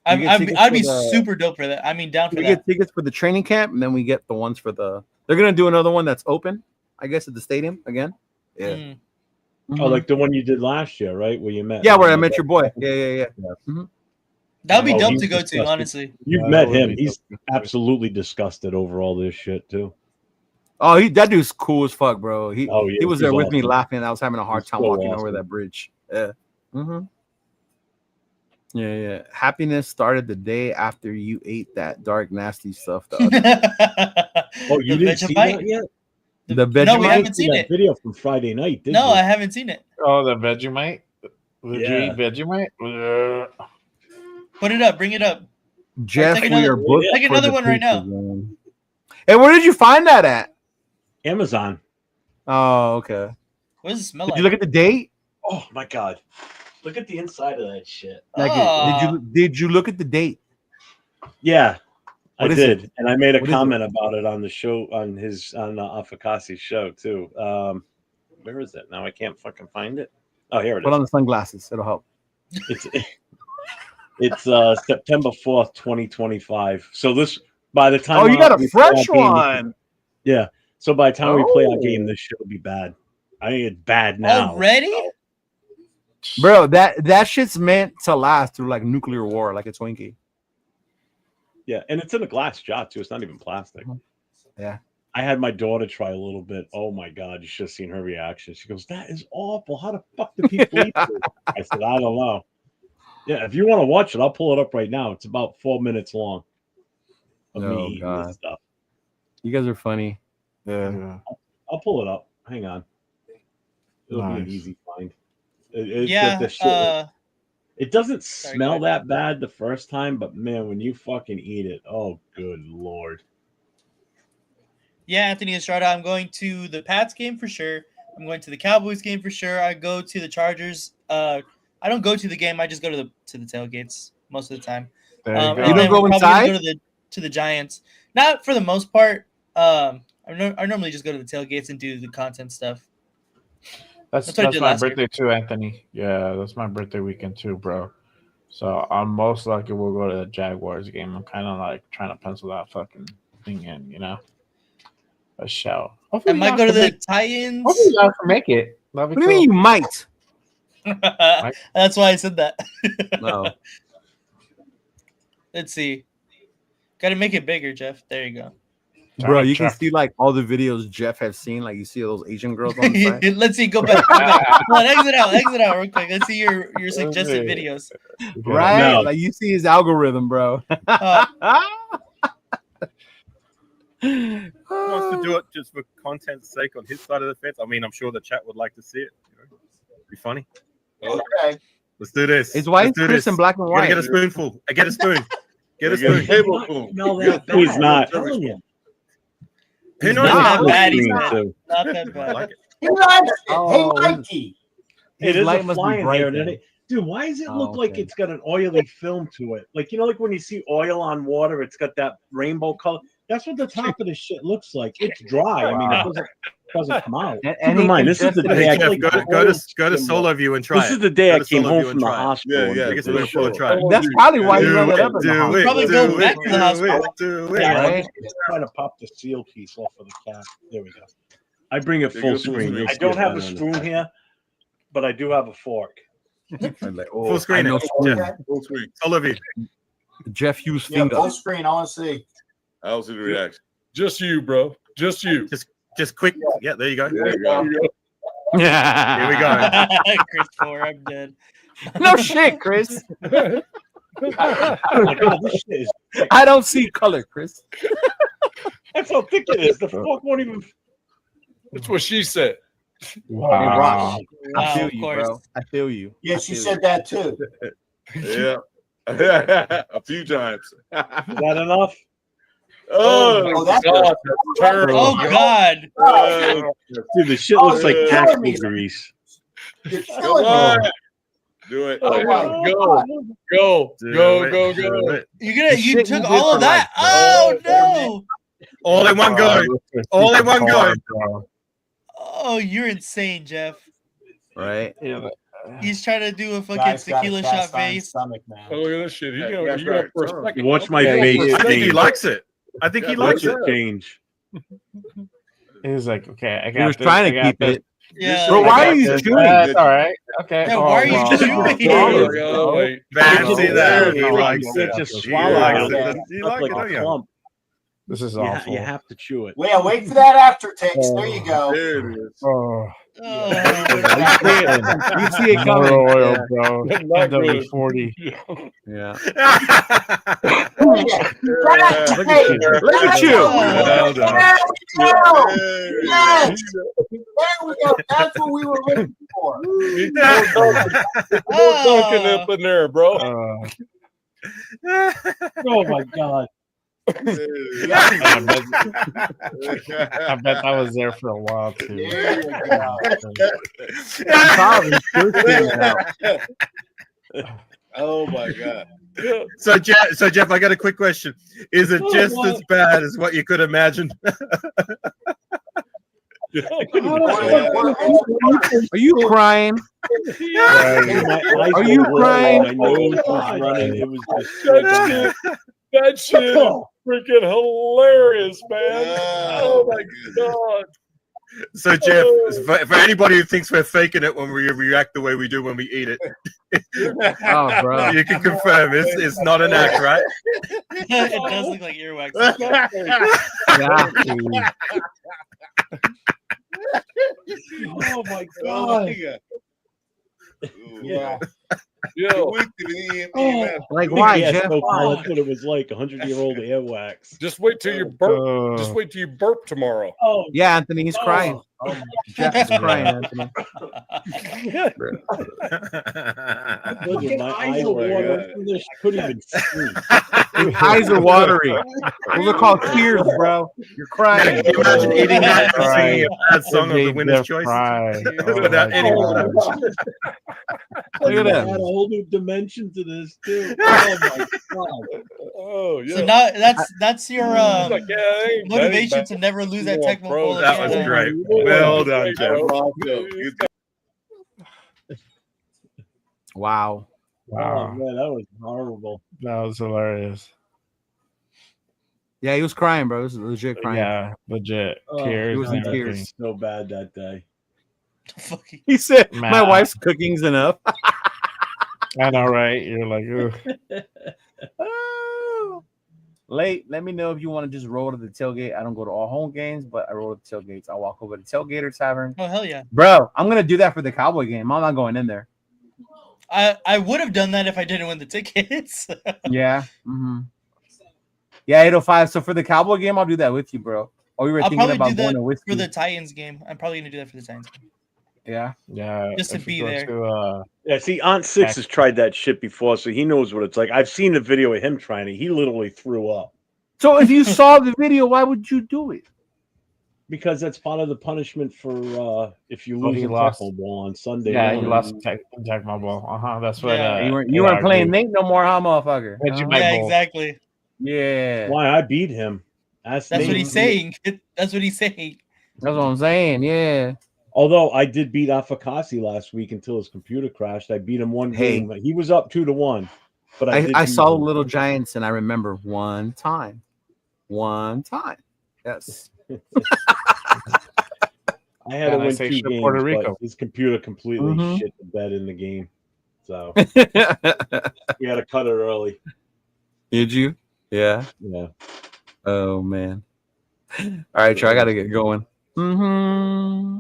We get tickets I'd be for the- super dope for that. I mean, down for We that. get tickets for the training camp, and then we get the ones for the. They're gonna do another one that's open, I guess, at the stadium again. Yeah. Mm. Oh, like the one you did last year, right? Where you met? Yeah, where I met your boy. Yeah. That would be Oh, dope he's to go to, disgusting. honestly. You've Yeah, met that would him. be He's dope. absolutely disgusted over all this shit too. Oh, that dude's cool as fuck, bro. He Oh, yeah, he was he's there with me awesome. laughing. I was having a hard He's time so walking over awesome. that bridge. Yeah. Yeah. Happiness started the day after you ate that dark, nasty stuff. The other Oh, you The didn't see Vegemite? that yet? The No, we Vegemite? haven't seen that it. video from Friday night, did No, you? I haven't seen it. Oh, the Vegemite? Did you Yeah. eat Vegemite? Put it up. Bring it up. Jeff, Take we another- are booked take for another the one right now. pictures, man. Hey, where did you find that at? Amazon. Oh, okay. What does it smell Did like? you look at the date? Oh my god. Look at the inside of that shit. Like, did you look at the date? Yeah. What I is did. it? And I made a What is it? comment about it on the show on Afakasi's show too. Where is it? Now I can't fucking find it. Oh, here it Put is. on the sunglasses. It'll help. It's September 4th, 2025. So this by the time Oh, you got we a play our fresh game- one. Yeah. So by the time we play our Oh. game, this shit will be bad. I think it's bad now. Already? Bro, that shit's meant to last through like nuclear war, like a Twinkie. Yeah, and it's in a glass jar too. It's not even plastic. Yeah. I had my daughter try a little bit. Oh my god, you should have seen her reaction. She goes, "That is awful. How the fuck do people eat this?" I said, "I don't know." Yeah, if you want to watch it, I'll pull it up right now. It's about 4 minutes long of me eating God. this stuff. You guys are funny. Yeah. I'll pull it up. Hang on. It'll be an Nice. easy find. It's Yeah. the shit. It doesn't Sorry, smell go that bad the first time, but man, when you fucking eat it, oh good lord. Yeah, Anthony Estrada. I'm going to the Pats game for sure. I'm going to the Cowboys game for sure. I go to the Chargers. I don't go to the game. I just go to the tailgates most of the time. There you And go. You don't then go we're probably gonna inside? go to the Giants. Not for the most part. I normally just go to the tailgates and do the content stuff. That's That's what I did my last year. birthday too, Anthony. Yeah, that's my birthday weekend too, bro. So I'm most likely we'll go to the Jaguars game. I'm kind of like trying to pencil that fucking something in, a show. I might go to the Titans. Hopefully y'all can make it. That'd be What do you mean you might? That's why I said that. No. Let's see. Got to make it bigger, Jeff. There you go. Bro, you can Jeff. see like all the videos Jeff has seen. Like you see those Asian girls on the side. Let's see. Go back. Go back. Come on, exit out real quick. Let's see your suggested videos. Right? No. Like you see his algorithm, bro. He wants to do it just for content's sake on his side of the fence. I mean, I'm sure the chat would like to see it. Be funny. Okay. Let's do this. His wife's Let's do Chris this. in black and You gotta white. get a spoonful. Get a spoon. Get a spoon. Tablespoon. He's not. Who knows? not that bad. He's Green, not. too. Not that I bad. like it. He likes it. Oh, Hey, Mikey. It His is light a must be fly in bright there. then. Dude, why does it look Oh, like okay. it's got an oily film to it? Like, like when you see oil on water, it's got that rainbow color. That's what the top of this shit looks like. It's dry. I mean, it doesn't come out. And Keep in mind, this is the Hey, day I Jeff, came. go to solo view and try This it. is the day Go I to came Solo home View from and the try it. hospital. Yeah, and Take did a this. spoonful and try it. That's probably why you hung it up in the Do hospital. it. Probably do go it, back to the do hospital. it, do it. Yeah, Right? I'm just trying to pop the seal piece off of the cap. There we go. I bring it There full goes full screen. screen. I don't have a spoon here, but I do have a fork. I'm like, oh, Full screen I know it. spoon. Jeff. Full screen. Solo view. Jeff Hughes Yeah, finger. full screen. I want to see. I don't see the reaction. Just you, bro. Just you. Just quick. Yeah, there you go. There you go. Here we go. Chris Fuller, I'm dead. No shit, Chris. Oh my God, this shit is. I don't see color, Chris. That's how thick it is. The fork won't even. That's what she said. Wow. I Wow, feel of you, course. bro. I feel you. Yeah, she said that too. Yeah. A few times. Is that enough? Oh, that's God, that's terrible. Oh God. Dude, the shit looks like you're axle killing me. grease. You're Come killing me. on. Do it. Oh, my Go. Go. Do Go. it, Go. do Go. it. You shit took you did all for of that. life, Oh no. All in one go. All in one go. Oh, you're insane, Jeff. Right? He's trying to do a fucking Guy's got a tequila cast shot iron face. Stomach, man. Oh, look at this shit. Yeah, You that's know right. for a second. Watch my Yeah, face I think he change. likes it. I think he likes Watch it. it change. He was like, okay, I got He was this, trying I to got keep this. it. Yeah. Bro, why are I you got this. chewing? That's all right. Okay. Yeah, why are you well, chewing? There we go. Wait. Fancy that. He You likes can't it. just He swallow likes it. it. You like Like it, a don't you? clump. This is You, awful. you have to chew it. Well, wait for that aftertaste. There you go. There it is. Oh, Oh. You see it motor coming. oil, Yeah. bro. Not good. W40. Yeah. Hey, Look at you. Well done. there we go. Yes. There we go. That's what we were looking for. Need more Dunkin' up in there, bro. Oh my God. I bet that was there for a while too. There you go. Oh my god. So Jeff, I got a quick question. Is it just as bad as what you could imagine? Are you crying? Are you crying? My nose was running. It was just. That shit is freaking hilarious, man. Oh my god. So Jeff, for anybody who thinks we're faking it when we react the way we do when we eat it, Oh, bro. you can confirm it's not an act, right? It does look like earwax. Yeah. Oh my God. Yeah. Yo, Like, why, Yeah, Jeff? so far, that's what it was like. 100-year-old airwax. just wait till you burp. Just wait till you burp tomorrow. Oh, Yeah, Anthony, he's crying. Jeff is crying, Anthony. my eyes are watering. I couldn't even see. His eyes are watery. Those are called tears, bro. You're crying. Can you imagine eating that and singing a bad song of the Made winner's Jeff choice cry. without any words? Look at Add a him. whole new dimension to this too. Oh my God. Oh yeah. So now that's your He's like, yeah, that ain't motivation bad. to never lose that Come on, Tecmo bro. Bowl That again. was great. Well done, Jeff. Wow. Oh man, that was horrible. That was hilarious. Yeah, he was crying, bro. He was legit crying. Yeah, legit tears. he was in and everything. tears. So bad that day. He said, Man. "My wife's cooking's enough." I know, right? You're like, ugh. Oh. Late. Let me know if you want to just roll to the tailgate. I don't go to all home games, but I roll to the tailgates. I walk over to Tailgater Tavern. Oh hell yeah, Bro, I'm gonna do that for the Cowboy game. I'm not going in there. I would have done that if I didn't win the tickets. Yeah. Mm-hmm. Yeah, 805. So for the Cowboy game, I'll do that with you, bro. Or we were I'll thinking probably about do going that to whiskey. for the Titans game. I'm probably gonna do that for the Titans game. Yeah. Yeah, Just to if we be go there. to, Yeah, see, Aunt Six has tried that shit before, so he knows what it's like. I've seen the video of him trying it. He literally threw up. So if you saw the video, why would you do it? Because that's part of the punishment for if you Oh, lose he a lost. tackle ball on Sunday. yeah, he morning. lost tech my ball. That's what. Yeah. You weren't playing Nate no more, huh, motherfucker? Reggie Huh? Mike Yeah, Bowl. exactly. Yeah. Why I beat him? That's what he's saying. That's what he's saying. That's what I'm saying. Yeah. Although I did beat Afakasi last week until his computer crashed. I beat him one Hey. game. He was up 2-1, but I I saw him. Little Giants, and I remember one time. Yes. I had to And I win say 2 shit games, Puerto but Rico. his computer completely Mhm. shit the bed in the game. So we had to cut it early. Did you? Yeah. Yeah. Oh man. All right, Trey, I gotta get going. Mm-hmm.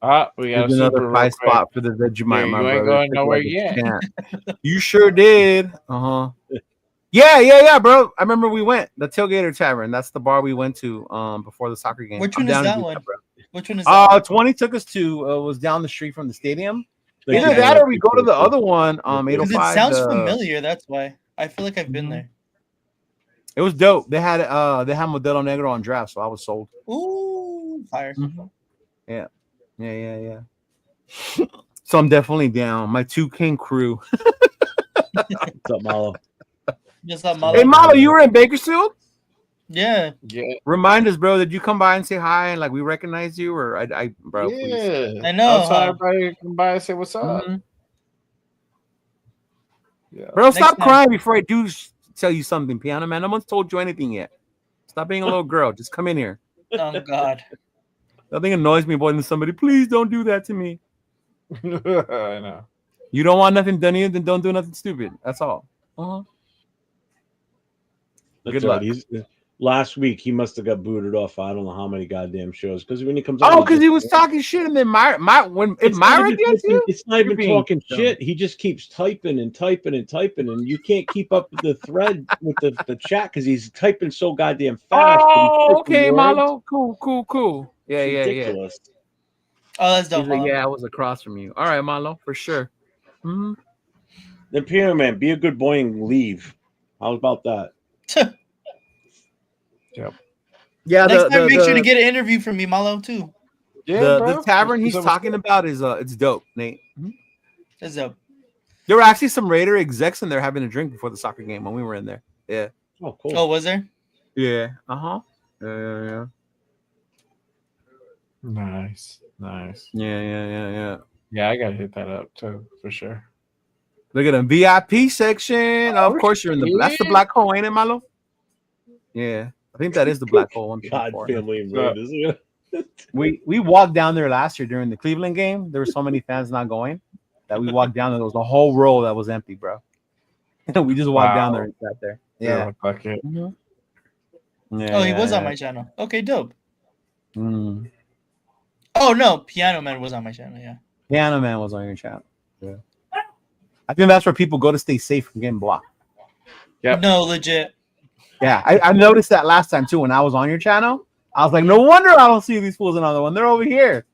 We got There's a another super pie real quick. spot for the Vegemite, Yeah, my you ain't brother. going Took nowhere like a yet. champ. You sure did. Uh-huh. Yeah, bro. I remember we went the Tailgater Tavern. That's the bar we went to before the soccer game. Which I'm one is down to that do one? bro. Which one is that? one? 20 took us to was down the street from the stadium. They Either keep that it or we go to the other one. 'Cause 805. it sounds familiar. That's why I feel like I've been Mhm. there. It was dope. They had Modelo Negro on draft, so I was sold. Ooh, fire! Yeah. So I'm definitely down. My 2 King crew. What's up, Malo? Just that Hey, Malo, you were in Bakersfield? Yeah. Yeah. Remind us, bro. Did you come by and say hi and like we recognize you, or bro? Please. Yeah. I know, I'll tell huh? everybody to come by and say what's up. Mhm. Yeah. Bro, Next stop time. crying before I do tell you something, Piano Man. No one's told you anything yet. Stop being a little girl. Just come in here. Oh God. Nothing annoys me more than somebody. Please don't do that to me. I know. You don't want nothing done to you, then don't do nothing stupid. That's all. That's Good right. luck. Last week he must have got booted off. I don't know how many goddamn shows because when he comes Oh, out, because he was talking shit, and then when Myra gets you, it's not even you're being talking dumb. shit. He just keeps typing and typing and typing, and you can't keep up with the thread with the chat because he's typing so goddamn fast. Oh, okay, Malo. Cool. Yeah. Ridiculous. Oh, that's dope. He's like, yeah, I was across from you. All right, Malo, for sure. Mm-hmm. Then Piano Man, be a good boy and leave. How about that? Yep. Yeah, Next time, make sure to get an interview from me, Malo, too. Yeah, the bro. tavern he's So- talking about is it's dope, Nate. That's dope. There were actually some Raider execs in there having a drink before the soccer game when we were in there. Yeah. Oh, cool. Oh, was there? Yeah. Uh-huh. Yeah. Nice. Yeah. Yeah, I gotta hit that up too for sure. Look at them VIP section. Of course, you're in the. That's the black hole, ain't it, Malo? Yeah, I think that is the black hole. God, family and Raiders. We walked down there last year during the Cleveland game. There were so many fans not going that we walked down there. There was a whole row that was empty, bro. We just walked down there and sat there. Yeah. Fuck it. Oh, he was on my channel. Okay, dope. Mm. Oh no, Piano Man was on my channel. Yeah. Piano Man was on your channel. Yeah. I think that's where people go to stay safe from getting blocked. Yep. No, legit. Yeah, I noticed that last time too when I was on your channel. I was like, no wonder I don't see these fools another one. They're over here.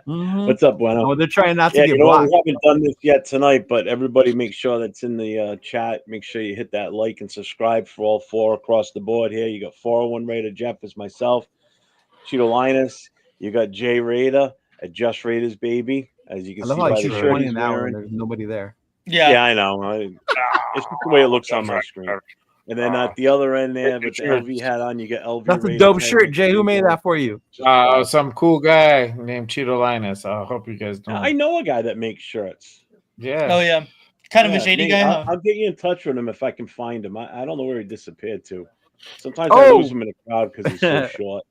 What's up, Bueno? Oh, they're trying not to Yeah, get you know what? blocked. We haven't done this yet tonight, but everybody make sure that's in the chat. Make sure you hit that like and subscribe for all 4 across the board here. You got 401 Raider Jeff is myself, Cheeto Linus. You got Jay Raider at Just Raiders Baby. As you I can love see how by you the keep shirt pointing he's an hour wearing. and there's nobody there. Yeah. I know. It's just the way it looks on my screen. And then at the other end there, with the LV hat on, you get LV. That's a Raider dope tag. shirt, Jay. Who made that for you? Some cool guy named Cheeto Linus. I hope you guys know. I know a guy that makes shirts. Yeah. Oh yeah. Kind of a shady Nate, guy, I'll, huh? I'll get you in touch with him if I can find him. I don't know where he disappeared to. Sometimes I Oh! lose him in a crowd because he's so short.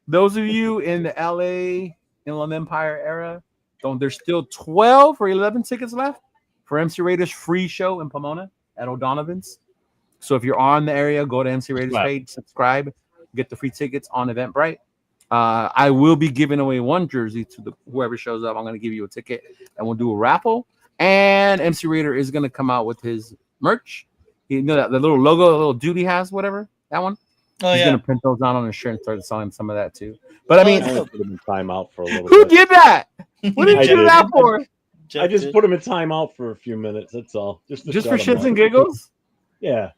Those of you in the LA Inland Empire era, there's still 12 or 11 tickets left for MC Raiders free show in Pomona at O'Donovan's. So if you're on the area, go to MC Raiders page, subscribe, get the free tickets on Eventbrite. I will be giving away one jersey to whoever shows up. I'm going to give you a ticket, and we'll do a raffle. And MC Raider is going to come out with his merch. You know that the little logo, the little dude he has, whatever that one. Oh He's yeah. gonna print those out on his shirt and start selling some of that too. But I mean, I put him in timeout for a little who bit. did that? What did I you do did. that for? I just put him in timeout for a few minutes. That's all. Just for shut him shits up. and giggles? Yeah.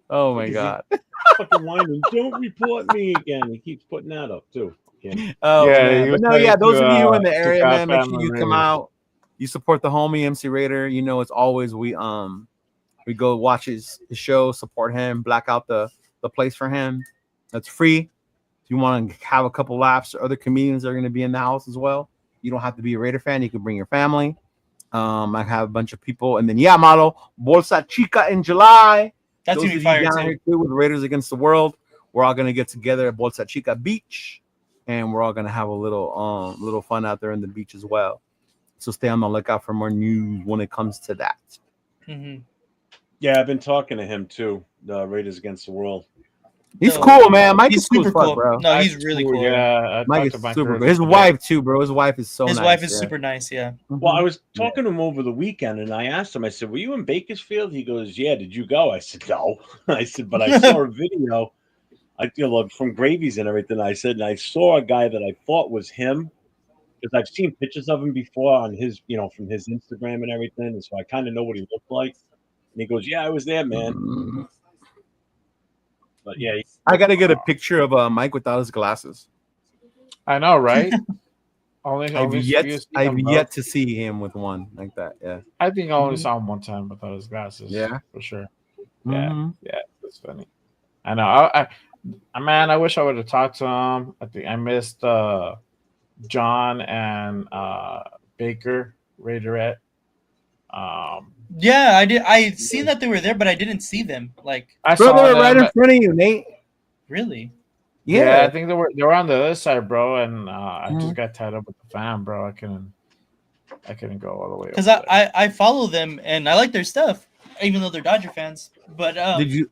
Oh my Because god. Fucking whining. Don't report me again. He keeps putting that up too. Yeah. Oh Yeah, man. he But was no, yeah, trying those to, of you in the to area, man, make sure Family you come Raiders. out. You support the homie MC Raider. You know, it's always we go watch his show, support him, black out the place for him. That's free. If you want to have a couple laughs, other comedians are going to be in the house as well. You don't have to be a Raider fan. You can bring your family. I have a bunch of people. And then, yeah, model, Bolsa Chica in July. That's Those gonna be of you fire down too. here too with Raiders Against the World. We're all going to get together at Bolsa Chica Beach. And we're all going to have a little fun out there in the beach as well. So stay on the lookout for more news when it comes to that. Mm-hmm. Yeah, I've been talking to him too. The Raiders Against the World. He's No, cool, man. Mike he's is cool super as fuck, cool. bro. No, he's really cool. Yeah, I Mike talked is to Mike super earlier cool. His today. wife too, bro. His wife is so His nice. wife is yeah. super nice. Yeah. Well, I was talking to him over the weekend, and I asked him. I said, "Were you in Bakersfield?" He goes, "Yeah." Did you go? I said, "No." I said, "But I saw a video. From Gravies and everything." I said, and I saw a guy that I thought was him because I've seen pictures of him before on his, from his Instagram and everything, and so I kind of know what he looked like. And he goes, "Yeah, I was there, man." Mm. But yeah, I gotta get a picture of Mike without his glasses. I know, right? I've yet to see him with one like that. Yeah. I think I only saw him one time without his glasses. Yeah. For sure. Mhm. Yeah, that's funny. I know. Man, I wish I would have talked to him. I think I missed John and Baker Raiderette. Yeah, I did. I seen that they were there, but I didn't see them. Like, I Bro, saw they were them. right in front of you, Nate. really? Yeah, I think they were on the other side, bro. And I Mhm. just got tied up with the fam, bro. I couldn't go all the way. Because over there. I follow them and I like their stuff, even though they're Dodger fans. But Did you?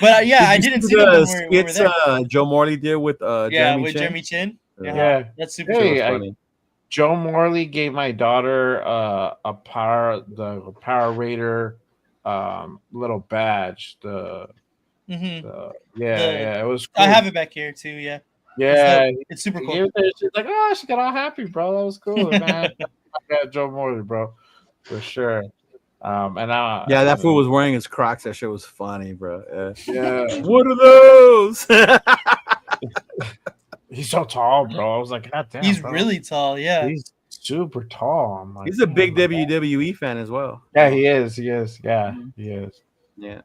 But yeah, I didn't see them when we were there. Joe Morley did with Jeremy with Chin? Jeremy Chin. Yeah. That's super Hey, cool. Funny. Joe Morley gave my daughter the Power Raider little badge. Mhm. It was cool. I have it back here too. Yeah. Yeah, It's super he cool. gave it there. She's like, oh, she got all happy, bro. That was cool, man. I got Joe Morley, bro, for sure. Yeah, that fool was wearing his Crocs. That shit was funny, bro. Yeah. What are those? He's so tall, bro. I was like, God damn, He's bro. really tall. Yeah. He's super tall. I'm like, He's a big oh my God. WWE fan as well. Yeah, he is. He is. Yeah, he is. Yeah.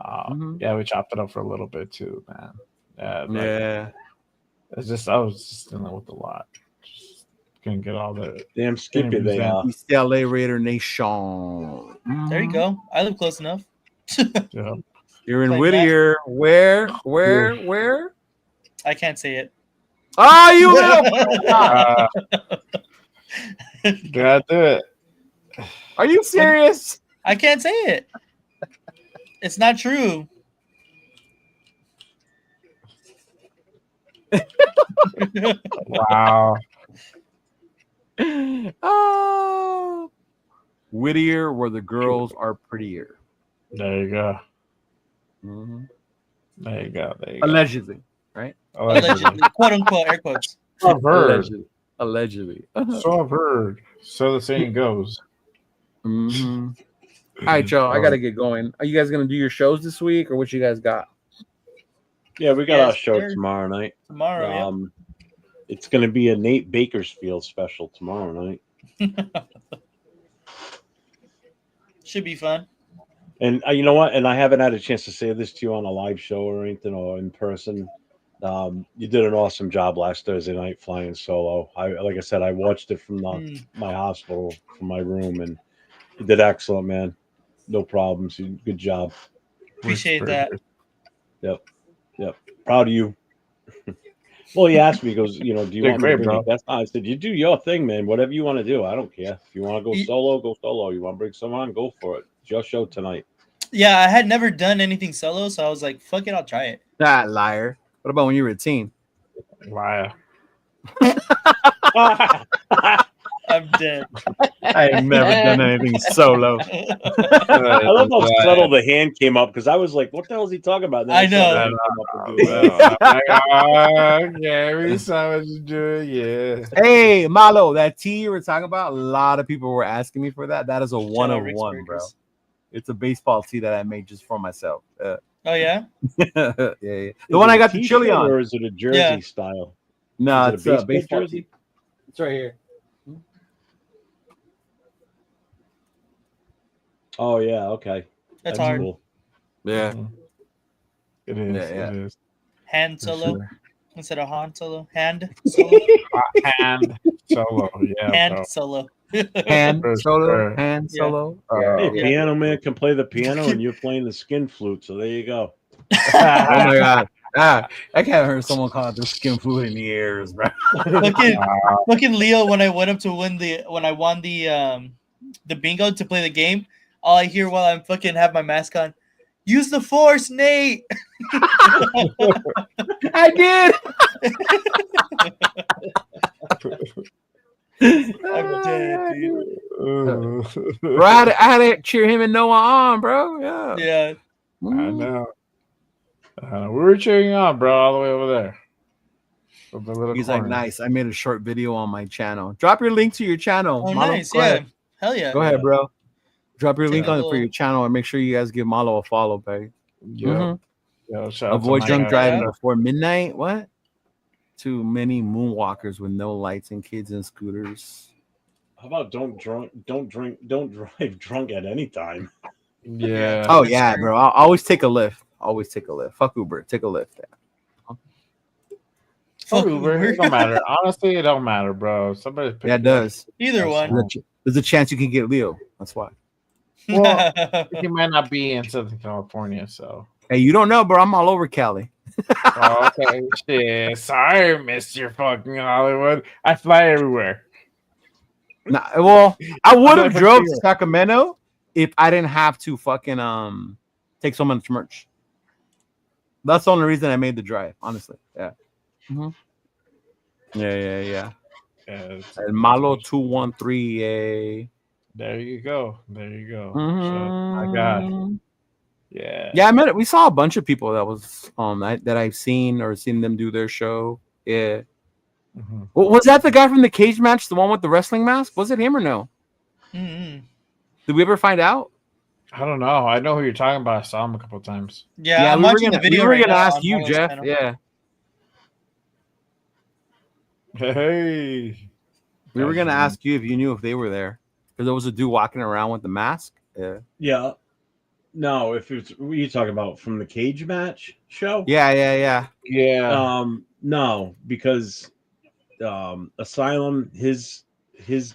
Yeah, we chopped it up for a little bit too, man. Yeah. It's just I was just dealing with a lot. Just couldn't get all the damn Skippy they are. East LA Raider Nation. There you go. I live close enough. Yeah. You're in Like Whittier. Where? I can't say it. Oh, you little. Gotta do it. Are you serious? I can't say it. It's not true. Wow. Oh. Whittier, where the girls are prettier. There you go. Mm-hmm. There you go. Allegedly, right? Allegedly, quote unquote, air quotes. So I've heard. Allegedly. So I've heard. So the saying goes. Mm-hmm. All right, y'all. I gotta get going. Are you guys gonna do your shows this week, or what you guys got? Yeah, we got Yes, our show sir. tomorrow night. Tomorrow, It's going to be a Nate Bakersfield special tomorrow night. should be fun. And you know what? And I haven't had a chance to say this to you on a live show or anything or in person. You did an awesome job last Thursday night flying solo. Like I said, I watched it from my hospital, from my room, and you did excellent, man. No problems. Good job. Appreciate that. Yep. Proud of you. Well, he asked me, he goes, do you Did want me to great, bring bro. you guests on? I said, you do your thing, man. Whatever you want to do. I don't care. If you want to go solo, go solo. You want to bring someone on, go for it. It's your show tonight. Yeah, I had never done anything solo, so I was like, fuck it, I'll try it. That liar. What about when you were a teen? Liar. I'm dead. I ain't never done anything solo. I love how subtle the hand came up because I was like, what the hell is he talking about? And then I saw the know. hand come up and do it. Gary, so much to do it, yeah. Hey, Malo, that tea you were talking about, a lot of people were asking me for that. That is a one of Rick's one, bro. Burgers. It's a baseball tee that I made just for myself. Oh yeah? yeah. The Is one it I a got the chili t-shirt on. or is it a jersey Yeah. style? No, Is it's it a a baseball jersey? tee. It's right here. Oh yeah, okay. That's hard. Cool. Yeah. It is. Yeah. It is. Hand For solo sure. instead of Han solo. Hand solo. Hand solo, yeah. Hand bro. solo. Hand For solo. sure. Hand Yeah. solo. Hey, Yeah. piano man can play the piano and you're playing the skin flute, so there you go. Oh my god. I can't hear someone call it the skin fluid in the ears, bro. Fucking Leo, when I went up to won the bingo to play the game, all I hear while I'm fucking have my mask on, use the force, Nate. I did. I'm dead, dude. Bro, I had to cheer him and Noah on, bro. Yeah. Yeah. I know. We were cheering you on, bro, all the way over there. From the little He's corner. like, nice. I made a short video on my channel. Drop your link to your channel. Oh, Malo. nice. Go Yeah. ahead. Hell yeah. Go ahead, bro. Drop your Take link a on for little- your channel and make sure you guys give Malo a follow, babe. Yeah. Mhm. Yo, shout out to Avoid my drunk guy. driving Yeah. before midnight. What? Too many moonwalkers with no lights and kids and scooters. How about don't drive drunk at any time? Yeah. Oh That's yeah, true. bro. I'll always take a lift. Always take a lift. Fuck Uber. Take a lift. Fuck Uber. It don't matter. Honestly, it don't matter, bro. Somebody's Yeah, it does. Either one. There's a chance you can get Leo. That's why. Well, he might not be in Southern California, so. Hey, you don't know, bro. I'm all over Cali. Oh, okay, shit. Sorry, Mr. Fucking Hollywood. I fly everywhere. Nah, well, I would have never drove see to it. Sacramento if I didn't have to fucking take so much merch. That's the only reason I made the drive, honestly. Yeah. Mhm. Yeah. Yeah, it's- And Malo 213. There you go. There you go. Mhm. So, my God. Yeah. Yeah, I met it. We saw a bunch of people that was that I've seen or seen them do their show. Yeah. Mhm. Well, was that the guy from the cage match, the one with the wrestling mask? Was it him or no? Mm-hmm. Did we ever find out? I don't know. I know who you're talking about. I saw him a couple times. Yeah, I'm we were watching gonna, the video we were right gonna now ask on you, Malo's Jeff. channel. Yeah, Hey. we were gonna ask you if you knew if they were there because there was a dude walking around with the mask. Yeah, Yeah. No, if it's what you talking about from the cage match show? yeah. Yeah. No, because Asylum, his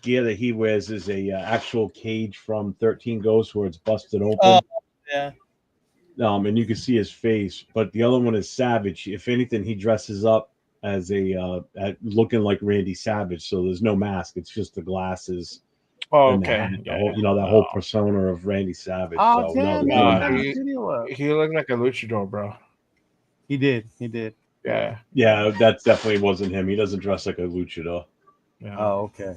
gear that he wears is a actual cage from 13 Ghosts where it's busted open. Oh, yeah. And you can see his face, but the other one is Savage. If anything, he dresses up as looking like Randy Savage, so there's no mask. It's just the glasses. Oh, and the okay. hat, the Yeah. whole, that whole persona of Randy Savage. Oh, so damn, no, man, no, no that mask. video up. He looked like a luchador, bro. He did. Yeah. Yeah, that definitely wasn't him. He doesn't dress like a luchador. Yeah. Oh, okay.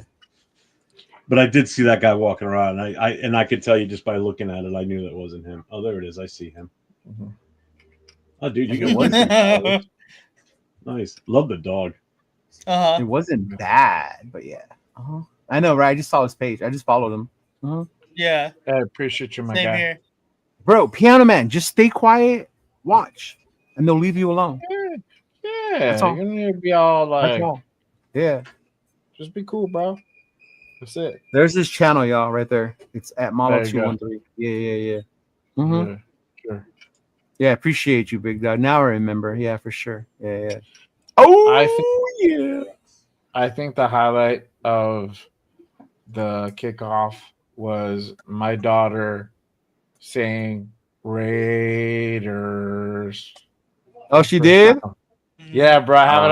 But I did see that guy walking around, and I could tell you just by looking at it, I knew that wasn't him. Oh, there it is. I see him. Mhm. Oh, dude, you can win some followers. Nice. Love the dog. Uh-huh. It wasn't bad, but yeah. I know, right? I just saw his page. I just followed him. Yeah. I appreciate you, my Same guy. here. Bro, Piano Man, just stay quiet, watch, and they'll leave you alone. Yeah. That's all. You don't need to be all That's like, all. Yeah. just be cool, bro. That's it. There's this channel, y'all, right there. It's at There you go. Malo213. Yeah. Mm-hmm. Yeah. Sure. Yeah, appreciate you, big dog. Now I remember. Yeah, for sure. Yeah. Oh, yeah. I think the highlight of the kickoff was my daughter saying Raiders. Oh, she did? Yeah, bro. I have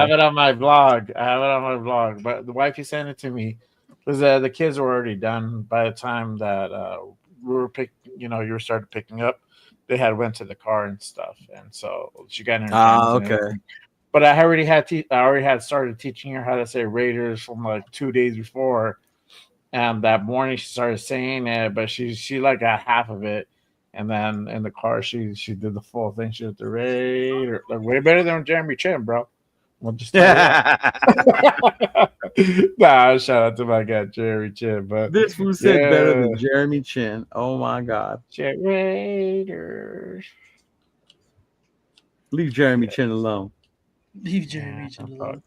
Oh. it on my blog. I have it on my blog. But the wifey sent it to me because the kids were already done by the time that we were you started picking up. They had went to the car and stuff, and so she got in her Ah, games and okay. everything. But I already had started teaching her how to say Raiders from like 2 days before, and that morning she started saying it, but she like got half of it, and then in the car she did the full thing. She was the Raider, like way better than Jeremy Chin, bro. I'll just tell you that. Nah, shout out to my guy Jeremy Chin, but This fool said better than Jeremy Chin. Oh my God. Raiders. Leave Jeremy Chin alone. Leave Jeremy Chin alone.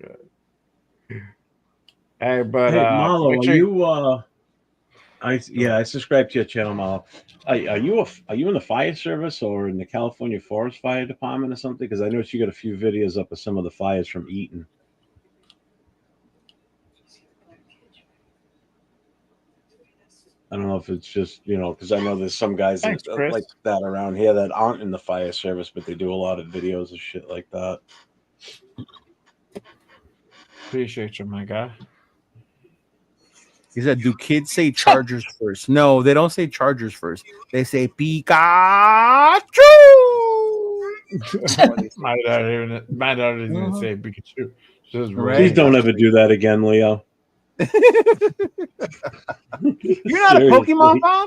Hey, but Hey, Marlo, make are sure you? I subscribe to your channel, Marlo. Are you in the fire service or in the California Forest Fire Department or something? Because I noticed you got a few videos up of some of the fires from Eaton. I don't know if it's just because I know there's some guys Thanks, Chris. like that around here that aren't in the fire service, but they do a lot of videos and shit like that. Appreciate you, my guy. He said, "Do kids say Chargers first?" No, they don't say Chargers first. They say Pikachu. My daughter didn't say Pikachu. Just Please don't ever do that again, Leo. You're not a Pokemon fan?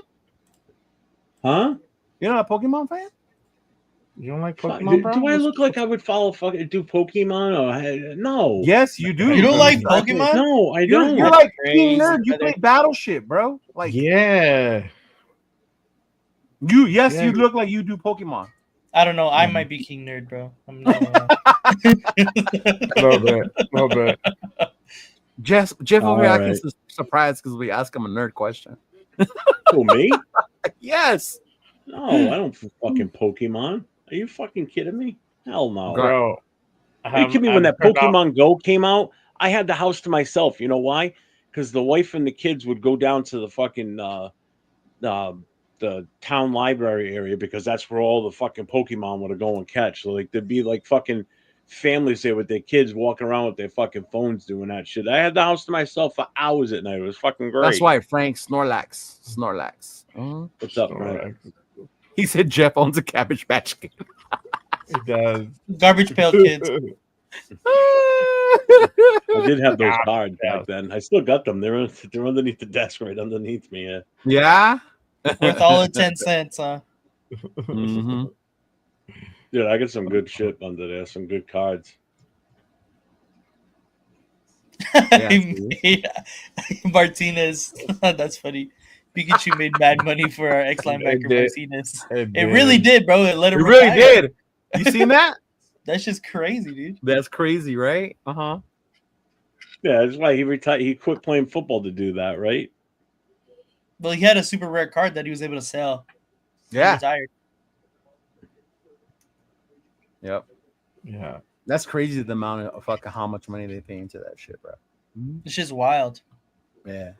Huh? You're not a Pokemon fan? You don't like Pokemon, bro? Do I look like I would do Pokemon or no? Yes, you do. You don't like Pokemon? No, I don't. You're like King Crazy, Nerd. You brother. play Battleship, bro. Like Yeah. you Yeah. look like you do Pokemon. I don't know. I might be King Nerd, bro. I'm not. A little bit. Jeff over here acting right. surprised because we asked him a nerd question. Who, me? Yes. No, I don't fucking Pokemon. Are you fucking kidding me? Hell no. Bro. Are you kidding me? When that Pokemon Go came out, I had the house to myself. You know why? Because the wife and the kids would go down to the fucking the town library area because that's where all the fucking Pokemon would go and catch. So like there'd be like fucking families there with their kids walking around with their fucking phones doing that shit. I had the house to myself for hours at night. It was fucking great. That's why Frank Snorlax. What's up, Frank? He said Jeff owns a Cabbage Patch Kid. It does. Garbage Pail Kids. I did have those cards back then. I still got them. They're underneath the desk, right underneath me. Yeah. Yeah. Worth all of 10 cents, huh? Mm-hmm. Dude, I got some good shit under there. Some good cards. Martinez. That's funny. Pikachu made mad money for our X linebacker Martinez. It really did, bro. It let him It really retire. did. You seen that? That's just crazy, dude. That's crazy, right? Uh-huh. Yeah, that's why he retired. He quit playing football to do that, right? Well, he had a super rare card that he was able to sell. He Yeah. retired. Yep. Yeah. That's crazy the amount of fucking how much money they pay into that shit, bro. It's just wild. Yeah.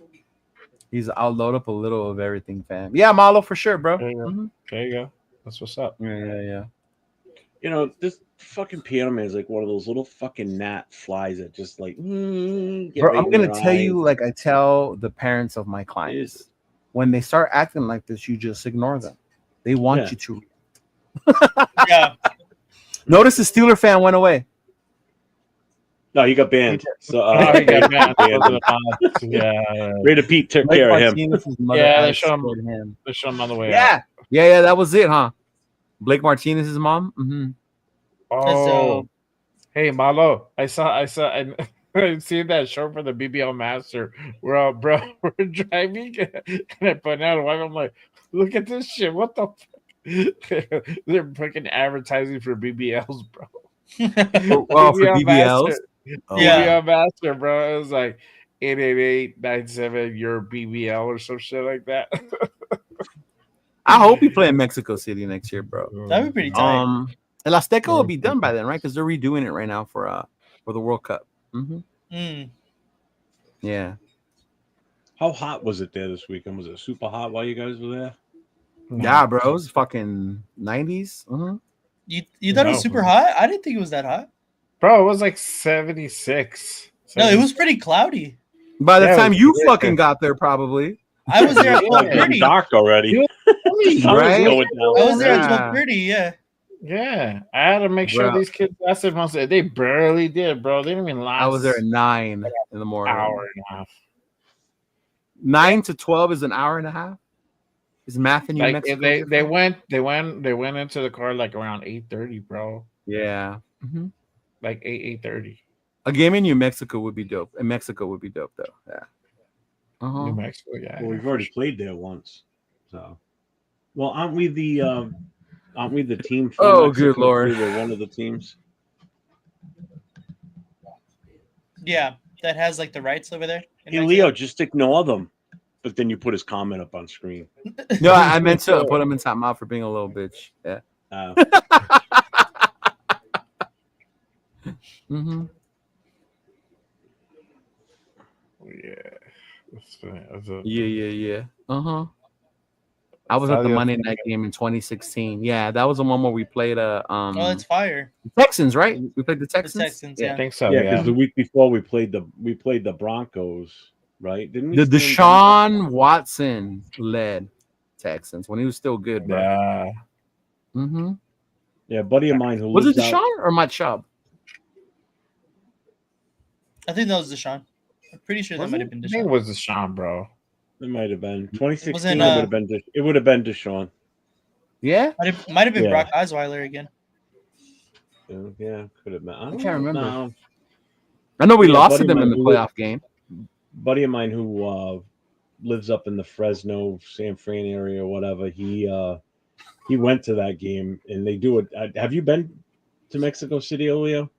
I'll load up a little of everything, fam. Yeah, Malo for sure, bro. There you go. Mhm. There you go. That's what's up. Yeah. You know, this fucking piano man is like one of those little fucking gnat flies that just like. Get Bro, right I'm in gonna your tell you, eyes. like I tell the parents of my clients, when they start acting like this, you just ignore them. They want Yeah. you to. Yeah. Notice the Steeler fan went away. No, he got banned. So He got banned. banned. Yeah. Raider Pete took Blake care of him. Martinez's mother Yeah, they has show scored him. They show him on the way out. Yeah, that was it, huh? Blake Martinez's mom. Mm-hmm. Oh, hey Malo, I seen that show for the BBL Master. We're driving and I put out a wife. I'm like, look at this shit. What the fuck? They're fucking advertising for BBLs, bro. Well, for BBLs. BBL Master, bro. It was like 888-97 your BBL or some shit like that. I hope we play in Mexico City next year, bro. That'd be pretty tight. El Azteca will be done by then, right? Because they're redoing it right now for the World Cup. Yeah. How hot was it there this weekend? Was it super hot while you guys were there? Yeah, bro. It was fucking 90s. You thought it was super hot? I didn't think it was that hot. Bro, it was like 76. No, it was pretty cloudy. By the time you fucking got there, probably. I was there at 12:30. Dark already. Right? I was there at 12:30. Yeah. Yeah, I had to make sure these kids lasted months. They barely did, bro. They didn't even last. I was there at 9 in the morning. Hour and a half. 9 to 12 is an hour and a half. Is math in New Mexico? They went into the car like around 8:30, bro. Yeah. Like 8:30. A game in New Mexico would be dope. In Mexico would be dope though. Yeah. New Mexico, yeah. Well, we've already played there once. So, well, aren't we the team? From Oh, Mexico? good Lord. We were one of the teams. Yeah, that has like the rights over there. Hey, Leo, just ignore them. But then you put his comment up on screen. No, I meant to put him in timeout for being a little bitch. Yeah. Yeah. I was at the Monday night game in 2016. Yeah, that was the one where we played oh, it's fire. Texans, right? We played the Texans. The Texans, I think so. Yeah, because the week before we played the Broncos, right? Didn't we? The Deshaun Watson led Texans when he was still good, bro. Yeah. Yeah, a buddy of mine who was it lives Deshaun out, or Mike Chubb? I think that was Deshaun. I'm pretty sure that might have been I think Deshaun. it was Deshaun, bro. it might have been 2016. Wasn't, it would have been Deshaun. Yeah, Might have been Yeah. Brock Osweiler again. Yeah, could have been. I can't remember. No. I know we Yeah, lost to buddy them of in mine the who- playoff game. Buddy of mine who lives up in the Fresno, San Fran area or whatever, he went to that game and they do it. Have you been to Mexico City, Leo?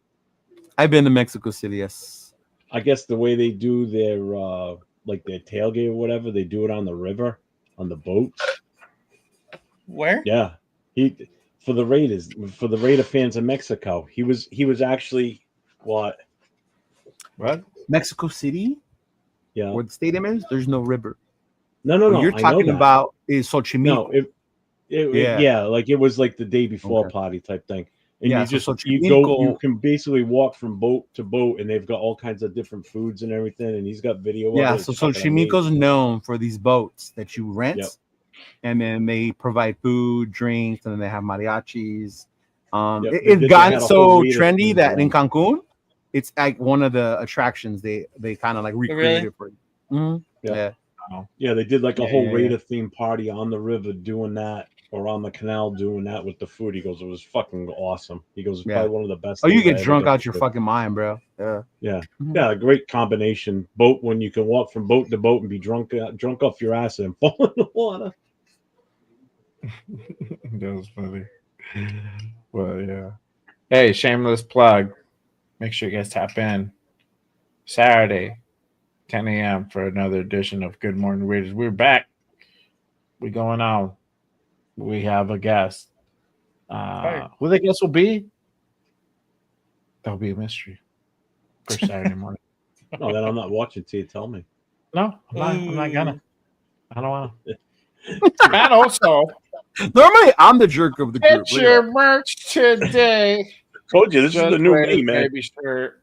I've been to Mexico City, yes. I guess the way they do their like their tailgate or whatever, they do it on the river, on the boats. Where? Yeah, for the Raider fans in Mexico. He was actually what? Mexico City, Yeah. where the stadium is, there's no river. No. What you're I know talking that. about is Xochimilco. No, yeah, like it was like the day before party type thing. And Yeah, you so just Xochimilco- you can basically walk from boat to boat, and they've got all kinds of different foods and everything. And he's got video. Yeah, of it. so It's fucking Xochimilco's amazing. known for these boats that you rent, Yep. and then they provide food, drinks, and then they have mariachis. Yep, they It's had gotten a so whole Raider trendy theme that in going. Cancun, it's like one of the attractions they kind of like recreated for you. Yeah. Yeah. Yeah, they did like a Yeah, whole yeah, Raider themed party on the river doing that, or on the canal doing that with the food. He goes, it was fucking awesome. He goes, it's Yeah. probably one of the best. Oh, you things I get ever drunk got out to your do. fucking mind, bro. Yeah. Yeah, Mhm. yeah, a great combination. Boat when you can walk from boat to boat and be drunk off your ass and fall in the water. That was funny. Well, yeah. Hey, shameless plug. Make sure you guys tap in Saturday, 10 a.m. for another edition of Good Morning Raiders. We're back. We're going on. We have a guest. Who the guest will be? That'll be a mystery for Saturday morning. No, then I'm not watching till you tell me. No, I'm not gonna. I don't want to. And also, Normally, I'm the jerk of the group. get your merch today. Told you this is the Just new Raiders me, man. baby shirt.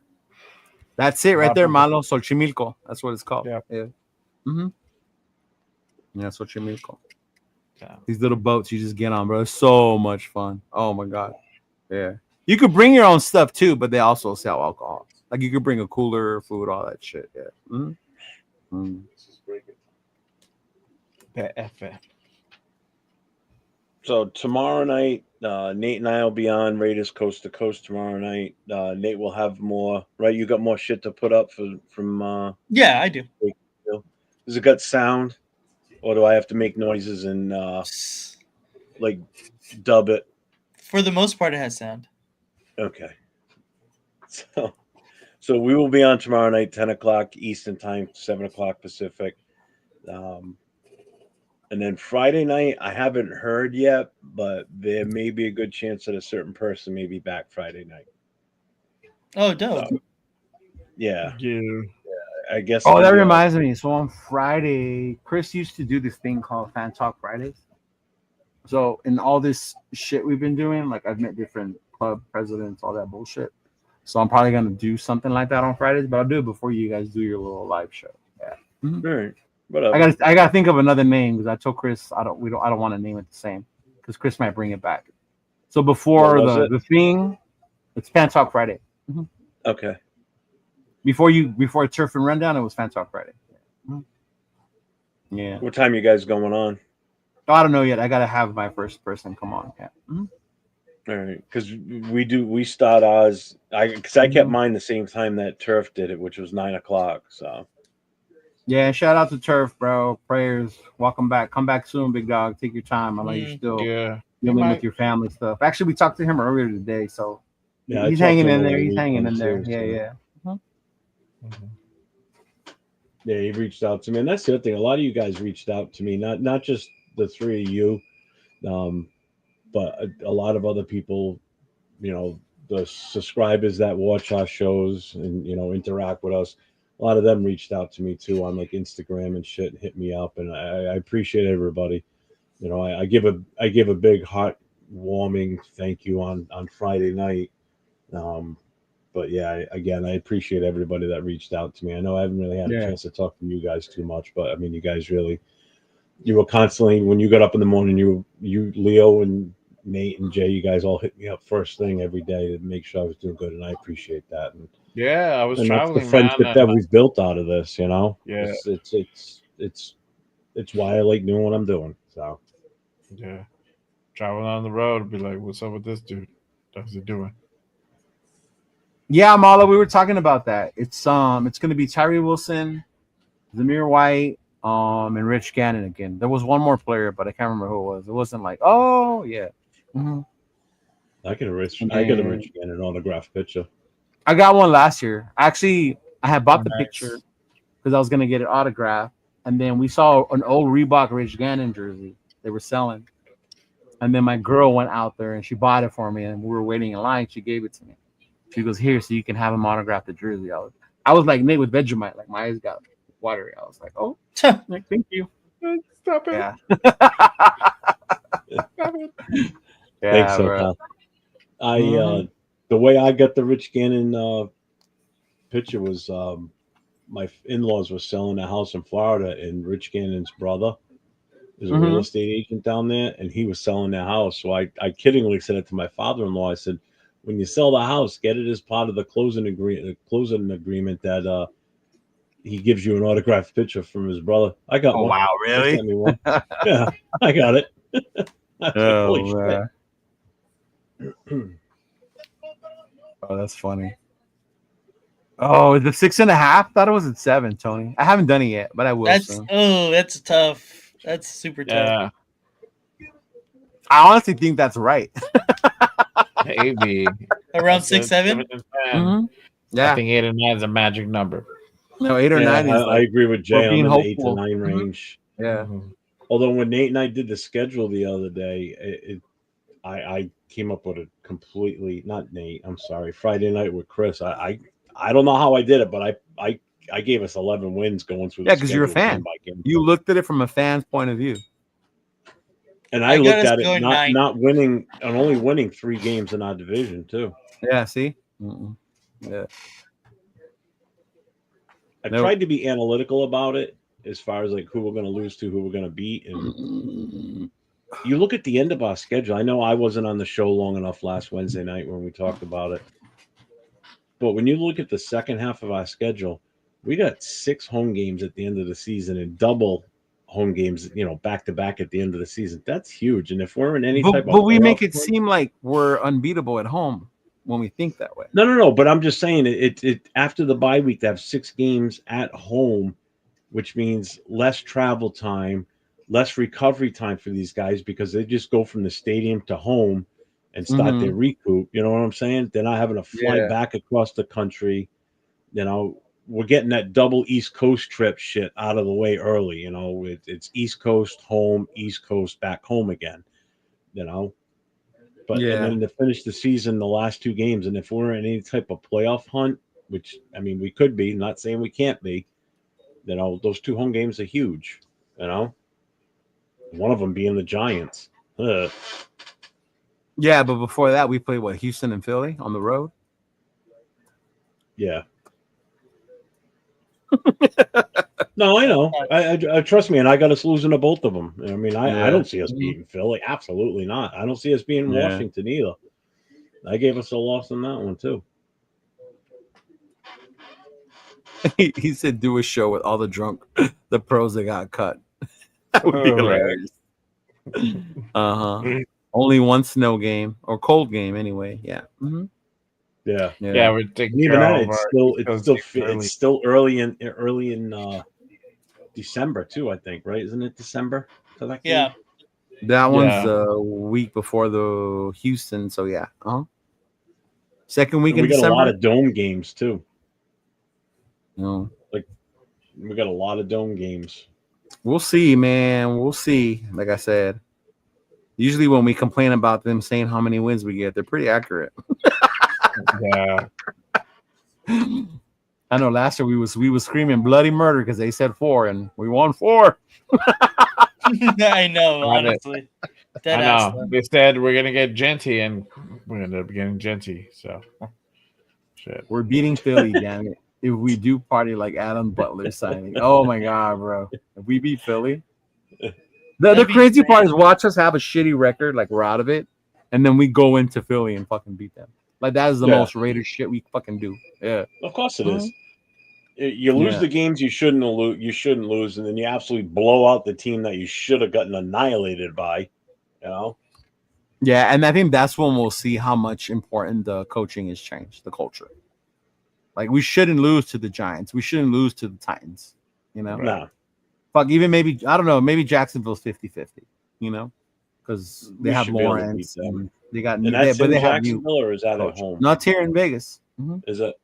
That's it right there, Malo. Xochimilco. That's what it's called. Yeah. Yeah. Yeah, Xochimilco. Yeah. These little boats you just get on, bro. It's so much fun. Oh my god. Yeah. You could bring your own stuff too, but they also sell alcohol. Like you could bring a cooler, food, all that shit. Yeah. The FF. So tomorrow night, Nate and I will be on Raiders Coast to Coast tomorrow night. Nate will have more. Right, you got more shit to put up from. Yeah, I do. Does it got sound, or do I have to make noises and like dub it? For the most part, it has sound. Okay. So we will be on tomorrow night, 10 o'clock Eastern time, 7 o'clock Pacific. And then Friday night, I haven't heard yet, but there may be a good chance that a certain person may be back Friday night. Oh, dope. So, yeah, Yeah. I guess. Oh, that reminds me. So on Friday, Chris used to do this thing called Fan Talk Fridays. So in all this shit we've been doing, like I've met different club presidents, all that bullshit. So I'm probably gonna do something like that on Fridays, but I'll do it before you guys do your little live show. Yeah. All right. Whatever. I gotta think of another name because I told Chris I don't want to name it the same because Chris might bring it back. So before the thing, it's Fan Talk Friday. Mm-hmm. Okay. Before Turf and Rundown, it was Fan Talk Friday. Yeah. What time you guys going on? Oh, I don't know yet. I gotta have my first person come on. Yeah. Mm-hmm. All right, because we start ours. I kept mine the same time that Turf did it, which was 9:00. So. Yeah, shout out to Turf, bro. Prayers. Welcome back. Come back soon, big dog. Take your time. I know you're still dealing with your family stuff. Actually, we talked to him earlier today, so yeah, he's hanging in there. He's hanging in there. Yeah, yeah. Mm-hmm. Yeah, he reached out to me, and that's the other thing. A lot of you guys reached out to me, not just the three of you, but a lot of other people. You know, the subscribers that watch our shows and interact with us. A lot of them reached out to me too on like Instagram and shit, and hit me up, and I appreciate everybody. You know, I give a big heartwarming thank you on Friday night. But yeah, I appreciate everybody that reached out to me. I know I haven't really had a chance to talk to you guys too much, but I mean, you guys really, you were constantly, when you got up in the morning, you Leo and Nate and Jay, you guys all hit me up first thing every day to make sure I was doing good, and I appreciate that. And yeah, I was traveling, that's the friendship that we've built out of this, you know. Yeah, it's why I like doing what I'm doing. So yeah, traveling on the road, be like, "What's up with this dude? How's he doing?" Yeah, Mala, we were talking about that. It's going to be Tyree Wilson, Zamir White, and Rich Gannon again. There was one more player, but I can't remember who it was. It wasn't like, oh yeah. Mm-hmm. I get a Rich Gannon autograph picture. I got one last year. Actually, I had bought the picture because I was gonna get it autographed, and then we saw an old Reebok Rich Gannon jersey they were selling, and then my girl went out there and she bought it for me, and we were waiting in line. She gave it to me. She goes, "Here, so you can have him autograph the jersey." I was like Nate with Vegemite, like my eyes got watery. I was like, "Oh, like, thank you." Stop it. Yeah. Stop it. Thanks, so pal. The way I got the Rich Gannon picture was my in-laws were selling a house in Florida, and Rich Gannon's brother is a real estate agent down there, and he was selling their house. So I kiddingly said it to my father-in-law. I said, when you sell the house, get it as part of the closing agreement that he gives you an autographed picture from his brother. I got one. Wow, really? One. Yeah, I got it. Holy shit. Oh, that's funny. Oh, the 6.5? Thought it was at 7, Tony. I haven't done it yet, but I will. That's tough. That's super tough. I honestly think that's right. Maybe around 6, 7. Mm-hmm. Yeah, I think 8 or 9 is a magic number. No, 8 or 9 is. I agree with Jay. I'm in the 8 to 9 range. Yeah. Although when Nate and I did the schedule the other day, I came up with a completely not Nate. I'm sorry. Friday night with Chris. I don't know how I did it, but I gave us 11 wins going through. Yeah, because you're a fan. You looked at it from a fan's point of view. And I looked at it not winning and only winning 3 games in our division too. Yeah. See. Mm-mm. Yeah. I tried to be analytical about it as far as like who we're going to lose to, who we're going to beat, and you look at the end of our schedule. I know I wasn't on the show long enough last Wednesday night when we talked about it. But when you look at the second half of our schedule, we got 6 home games at the end of the season and double home games, back to back at the end of the season. That's huge. And if we're in any type of but we make it seem like we're unbeatable at home when we think that way. No. But I'm just saying it after the bye week, they have 6 games at home, which means less travel time, less recovery time for these guys because they just go from the stadium to home and start their recoup. You know what I'm saying? They're not having to fly back across the country. we're getting that double East Coast trip shit out of the way early. You know, it's East Coast home, East Coast back home again. You know, but and Yeah. then to finish the season, the last 2 games, and if we're in any type of playoff hunt, which I mean we could be, not saying we can't be. You know, those 2 home games are huge. You know, one of them being the Giants. Ugh. Yeah, but before that, we played what, Houston and Philly on the road. Yeah. No, I know. I trust me, and I got us losing to both of them. I mean, I don't see us beating Philly. Absolutely not. I don't see us beating Washington either. I gave us a loss on that one too. He said, "Do a show with all the the pros that got cut." That would be hilarious. Only one snow game or cold game, anyway. Yeah. Mm-hmm. Yeah. We're taking Even care that, of it's still early in December too. I think, right? Isn't it December for that game? Yeah. That one's a week before the Houston, so yeah. Second week And in we got December. a lot of dome games too. No. Like we got a lot of dome games. We'll see, man. We'll see. Like I said, usually when we complain about them saying how many wins we get, they're pretty accurate. Yeah. I know last year we was screaming bloody murder because they said 4 and we won 4. I know, honestly. I know. They said we're gonna get Genty, and we ended up getting Genty. So, shit. We're beating Philly, damn it. If we do party like Adam Butler signing, oh my god, bro! If we beat Philly, the crazy part is watch us have a shitty record, like we're out of it, and then we go into Philly and fucking beat them. Like that is the most Raiders shit we fucking do. Yeah, of course it is. You lose the games you shouldn't lose, and then you absolutely blow out the team that you should have gotten annihilated by. You know. Yeah, and I think that's when we'll see how much important the coaching has changed, the culture. Like we shouldn't lose to the Giants. We shouldn't lose to the Titans. You know? No. Fuck, even maybe, I don't know, maybe Jacksonville's 50-50, you know? Because they have Lawrence. And they got and that's in Jacksonville, or is that coach. At home? No, it's here in Vegas. Mm-hmm. Is it?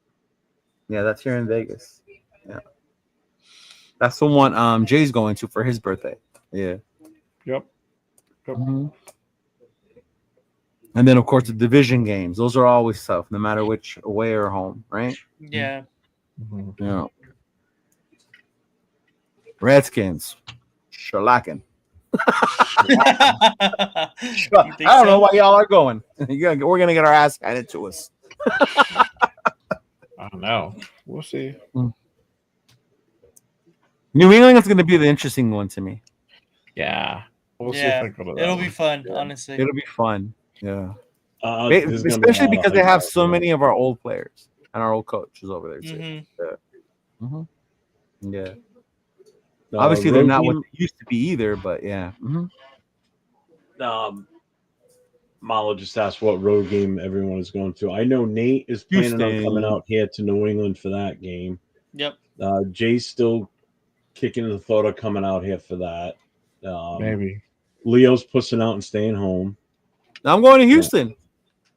Yeah, that's here in Vegas. Yeah. That's the one Jay's going to for his birthday. Yeah. Yep. Mm-hmm. And then, of course, the division games. Those are always tough, no matter which away or home, right? Yeah. Mm-hmm. Yeah. Redskins. Shellacking. I don't know why y'all are going. We're going to get our ass handed to us. I don't know. We'll see. New England's going to be the interesting one to me. Yeah. We'll see Yeah. if I go to that. It'll be fun, honestly. It'll be fun. Yeah. Especially because they have so many of our old players and our old coaches over there too. Mm-hmm. Yeah. Mm-hmm. Yeah. Obviously, they're not what they used to be either, but yeah. Mm-hmm. Malo just asked what road game everyone is going to. I know Nate is planning on coming out here to New England for that game. Yep. Jay's still kicking the thought of coming out here for that. Maybe. Leo's pussing out and staying home. I'm going to Houston.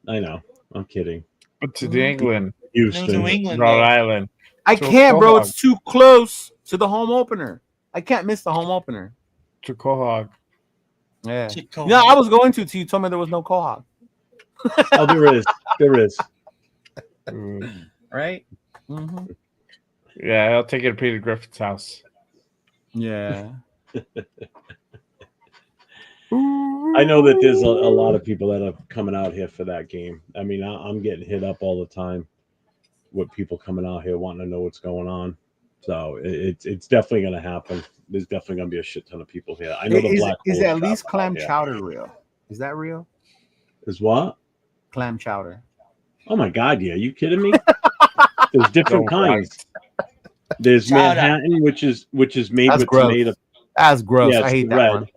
I know. I'm kidding. But to New England. Houston. New England, Rhode Island. I can't, bro. It's too close to the home opener. I can't miss the home opener. To Quahog. Yeah. Yeah, I was going to you told me there was no Quahog. Oh, there is. There is. Right? Mm-hmm. Yeah, I'll take it to Peter Griffin's house. Yeah. I know that there's a lot of people that are coming out here for that game. I mean, I'm getting hit up all the time with people coming out here wanting to know what's going on. So it's definitely going to happen. There's definitely going to be a shit ton of people here. I know the Black is at least clam chowder real? Is that real? Is what? Clam chowder. Oh my God! Yeah, you kidding me? There's different kinds. There's Manhattan, which is made with tomato. That's gross. Yeah, I hate that red. one.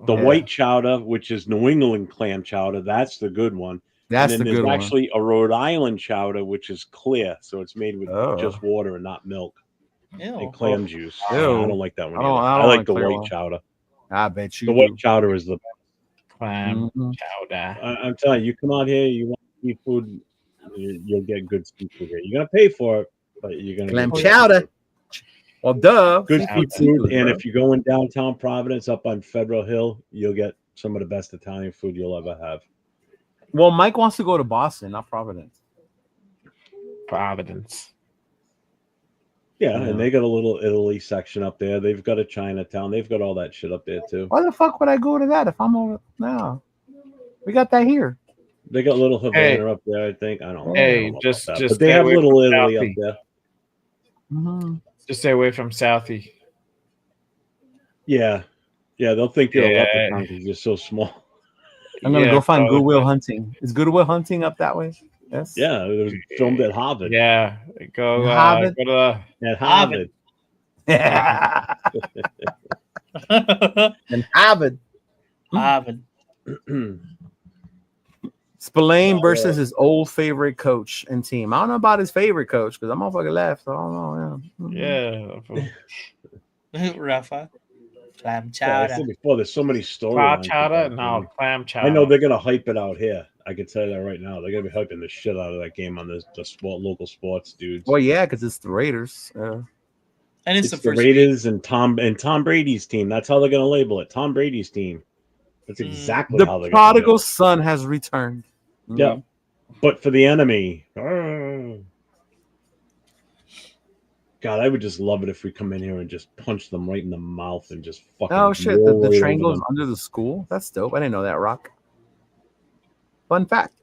The white chowder, which is New England clam chowder, that's the good one. That's and then the good one. There's actually a Rhode Island chowder, which is clear, so it's made with just water and not milk and clam juice. I don't like that one. I like the white chowder. I bet you. The white chowder is the clam chowder. I'm telling you, you come out here, you want seafood, you'll get good seafood here. You're gonna pay for it, but you're gonna Clam get chowder. Well, duh. good Seafood, seafood. And bro. if you're going downtown Providence up on Federal Hill, you'll get some of the best Italian food you'll ever have. Well, Mike wants to go to Boston, not Providence. Providence. Yeah, and they got a little Italy section up there. They've got a Chinatown. They've got all that shit up there too. Why the fuck would I go to that if I'm over now? We got that here. They got little Havana up there, I think. I don't know. Hey, I don't know just about that, just but they stay have away little from Italy up Southie. there. Mm-hmm. Just stay away from Southie. Yeah, they'll think you're a Yeah. leprechaun because you're so small. I'm gonna go find probably. Goodwill Hunting. Is Goodwill Hunting up that way? Yes. Yeah, it was filmed at Harvard. Yeah, go Harvard? go to At Harvard. And Harvard. Harvard. Spillane versus his old favorite coach and team. I don't know about his favorite coach because I'm motherfucking left. So I don't know. yeah. Rafa. Clam Yeah, I chowder. said before, there's so many Clam storylines. chowder? with that No, game. clam chowder. I know they're gonna hype it out here. I can tell you that right now. They're gonna be hyping the shit out of that game on the local sports dudes. Well, yeah, because it's the Raiders. And it's the the first Raiders and Tom Brady's team. That's how they're gonna label it. Tom Brady's team. That's exactly how The they're prodigal gonna son has returned. do it. Yeah, but for the enemy. God, I would just love it if we come in here and just punch them right in the mouth and just fucking. Oh shit! roll The right train over goes them. under the school. That's dope. I didn't know that. Rock. Fun fact: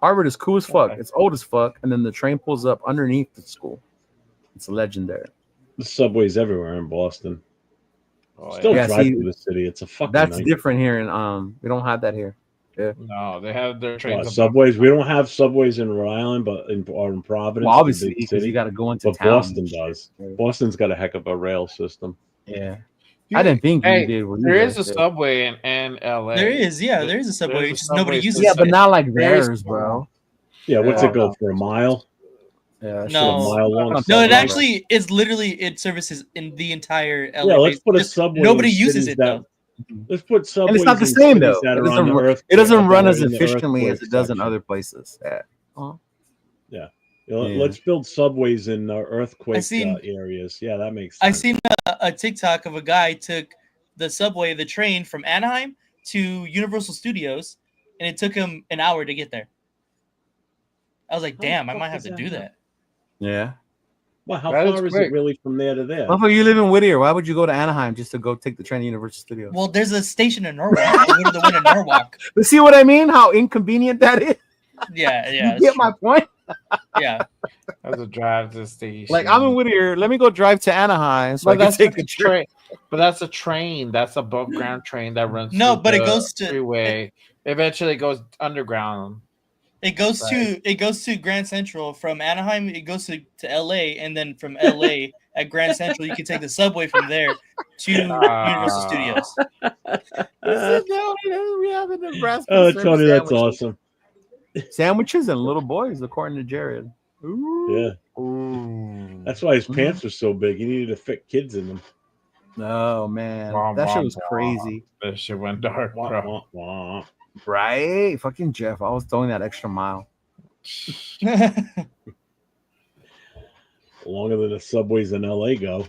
Harvard is cool as fuck. It's old as fuck, and then the train pulls up underneath the school. It's legendary. The subways everywhere in Boston. Oh, Still yeah. drive See, through the city. It's a fucking. That's nightmare. different here, and we don't have that here. Yeah. No, they have their trains. above- Subways. We don't have subways in Rhode Island, but in Providence, Well, the obviously, big because city. you got to go into But town. Boston does. Boston's got a heck of a rail system. Yeah. I didn't think Hey, you did. What you there guys is a did. subway in LA. There is, yeah, there is a subway. There's a Just nobody subway uses Yeah, it. but not like Very theirs, bro. Yeah, what's Yeah. it go for a mile? Yeah, that No. shit A mile long. No, it subway? actually is literally it services in the entire LA. Yeah, let's base. put a Just subway. Nobody in uses cities it that, though. Let's put subways. And it's not the in same cities though. That It are on doesn't, the earth. it doesn't run that as are in the efficiently as earthquake it does in section. other places. Yeah. Yeah. Yeah. Let's build subways in earthquake seen- areas. Yeah, that makes I sense. seen a TikTok of a guy took the train from Anaheim to Universal Studios, and it took him an hour to get there. I was like, damn, I might have to do that. Yeah. Well, how That is far is quick. it really from there to there? Motherfucker, you live in Whittier. Why would you go to Anaheim just to go take the train to Universal Studios? Well, there's a station in Norwalk. I go to the one in Norwalk. But see what I mean? How inconvenient that is? Yeah, You that's get true. my point? Yeah. That's a drive to the station. Like, I'm in Whittier. Let me go drive to Anaheim so But I can that's take a a train. train. But that's a train. That's a above ground train that runs. No, through but it the goes to- freeway. Eventually, it goes underground. It goes to Grand Central from Anaheim. It goes to LA, and then from LA at Grand Central, you can take the subway from there to Universal Studios. We have a Nebraska Oh, service Tony, that's sandwiches. awesome. Sandwiches and little boys, according to Jared. Yeah. Ooh. That's why his pants are so big. He needed to fit kids in them. Oh man, Wah, that wah, shit was wah. crazy, That shit went dark, Wah, bro. wah, wah. right? Fucking Jeff, I was throwing that extra mile. Longer than the subways in LA go.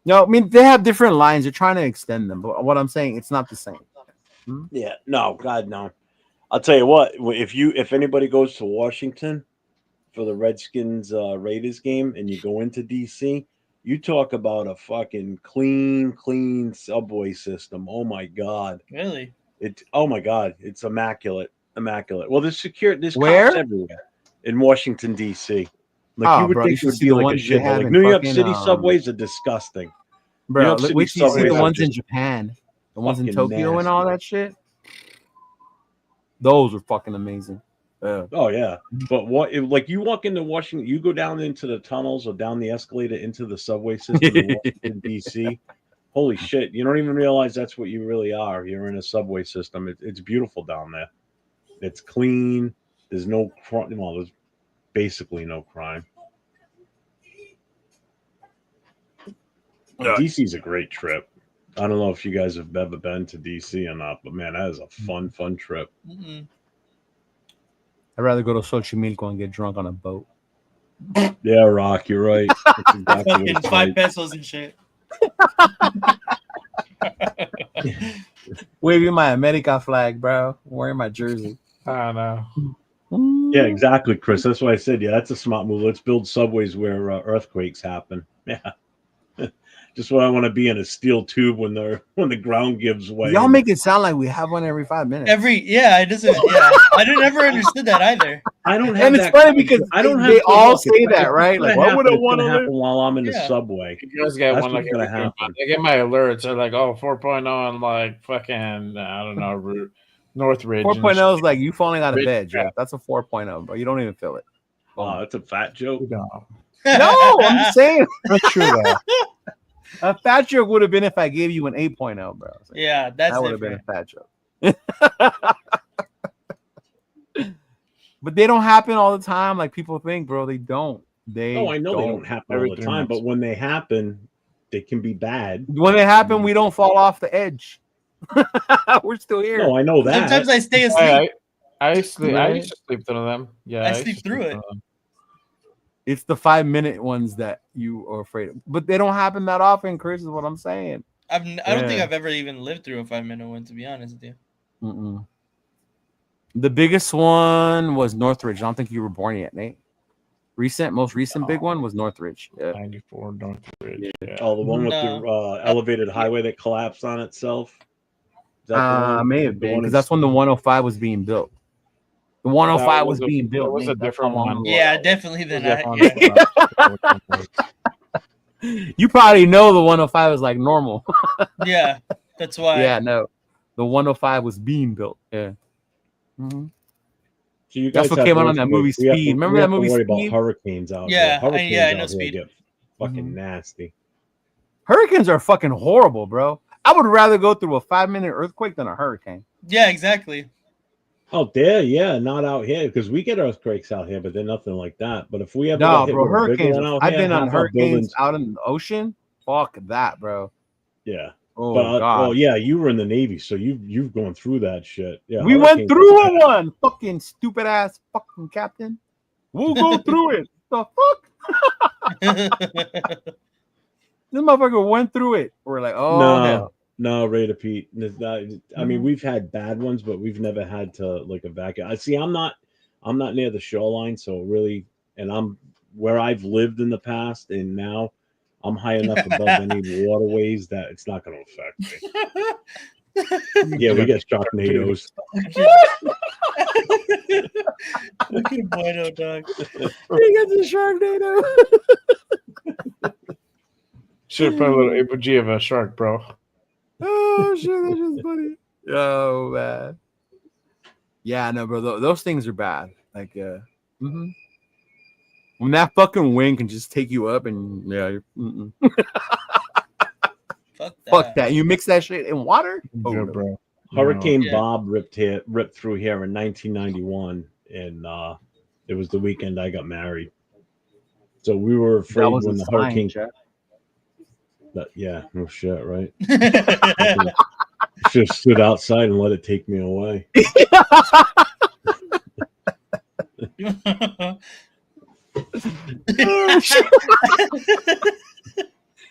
No, I mean they have different lines. They're trying to extend them, but what I'm saying, it's not the same. Yeah, no, God, no. I'll tell you what. If anybody goes to Washington for the Redskins Raiders game, and you go into DC, you talk about a fucking clean subway system. Oh my God, Really? Oh my God, it's immaculate. Well, there's Where? cops everywhere in Washington DC. Like Oh, you would bro, think you it should would see be the like a ones they shit. have Like in New York fucking, City subways are disgusting. New Bro, York City wait till you see subways the are ones in just Japan, the ones in fucking Tokyo and all that shit. Those were fucking amazing. Oh yeah, but like you walk into Washington, you go down into the tunnels or down the escalator into the subway system in Washington D.C. Holy shit! You don't even realize that's what you really are. You're in a subway system. It's beautiful down there. It's clean. There's no crime. Well, there's basically no crime. DC's a great trip. I don't know if you guys have ever been to DC or not, but man, that is a fun trip. Mm-mm. I'd rather go to Xochimilco and get drunk on a boat. Yeah, Rock, you're right. That's exactly what Fucking it's 5 like. pesos and shit. Waving my America flag, bro. Wearing my jersey. I don't know. Yeah, exactly, Chris. That's why I said, yeah, that's a smart move. Let's build subways where earthquakes happen. Yeah. Just what I want to be in a steel tube when the ground gives way. Y'all make it sound like we have one every 5 minutes. I didn't ever understood that either. I don't have And it's that funny kind of- because I don't have they to all look. say It's that, right? Like, Like, why would I it's want gonna to happen while I'm in the Yeah. subway? You guys get That's one like what's gonna every 2 months. happen. I get my alerts. They're like, oh, 4.0 and like fucking, I don't know, Northridge. 4.0 is like you falling out of Ridge, bed, yeah. Jeff. That's a 4.0, bro. You don't even feel it. Oh, that's a fat joke. No, No, I'm just saying. that's true though. A fat joke would have been if I gave you an 8.0, bro. So Yeah, that's that would have been different. a fat joke. But they don't happen all the time like people think, bro. They don't. They Oh, I know they don't happen Every all the 3 time, months. but when they happen, they can be bad. When they happen, we don't fall off the edge. We're still here. No, I know that. Sometimes I stay asleep. I sleep. I Right. used to sleep through them. Yeah, I used sleep to through it. them. It's the 5-minute ones that you are afraid of. But they don't happen that often, Chris, is what I'm saying. I don't think Yeah. I've ever even lived through a 5-minute one, to be honest with you. Mm-mm. The biggest one was Northridge. I don't think you were born yet, Nate. Most recent big one was Northridge. Yeah. 94 Northridge. Yeah. Oh, the one with No. the elevated highway that collapsed on itself. Is that the one? May have The been one because in- that's when the 105 was being built. The 105 was being built. It was a Nate. That's different how long one. it Yeah, definitely then. was. You probably know the 105 is like normal. Yeah, that's why. Yeah, no. The 105 was being built. Yeah. Mhm. So you That's guys what have came out on earthquakes. that movie We have Speed. to- Remember we that have to movie worry Speed? about hurricanes out Yeah, here. Hurricanes I know out here Speed. get fucking Mhm. nasty. Hurricanes are fucking horrible, bro. I would rather go through a 5-minute earthquake than a hurricane. Yeah, exactly. Oh, there, yeah, not out here because we get earthquakes out here, but they're nothing like that. But if we ever No, got hit bro, with a bigger hurricanes. one out I've here, been on half our hurricanes buildings- out in the ocean. Fuck that, bro. Yeah. Oh But god. well, yeah, you were in the Navy, so you've gone through that shit. Yeah, We went hurricanes through are it bad. one. Fucking stupid ass fucking captain. We'll go through it. The fuck? This motherfucker went through it. We're like, oh hell. No, Raider Pete. It's not, I mean, Mhm. we've had bad ones, but we've never had to like evacuate. I see. I'm not near the shoreline, so really, and I'm where I've lived in the past, and now I'm high enough above any waterways that it's not going to affect me. Yeah, we get sharknadoes. Look at Bueno, dog. He gets a sharknado. Should have put a little emoji of a shark, bro. Oh shit, that's just funny. Oh man. Yeah, no, bro. Those things are bad. Like, when that fucking wind can just take you up, and yeah, you're, Fuck that. fuck that. You mix that shit in water. Oh, Yeah, no. bro. Hurricane Yeah. Bob ripped through here in 1991, and it was the weekend I got married. So we were That afraid was when a the sign, hurricane. Jeff. Yeah, no shit, right? Should have stood outside and let it take me away.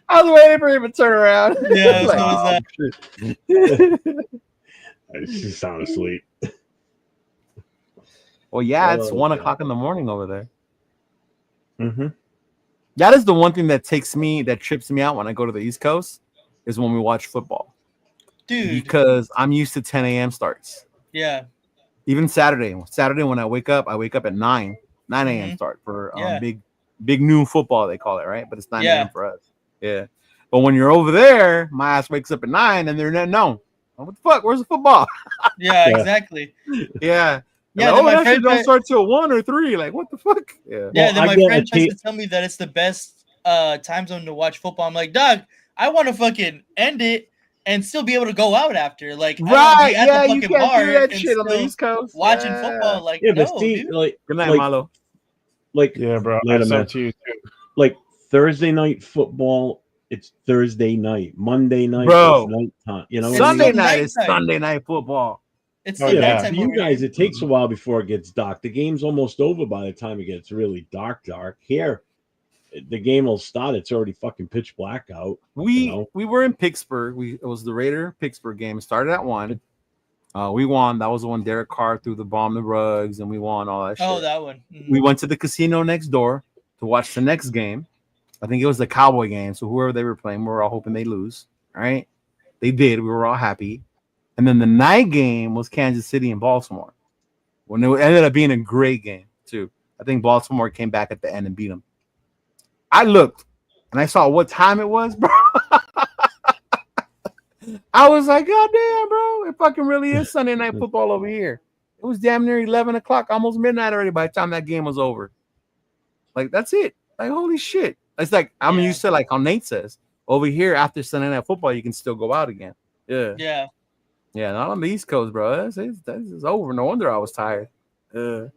I was waiting for him to turn around. Yeah, Like, so was that. I just sound asleep. Well, yeah, it's Oh, 1 God. o'clock in the morning over there. Mm-hmm. That is the one thing that trips me out when I go to the East Coast is when we watch football. Dude. Because I'm used to 10 a.m. starts. Yeah. Even Saturday when I wake up at 9 a.m. Mhm. start for Yeah. big noon football, they call it, right? But it's 9 Yeah. a.m. for us. Yeah. But when you're over there, my ass wakes up at 9 and they're not known. What the fuck? Where's the football? Yeah, Yeah. exactly. Yeah. Yeah, Like, then my that shit friend don't tried- start till 1 or 3. Like, what the fuck? Yeah. Yeah, Well, then I my get friend a tries ta- to tell me that it's the best time zone to watch football. I'm like, dog, I want to fucking end it and still be able to go out after. Like, I wanna Right. be at Yeah, the you fucking can't bar do that and shit on the still East Coast. watching Yeah. football. Like, Yeah, no, but see, dude. like, Good night, like, Malo. Yeah, bro. Later, I man. sent to you too. like Thursday night football. It's Thursday night. Monday night. Bro. It's nighttime. You know, It's what I mean? Sunday still night is nighttime. Sunday night football. It's Oh, the yeah. For nighttime you over guys, here. it takes a while before it gets dark. The game's almost over by the time it gets really dark. Here, the game will start. It's already fucking pitch black out. We were in Pittsburgh. It was the Raider Pittsburgh game. It started at 1. We won. That was the one Derek Carr threw the bomb the rugs, and we won all that shit. Oh, that one. Mhm. We went to the casino next door to watch the next game. I think it was the Cowboy game. So whoever they were playing, we were all hoping they lose. All right. They did. We were all happy. And then the night game was Kansas City and Baltimore. When it ended up being a great game, too. I think Baltimore came back at the end and beat them. I looked and I saw what time it was, bro. I was like, God damn, bro. It fucking really is Sunday night football over here. It was damn near 11 o'clock, almost midnight already by the time that game was over. Like, that's it. Like, holy shit. It's like, I'm used to, like how Nate says, over here after Sunday night football, you can still go out again. Yeah. Yeah. Yeah, not on the East Coast, bro. That's over. No wonder I was tired. Oh,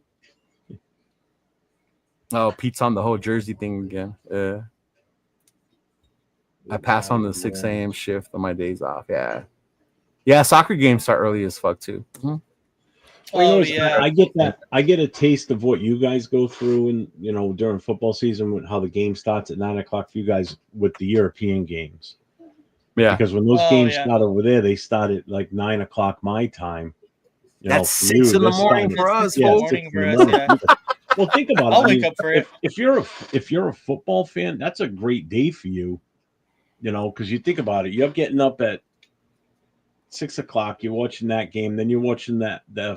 Pete's on the whole Jersey thing again. I pass on the 6 a.m. shift on my days off. Yeah, soccer games start early as fuck too. Mm-hmm. Oh, yeah. I get that. I get a taste of what you guys go through, and during football season, how the game starts at 9 o'clock for you guys with the European games. Yeah, because when those games start over there, they start at like 9 o'clock my time. That's 6 in the morning for us. Yeah, morning for us. Yeah. Well, think about it. I'll wake up for it. If you're a football fan, that's a great day for you. Because you think about it, you're getting up at 6 o'clock. You're watching that game, then you're watching the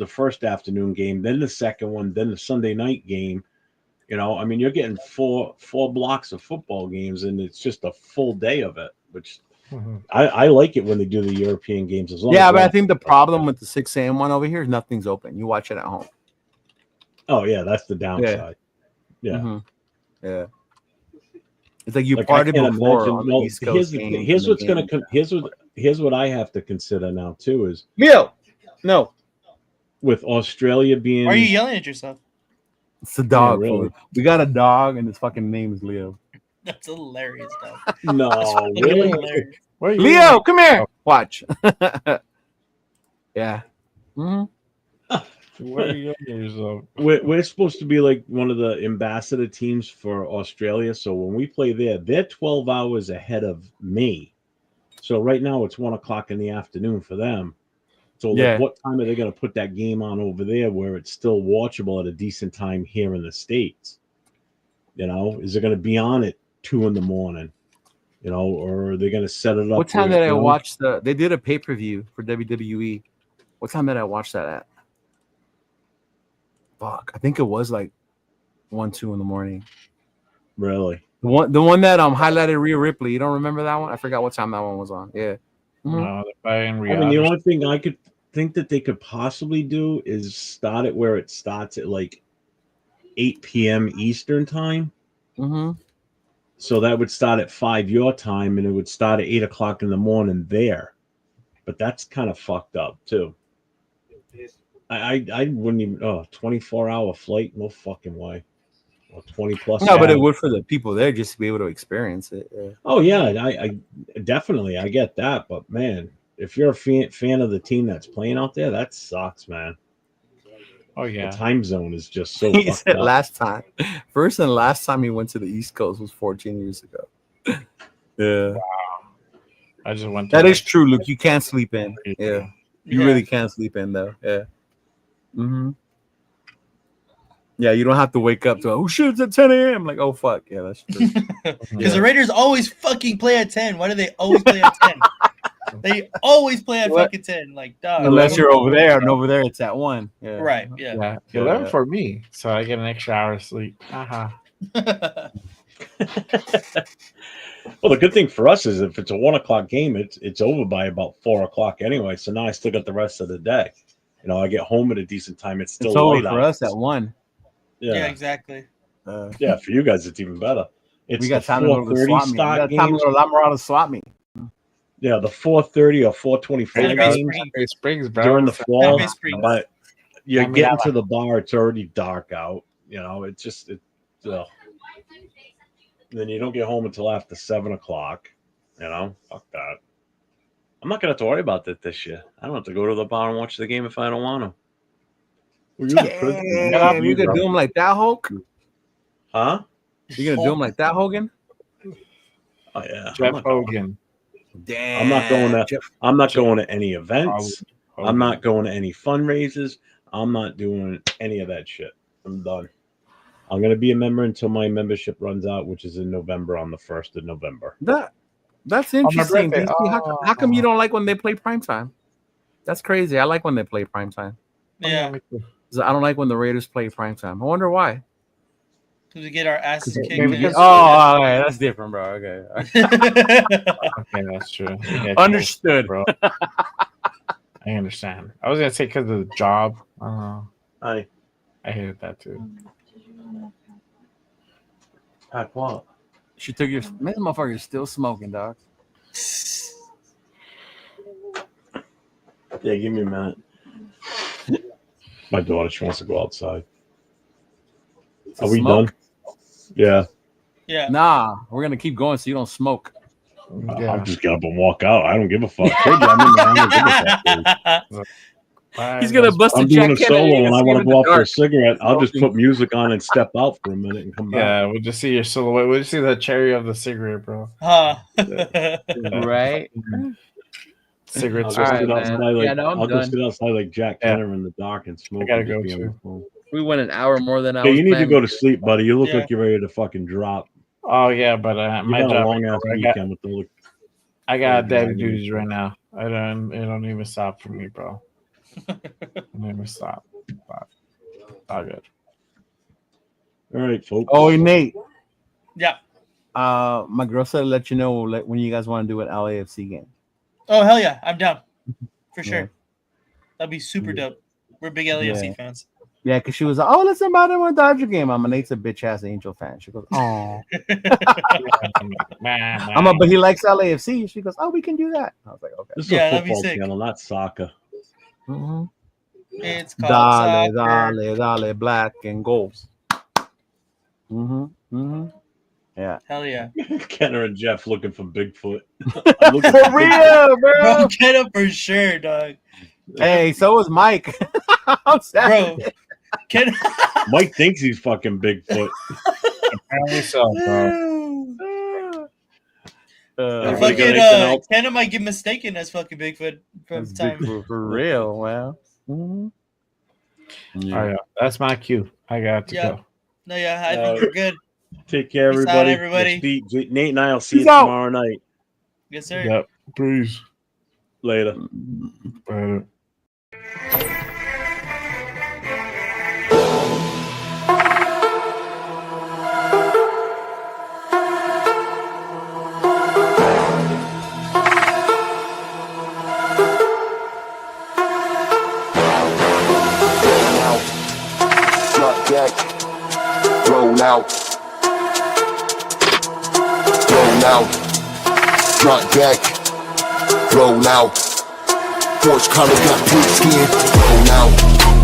first afternoon game, then the second one, then the Sunday night game. You're getting four blocks of football games, and it's just a full day of it. Which I like it when they do the European games as long. Yeah, but I think the problem with the 6 a.m. one over here is nothing's open. You watch it at home. Oh yeah, that's the downside. Yeah. Mm-hmm. Yeah. It's like you partied before on the East Coast. Here's what I have to consider now too is No. With Australia being. Why are you yelling at yourself? It's the dog. Yeah, really. We got a dog, and his fucking name is Leo. That's hilarious, dog. No, Really? really. Hilarious. Leo, come here. Watch. Yeah. Mm-hmm. We're supposed to be like one of the ambassador teams for Australia. So when we play there, they're 12 hours ahead of me. So right now it's 1 o'clock in the afternoon for them. So what time are they going to put that game on over there where it's still watchable at a decent time here in the States? Is it going to be on at 2 a.m? Or are they going to set it up? What time did I watch they did a pay-per-view for WWE. What time did I watch that at? Fuck, I think it was like 1, 2 in the morning. Really? The one that highlighted Rhea Ripley. You don't remember that one? I forgot what time that one was on. Yeah. Mm-hmm. The only thing I could think that they could possibly do is start it where it starts at like 8 p.m. Eastern time. Mm-hmm. So that would start at 5 your time, and it would start at 8 o'clock in the morning there. But that's kind of fucked up too. I wouldn't even 24-hour flight, no fucking way. Or 20 plus. No, but it would for the people there just to be able to experience it. Yeah. Oh yeah, I definitely I get that, but man, if you're a fan of the team that's playing out there, that sucks, man. Oh yeah, the time zone is just so. He said last time, first and last time he went to the East Coast was 14 years ago. Yeah, wow. I just went. That is true, Luke. You can't sleep in. Yeah, you really can't sleep in though. Yeah. Mm-hmm. Yeah, you don't have to wake up to oh shit, it's at 10 a.m. Like, oh fuck, yeah, that's true. Because the Raiders always fucking play at 10. Why do they always play at 10? They always play at fucking 10. Like, dog. Unless you're over there, and over there it's at 1. Yeah. Right. Yeah. 11 for me, so I get an extra hour of sleep. Well, the good thing for us is if it's a 1 o'clock game, it's over by about 4 o'clock anyway. So now I still got the rest of the day. I get home at a decent time. It's still over light for out. Us at 1. Yeah, exactly. Yeah, for you guys, it's even better. It's we got time to go to the swap meet. We got time to go to La Mirada swap meet. Yeah, the 4:30 or 4:25 games Springs, bro. during the fall. But you're getting to the bar, it's already dark out. It's just then you don't get home until after 7 o'clock. Fuck that. I'm not gonna have to worry about that this year. I don't have to go to the bar and watch the game if I don't want to. Well, you're the president. Damn, you gonna do him like that, Hulk? Huh? You gonna do him like that, Hogan? Oh yeah, Jeff Hogan. Damn. I'm not going to. I'm not going to any events. Hogan. I'm not going to any fundraisers. I'm not doing any of that shit. I'm done. I'm gonna be a member until my membership runs out, which is in November, on the 1st of November. That's interesting. birthday. DC. How come you don't like when they play primetime? That's crazy. I like when they play primetime. Yeah, I don't like when the Raiders play primetime. I wonder why. because we get our asses kicked. Maybe because- Oh, okay, that's different, bro. Okay. Okay, that's true. Yeah, Understood. bro. I understand. I was gonna say because of the job. I hated that too. Pack what? She took your. Man, this motherfucker's still smoking, dog. Yeah, give me a minute. My daughter, she wants to go outside. Are we Smoke? done? Yeah. Yeah. Nah, we're gonna keep going so you don't smoke. I'll just get up and walk out. I don't give a fuck. I don't give a fuck. He's gonna bust a I'm doing a Jack solo Kennedy and I want to in the go out for a dark. cigarette. I'll just put music on and step out for a minute and come back. Yeah, we'll just see your silhouette. We'll just see the cherry of the cigarette, bro. Huh. Right? Cigarettes. I'll All go right, sit man. outside like Yeah, no, I'm I'll go done. sit outside like Jack Yeah. Kenner in the dark and smoke. I gotta and just go be on too. the phone. We went an hour more than I Okay, was you need to planning. go to sleep, buddy. You look Yeah. like you're ready to fucking drop. Oh yeah, but You my got a job. long ass I got, weekend with the I got Yeah, daddy yeah. duties right now. It don't even stop for me, bro. It never stop. But all good. All right, folks. Oh, Nate. Yeah. My girl said to let you know when you guys want to do an LAFC game. Oh hell yeah, I'm down for sure. Yeah. That'd be super dope. We're big LAFC Yeah. fans. Yeah, because she was like, oh, let's invite him to a Dodger game. I'm a Nate's a bitch ass Angel fan. She goes, oh. But he likes LAFC. She goes, oh, we can do that. I was like, okay. This is Yeah, a that'd be football sick. channel, not soccer. Mm-hmm. It's called Dale, soccer. dale, black and gold. Mm-hmm. Mm-hmm. Yeah. Hell yeah. Kenner and Jeff looking for Bigfoot. For real, Bro, bro. get up for sure, dog. Hey, so was Mike. I'm sad. Bro, Ken. Mike thinks he's fucking Bigfoot. Apparently so, bro. Everybody got anything else? Ken might get mistaken as fucking Bigfoot from That's time. Bigfoot for real. Well. Mm-hmm. Oh yeah, that's my cue. I got to Yeah. go. No, yeah, I think you're good. Take care, Peace out, everybody. everybody. Nate and I'll see Peace you out. tomorrow night. Yes, sir. Yep. Peace. Later. Later. Drop back, roll out, roll out, drop back, roll out. Forged colors got pig skin, roll out.